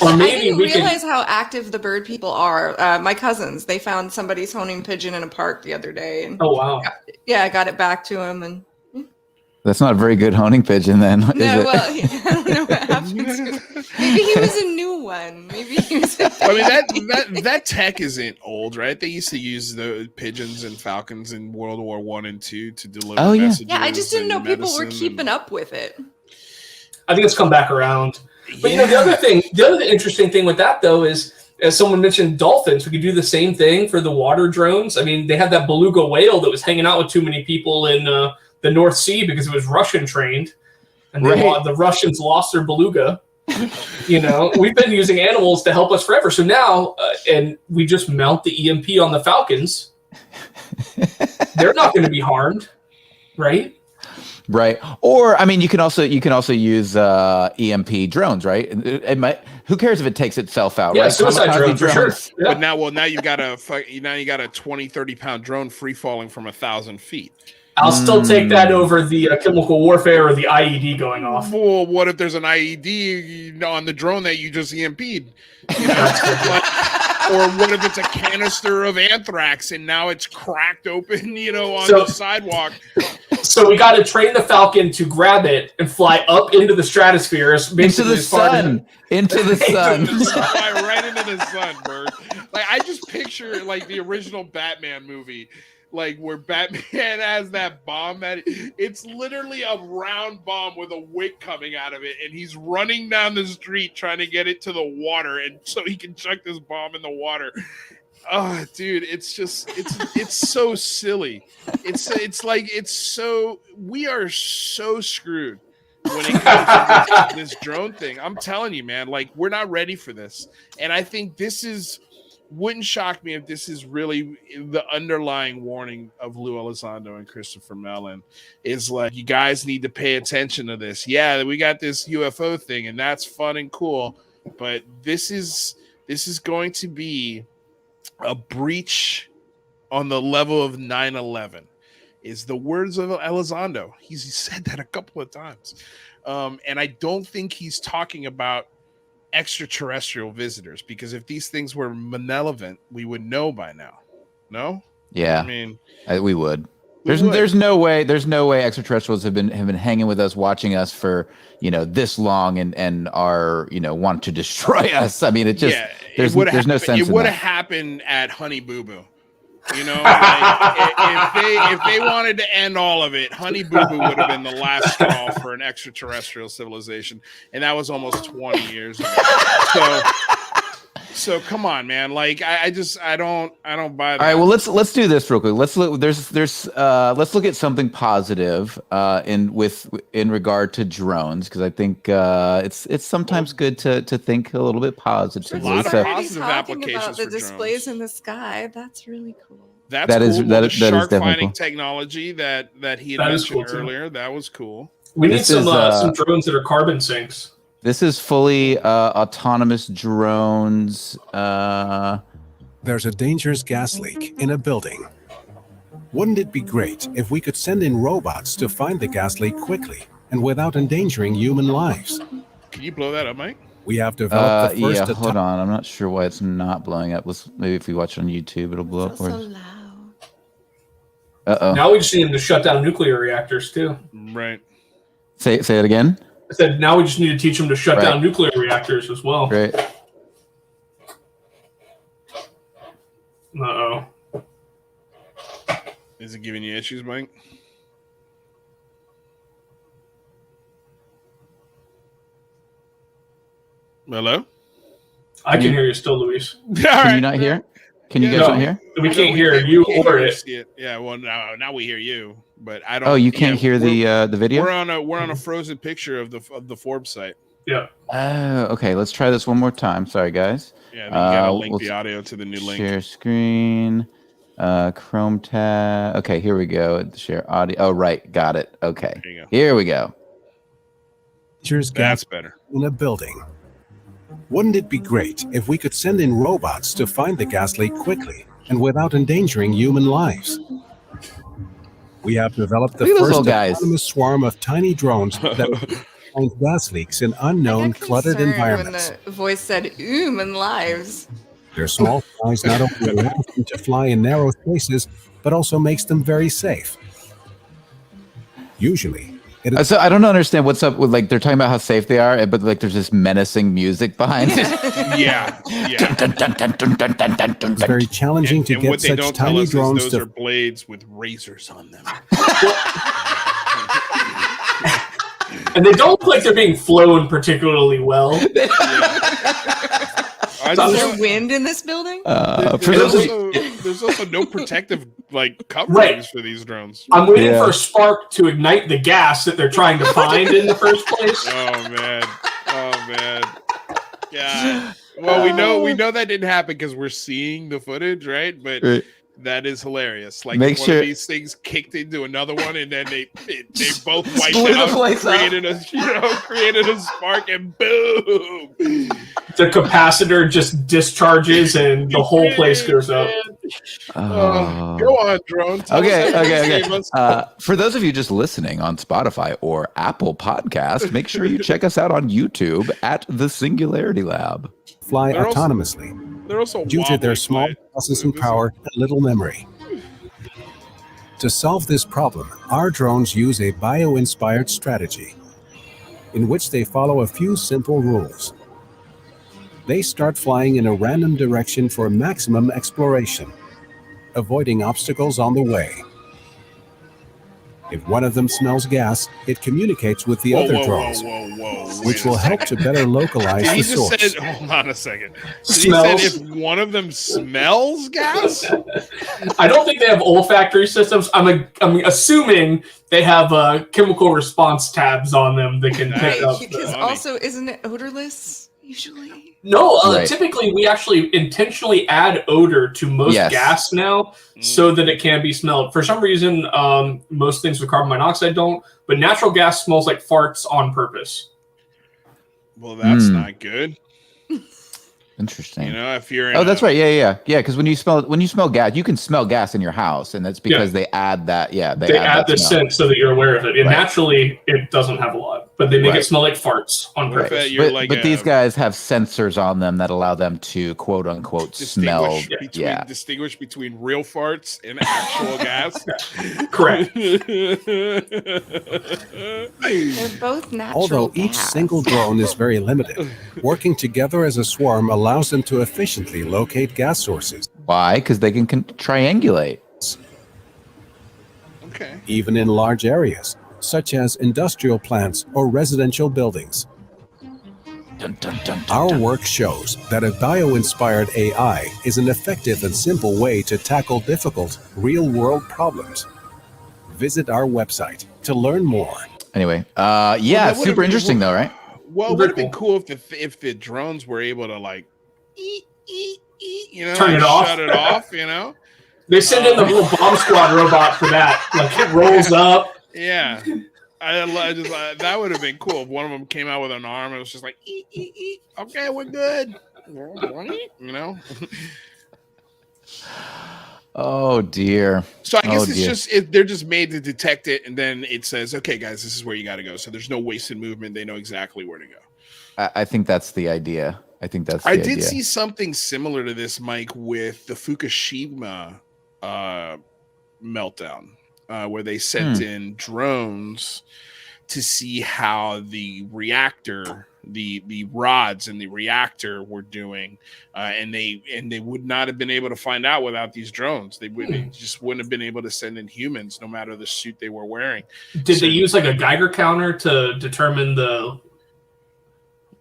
Or maybe I didn't we realize how active the bird people are. My cousins, they found somebody's homing pigeon in a park the other day. And oh wow! I got it back to them, and That's not a very good honing pigeon, then. Is it? Well, I don't know what happened to him. Maybe he was a new one. Maybe he was. I mean, that tech isn't old, right? They used to use the pigeons and falcons in World War I and II to deliver messages. Yeah, I just didn't know people were keeping up with it. I think it's come back around. But the other interesting thing with that though is, as someone mentioned, dolphins. We could do the same thing for the water drones. I mean, they had that beluga whale that was hanging out with too many people in the North Sea because it was Russian trained, and the Russians lost their beluga. We've been using animals to help us forever. So now, and we just mount the EMP on the falcons. They're not going to be harmed, right? Right. Or I mean, you can also use EMP drones, right? Who cares if it takes itself out? Yeah, right? suicide drones for sure. Yeah. But now you got a 20, 30 pound drone free falling from 1,000 feet. I'll still take that over the chemical warfare or the IED going off. Well, what if there's an IED on the drone that you just EMP'd? Or what if it's a canister of anthrax and now it's cracked open, on the sidewalk? So we got to train the Falcon to grab it and fly up into the stratosphere, into the sun, into the sun, fly right into the sun, Bird. Like I just picture like the original Batman movie. Like where Batman has that bomb that it's literally a round bomb with a wick coming out of it, and he's running down the street trying to get it to the water, and so he can chuck this bomb in the water. Oh, dude, it's so silly. We are so screwed when it comes to this drone thing. I'm telling you, man, like we're not ready for this, and I think wouldn't shock me if this is really the underlying warning of Lou Elizondo and Christopher Mellon is like, you guys need to pay attention to this. Yeah, we got this UFO thing and that's fun and cool, but this is going to be a breach on the level of 9/11 is the words of Elizondo. He's said that a couple of times. And I don't think he's talking about extraterrestrial visitors, because if these things were malevolent, we would know by now. No? Yeah. I mean, we would. There's no way extraterrestrials have been hanging with us, watching us for this long and are want to destroy us. I mean, it just there's no sense. It would have happened at Honey Boo Boo. If they wanted to end all of it, Honey Boo Boo would have been the last straw for an extraterrestrial civilization, and that was almost 20 years ago. So come on, man. Like I don't buy that. All right, well let's do this real quick. Let's look. Let's look at something positive in regard to drones, because I think it's sometimes good to think a little bit positively. A lot of positive applications about the for displays drones. In the sky. That's really cool. That cool. is the shark definitely finding cool. technology that he had mentioned earlier. That was cool. We need some drones that are carbon sinks. This is fully autonomous drones. There's a dangerous gas leak in a building. Wouldn't it be great if we could send in robots to find the gas leak quickly and without endangering human lives? Can you blow that up, Mike? We have developed the first. Yeah, hold on. I'm not sure why it's not blowing up. Maybe if we watch on YouTube, it'll blow up. So loud. Uh-oh. Now we just need them to shut down nuclear reactors too. Right. Say it again. I said now we just need to teach them to shut down nuclear reactors as well. Great. Uh-oh. Is it giving you issues, Mike? Hello? I can hear you still, Luis. Can you not hear? Can you guys not hear? We can't hear you or it. Yeah, well now we hear you, but I don't. Oh, you can't hear the video? We're on a frozen picture of the Forbes site. Yeah. Okay. Let's try this one more time. Sorry, guys. Yeah, then you gotta link the audio to the new link. Share screen. Chrome tab. Okay, here we go. Share audio. Oh, right. Got it. Okay. There you go. Here we go. That's better. In a building. Wouldn't it be great if we could send in robots to find the gas leak quickly and without endangering human lives? We have developed the first autonomous swarm of tiny drones that find gas leaks in unknown, cluttered environments. When the voice said human lives. Their small size not only allows them to fly in narrow spaces, but also makes them very safe. Usually, So I don't understand what's up with, like, they're talking about how safe they are, but like there's this menacing music behind it. Yeah. It's very challenging to get such tiny drones those are blades with razors on them. And they don't look like they're being flown particularly well. Is there wind in this building? There's also no protective coverings for these drones. I'm waiting for a spark to ignite the gas that they're trying to find in the first place. Oh man. Yeah. Well, we know that didn't happen because we're seeing the footage, right? But that is hilarious. Like, one of these things kicked into another one, and then they both wiped it out, created a spark, and boom! The capacitor just discharges, and the whole place goes up. Go on, drone. Okay. For those of you just listening on Spotify or Apple Podcasts, make sure you check us out on YouTube at the Singularity Lab. Fly autonomously. They're also due to their small processing power and little memory. To solve this problem, our drones use a bio-inspired strategy in which they follow a few simple rules. They start flying in a random direction for maximum exploration, avoiding obstacles on the way. If one of them smells gas, it communicates with the other drones, which will help to better localize the source. Hold on a second. He said if one of them smells gas? I don't think they have olfactory systems. I'm assuming they have chemical response tabs on them that can pick up. Because also, isn't it odorless usually? No, typically we actually intentionally add odor to most gas now so that it can be smelled. For some reason, most things with carbon monoxide don't, but natural gas smells like farts on purpose. Well, that's not good. Interesting. You know, if you're that's right. Yeah. Because when you smell gas, you can smell gas in your house, and that's because they add that. Yeah, they add the scent so that you're aware of it. And naturally, it doesn't have a lot, but they make it smell like farts on purpose. But these guys have sensors on them that allow them to quote unquote smell. Distinguish between real farts and actual gas. Correct. They're both natural. Although each single drone is very limited, working together as a swarm allows them to efficiently locate gas sources. Why? Because they can triangulate. Okay. Even in large areas, such as industrial plants or residential buildings. Our work shows that a bio-inspired AI is an effective and simple way to tackle difficult, real-world problems. Visit our website to learn more. Anyway, super interesting though, right? Well, it would have been cool if the drones were able to turn it off, shut it off, you know. They send in the little bomb squad robot for that. Like, it rolls up. Yeah, that would have been cool if one of them came out with an arm and it was just like, okay, we're good, you know. Oh dear. So I guess they're just made to detect it, and then it says, okay, guys, this is where you got to go. So there's no wasted movement. They know exactly where to go. I think that's the idea. I did see something similar to this, Mike, with the Fukushima meltdown, where they sent in drones to see how the reactor, the rods in the reactor were doing, and they would not have been able to find out without these drones. They just wouldn't have been able to send in humans, no matter the suit they were wearing. Did they use like a Geiger counter to determine the?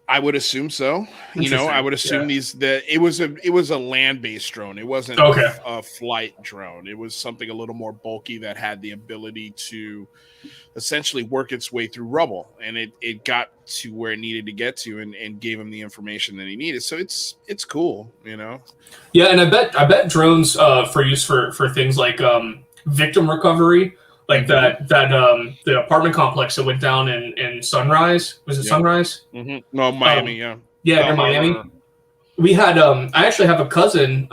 I would assume so. You know, I would assume it was a land-based drone. It wasn't a flight drone. It was something a little more bulky that had the ability to essentially work its way through rubble, and it got to where it needed to get to and gave him the information that he needed. So it's cool, you know. Yeah, and I bet drones for use for things like victim recovery. Like the apartment complex that went down in Sunrise. Was it Sunrise? Mm-hmm. No, Miami. Yeah, near Miami. We had. I actually have a cousin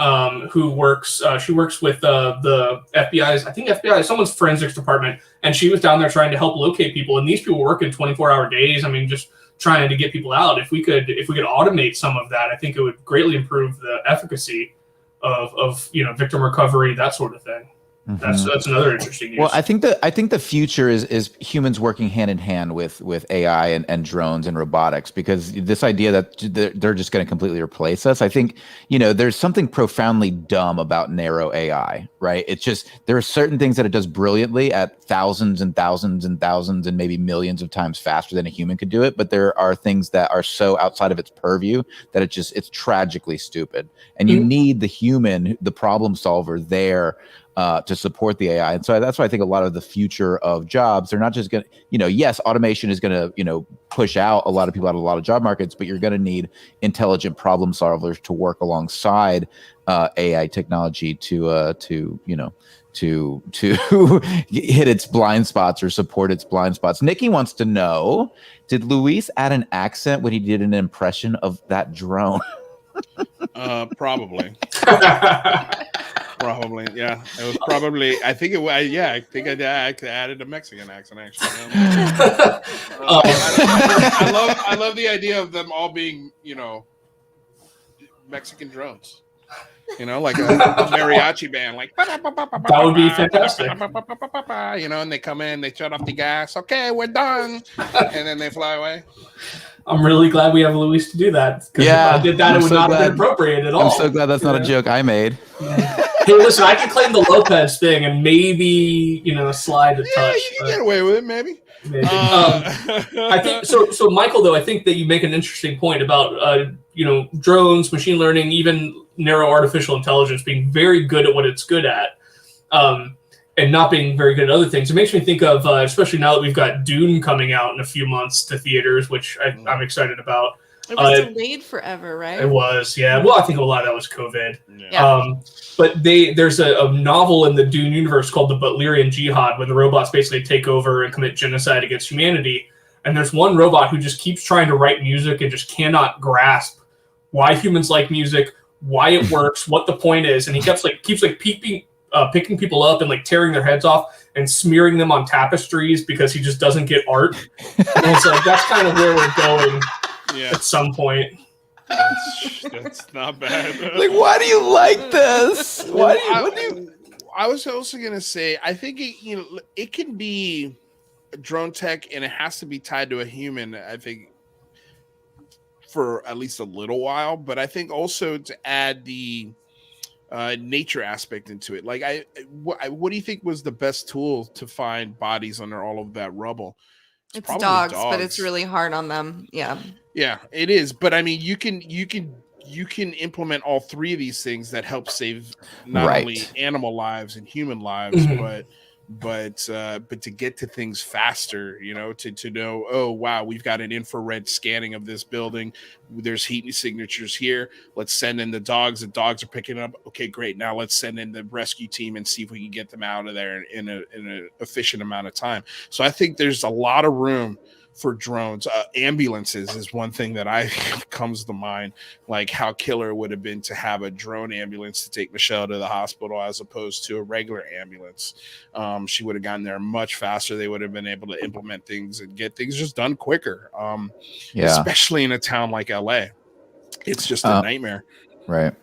who works. She works with the FBI's. I think FBI, someone's forensics department, and she was down there trying to help locate people. And these people work in 24-hour days. I mean, just trying to get people out. If we could automate some of that, I think it would greatly improve the efficacy of victim recovery, that sort of thing. That's another interesting use. Well, I think the future is humans working hand in hand with AI and drones and robotics, because this idea that they're just going to completely replace us. I think, there's something profoundly dumb about narrow AI, right? It's just there are certain things that it does brilliantly at thousands and thousands and thousands and maybe millions of times faster than a human could do it, but there are things that are so outside of its purview that it's tragically stupid. And you need the human, the problem solver there to support the AI. And so that's why I think a lot of the future of jobs, they're not just going to, yes, automation is going to, push out a lot of people out of a lot of job markets, but you're going to need intelligent problem solvers to work alongside AI technology to hit its blind spots or support its blind spots. Nikki wants to know, did Luis add an accent when he did an impression of that drone? Probably. Probably, yeah. It was probably. I think it was. Yeah, I think I added a Mexican accent actually. I love the idea of them all being, Mexican drones. Like a mariachi band, like that would be fantastic. And they come in, they shut off the gas. Okay, we're done, and then they fly away. I'm really glad we have Luis to do that. Yeah, if I did that, it would not have been appropriate at all. I'm so glad that's not a joke I made. Hey, listen, I can claim the Lopez thing and maybe slide a touch. Yeah, you can get away with it, maybe. I think so. So, Michael, though, I think that you make an interesting point about drones, machine learning, even narrow artificial intelligence being very good at what it's good at, and not being very good at other things. It makes me think of, especially now that we've got Dune coming out in a few months to theaters, which I'm excited about. It was delayed forever, right? It was, yeah. Well, I think a lot of that was COVID. Yeah. But there's a novel in the Dune universe called the Butlerian Jihad, when the robots basically take over and commit genocide against humanity. And there's one robot who just keeps trying to write music and just cannot grasp why humans like music, why it works, what the point is. And he keeps picking people up and tearing their heads off and smearing them on tapestries because he just doesn't get art. And so that's kind of where we're going at some point. That's not bad. Why do you like this? I was also gonna say, I think it can be drone tech, and it has to be tied to a human. I think for at least a little while, but I think also to add the nature aspect into it. What do you think was the best tool to find bodies under all of that rubble? It's dogs, but it's really hard on them. Yeah, it is. But I mean, you can implement all three of these things that help save not only animal lives and human lives, but to get to things faster, to know, oh wow, we've got an infrared scanning of this building, there's heat signatures here, let's send in the dogs are picking up, okay, great, now let's send in the rescue team and see if we can get them out of there in an efficient amount of time. So I think there's a lot of room for drones. Ambulances is one thing that comes to mind, like how killer it would have been to have a drone ambulance to take Michelle to the hospital as opposed to a regular ambulance. She would have gotten there much faster. They would have been able to implement things and get things just done quicker. Especially in a town like LA. It's just a nightmare. Right.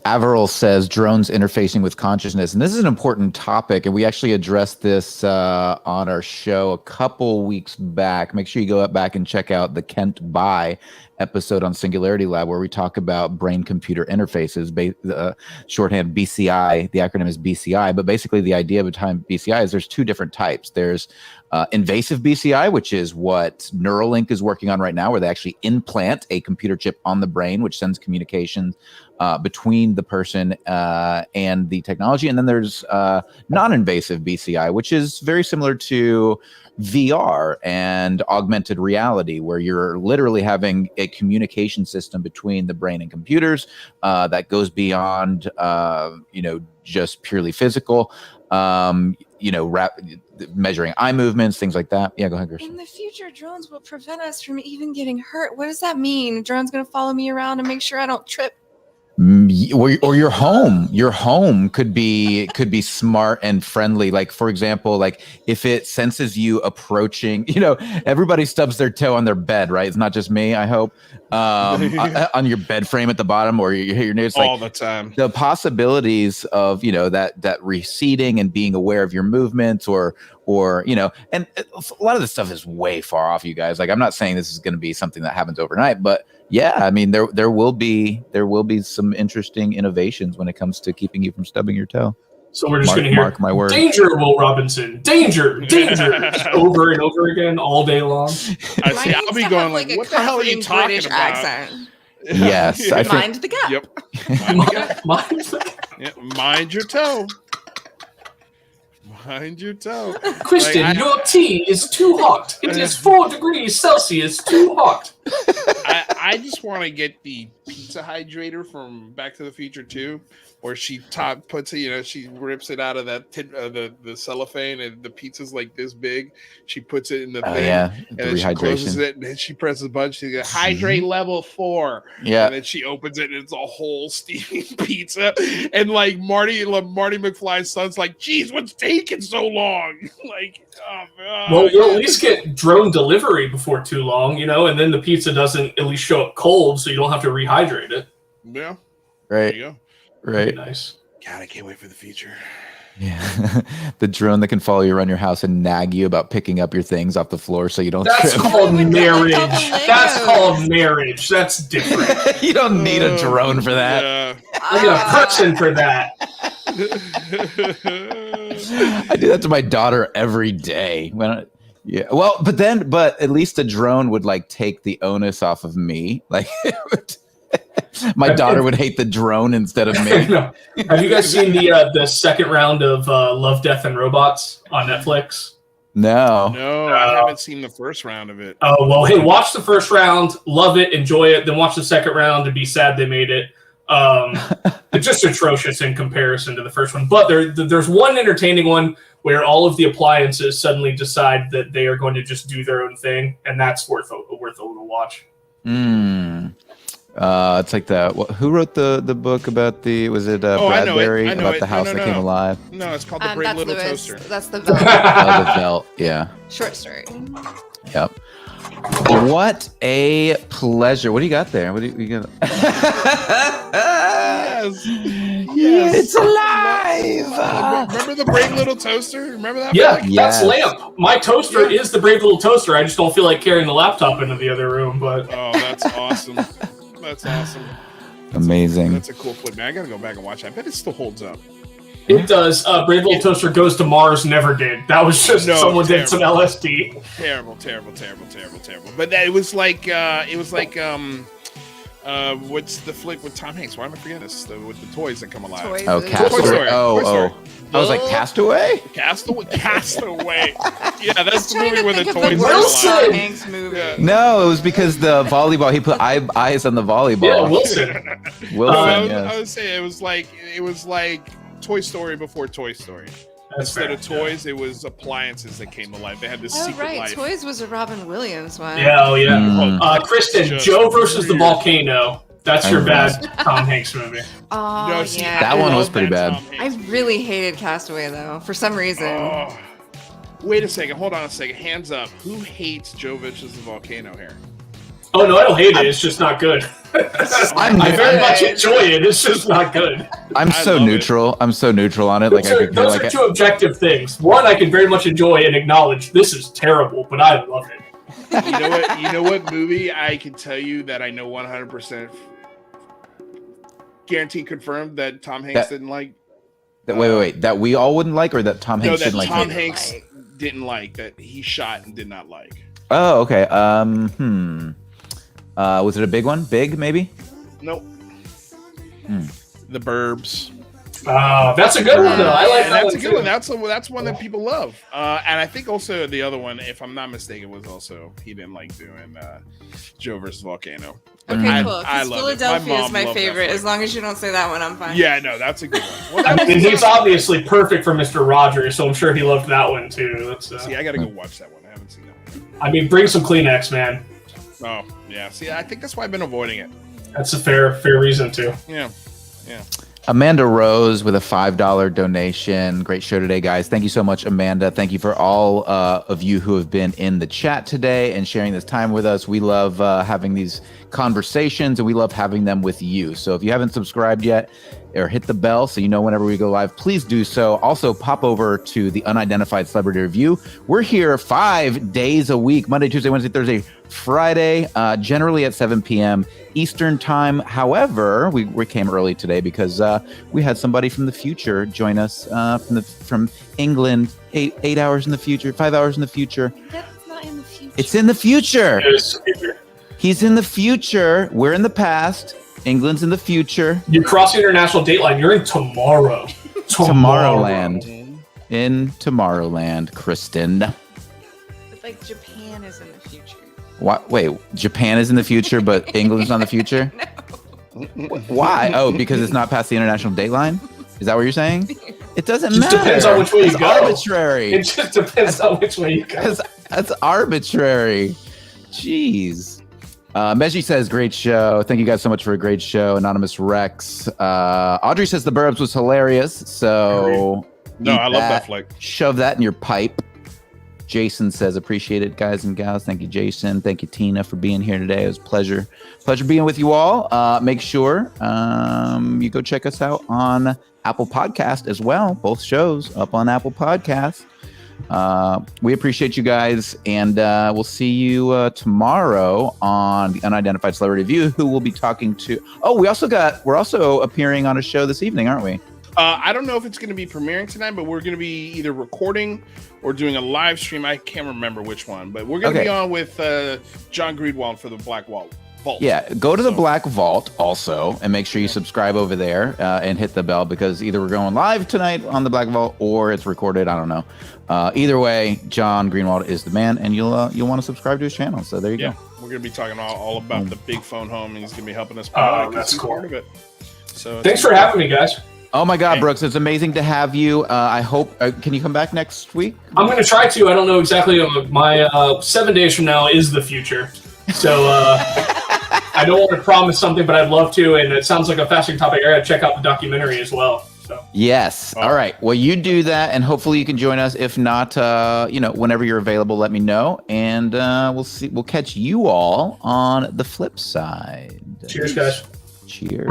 Averill says drones interfacing with consciousness. And this is an important topic. And we actually addressed this on our show a couple weeks back. Make sure you go back and check out the Kent By episode on Singularity Lab, where we talk about brain-computer interfaces, shorthand BCI. The acronym is BCI. But basically the idea behind BCI is there's two different types. There's invasive BCI, which is what Neuralink is working on right now, where they actually implant a computer chip on the brain, which sends communication between the person and the technology. And then there's non-invasive BCI, which is very similar to VR and augmented reality, where you're literally having a communication system between the brain and computers that goes beyond, just purely physical, measuring eye movements, things like that. Yeah, go ahead, Gershon. In the future, drones will prevent us from even getting hurt. What does that mean? Drone's going to follow me around and make sure I don't trip? or your home could be smart and friendly. Like, for example, like if it senses you approaching, everybody stubs their toe on their bed, right? It's not just me, I hope. On your bed frame at the bottom, or you hit your nose all the time. The possibilities of that receding and being aware of your movements, or and a lot of this stuff is way far off, you guys. Like, I'm not saying this is going to be something that happens overnight, but yeah, I mean, there will be some interesting innovations when it comes to keeping you from stubbing your toe. So we're just going to hear, mark my word, danger, Will Robinson, danger, just over and over again all day long. I'll be going like, what the hell are you talking British about? Accent. Yes, Mind the gap. Yep. Mind the gap. Yep. Mind your toe. Mind your toe. Kristen, your tea is too hot. It is 4 degrees Celsius too hot. I just want to get the pizza hydrator from Back to the Future 2, where she puts it, she rips it out of that the cellophane, and the pizza's like this big. She puts it in the thing, and then she closes it, and then she presses a button. She goes, hydrate level 4. Yeah, and then she opens it, and it's a whole steaming pizza. And like Marty McFly's son's like, "Geez, what's taking so long?" Like, oh man. Well, you'll at least get drone delivery before too long, and then the pizza doesn't at least show up cold, so you don't have to rehydrate it. Yeah, right. There you go. Right. Nice. God, I can't wait for the future. Yeah. The drone that can follow you around your house and nag you about picking up your things off the floor so you don't That's trip. called marriage. That's called marriage. That's different. You don't need a drone for that. Yeah. I need a person for that. I do that to my daughter every day. But at least a drone would like take the onus off of me. Like, my daughter would hate the drone instead of me. No. Have you guys seen the second round of Love, Death, and Robots on Netflix? No. I haven't seen the first round of it. Oh, well, hey, watch the first round, love it, enjoy it, then watch the second round and be sad they made it. It's just atrocious in comparison to the first one. But there's one entertaining one where all of the appliances suddenly decide that they are going to just do their own thing, and that's worth a little watch. It's like who wrote the book about Bradbury about the house that came alive? No, it's called The Brave Little Lewis. Toaster. That's the Bell. The Bell, yeah. Short story. Yep. What a pleasure. What do you got there? What do you got? Yes. It's alive. Remember the Brave Little Toaster? Remember that? Yeah, Yes. that's Lamp. My toaster is the Brave Little Toaster. I just don't feel like carrying the laptop into the other room. But that's awesome. That's awesome. Amazing. That's a cool flip. Man, I gotta go back and watch that. I bet it still holds up. it does. Brave Little Toaster Goes to Mars never did. That was just someone did some LSD. Terrible. But it was like what's the flick with Tom Hanks? Why am I forgetting this? With the toys that come alive. Castaway. Toy Story. I was like, Castaway? Castaway. Yeah, that's the movie where the toys Wilson. are alive. Hanks movie. Yeah. No, it was because the volleyball, he put eyes on the volleyball. Yeah, Wilson. I would say it was like Toy Story before Toy Story. Instead of toys, it was appliances that came alive. They had this secret life. Toys was a Robin Williams one. Yeah, Kristen, Joe versus the volcano. That's your bad Tom Hanks movie. Oh, No, see, yeah. That one was pretty bad. I really hated Castaway, though, for some reason. Oh. Wait a second. Hold on a second. Hands up. Who hates Joe versus the volcano here? Oh, no, I don't hate it. It's just not good. I very much enjoy it. It's just not good. I'm so neutral. I'm so neutral on it. Like Those are two objective things. One, I can very much enjoy and acknowledge this is terrible, but I love it. You know what movie I can tell you that I know 100% guaranteed confirmed that Tom Hanks didn't like? Wait. That we all wouldn't like, or that Tom Hanks didn't like? Tom Hanks didn't like, that he shot and did not like. Oh, okay. Was it a big one? Big, maybe? Nope. The Burbs. That's a good one, though. I like that. That's a good one. That's one that people love. And I think also the other one, if I'm not mistaken, was also he didn't like doing Joe versus Volcano. Okay, cool. I Because love Philadelphia it. is my favorite. As long as you don't say that one, I'm fine. Yeah, no, that's a good one. And he's obviously perfect for Mr. Rogers, so I'm sure he loved that one too. See, I gotta go watch that one. I haven't seen that one. I mean, bring some Kleenex, man. Oh, yeah. See, I think that's why I've been avoiding it. That's a fair reason too. Yeah. Yeah. Amanda Rose with a $5 donation. Great show today, guys. Thank you so much, Amanda. Thank you for all of you who have been in the chat today and sharing this time with us. We love having these conversations, and we love having them with you. So if you haven't subscribed yet or hit the bell so you know whenever we go live, please do so. Also, pop over to the Unidentified Celebrity Review. We're here 5 days a week, Monday, Tuesday, Wednesday, Thursday, Friday, generally at 7 p.m. Eastern time. However, we came early today because we had somebody from the future join us from England, 8 hours in the future, 5 hours in the future. That's not in the future. It's in the future. Yes. He's in the future. We're in the past. England's in the future. You cross the international date line. You're in tomorrow. Tomorrowland. In Tomorrowland, Kristen. But like Japan is in the future. What? Wait, Japan is in the future, but England's not the future? No. Why? Oh, because it's not past the international date line? Is that what you're saying? It doesn't Just matter. depends on which way you It's go. arbitrary. It just depends on which way you go. That's arbitrary. Jeez. Meji says, great show. Thank you guys so much for a great show. Anonymous Rex. Audrey says the Burbs was hilarious. So No, I love that flick. Shove that in your pipe. Jason says, appreciate it, guys and gals. Thank you, Jason. Thank you, Tina, for being here today. It was a pleasure being with you all. Make sure you go check us out on Apple Podcast as well. Both shows up on Apple Podcast. We appreciate you guys, and we'll see you tomorrow on the Unidentified Celebrity Review, who will be talking to. Oh, we're also appearing on a show this evening, aren't we? I don't know if it's going to be premiering tonight, but we're going to be either recording or doing a live stream. I can't remember which one, but we're going to be on with John Greenwald for the Black Vault. Yeah, go to the Black Vault also, and make sure you subscribe over there and hit the bell, because either we're going live tonight on the Black Vault or it's recorded. I don't know. Either way, John Greenwald is the man, and you'll want to subscribe to his channel. So there you go. We're going to be talking all about the big phone home, and he's going to be helping us. That's cool. Part of it. So thanks for having me, guys. Oh my God, Brooks, it's amazing to have you. I hope, can you come back next week? I'm going to try to. I don't know exactly. My 7 days from now is the future. So I don't want to promise something, but I'd love to. And it sounds like a fascinating topic. I got to check out the documentary as well. So. Yes. All right. Well, you do that, and hopefully you can join us. If not, whenever you're available, let me know, and we'll catch you all on the flip side. Cheers, guys. Cheers.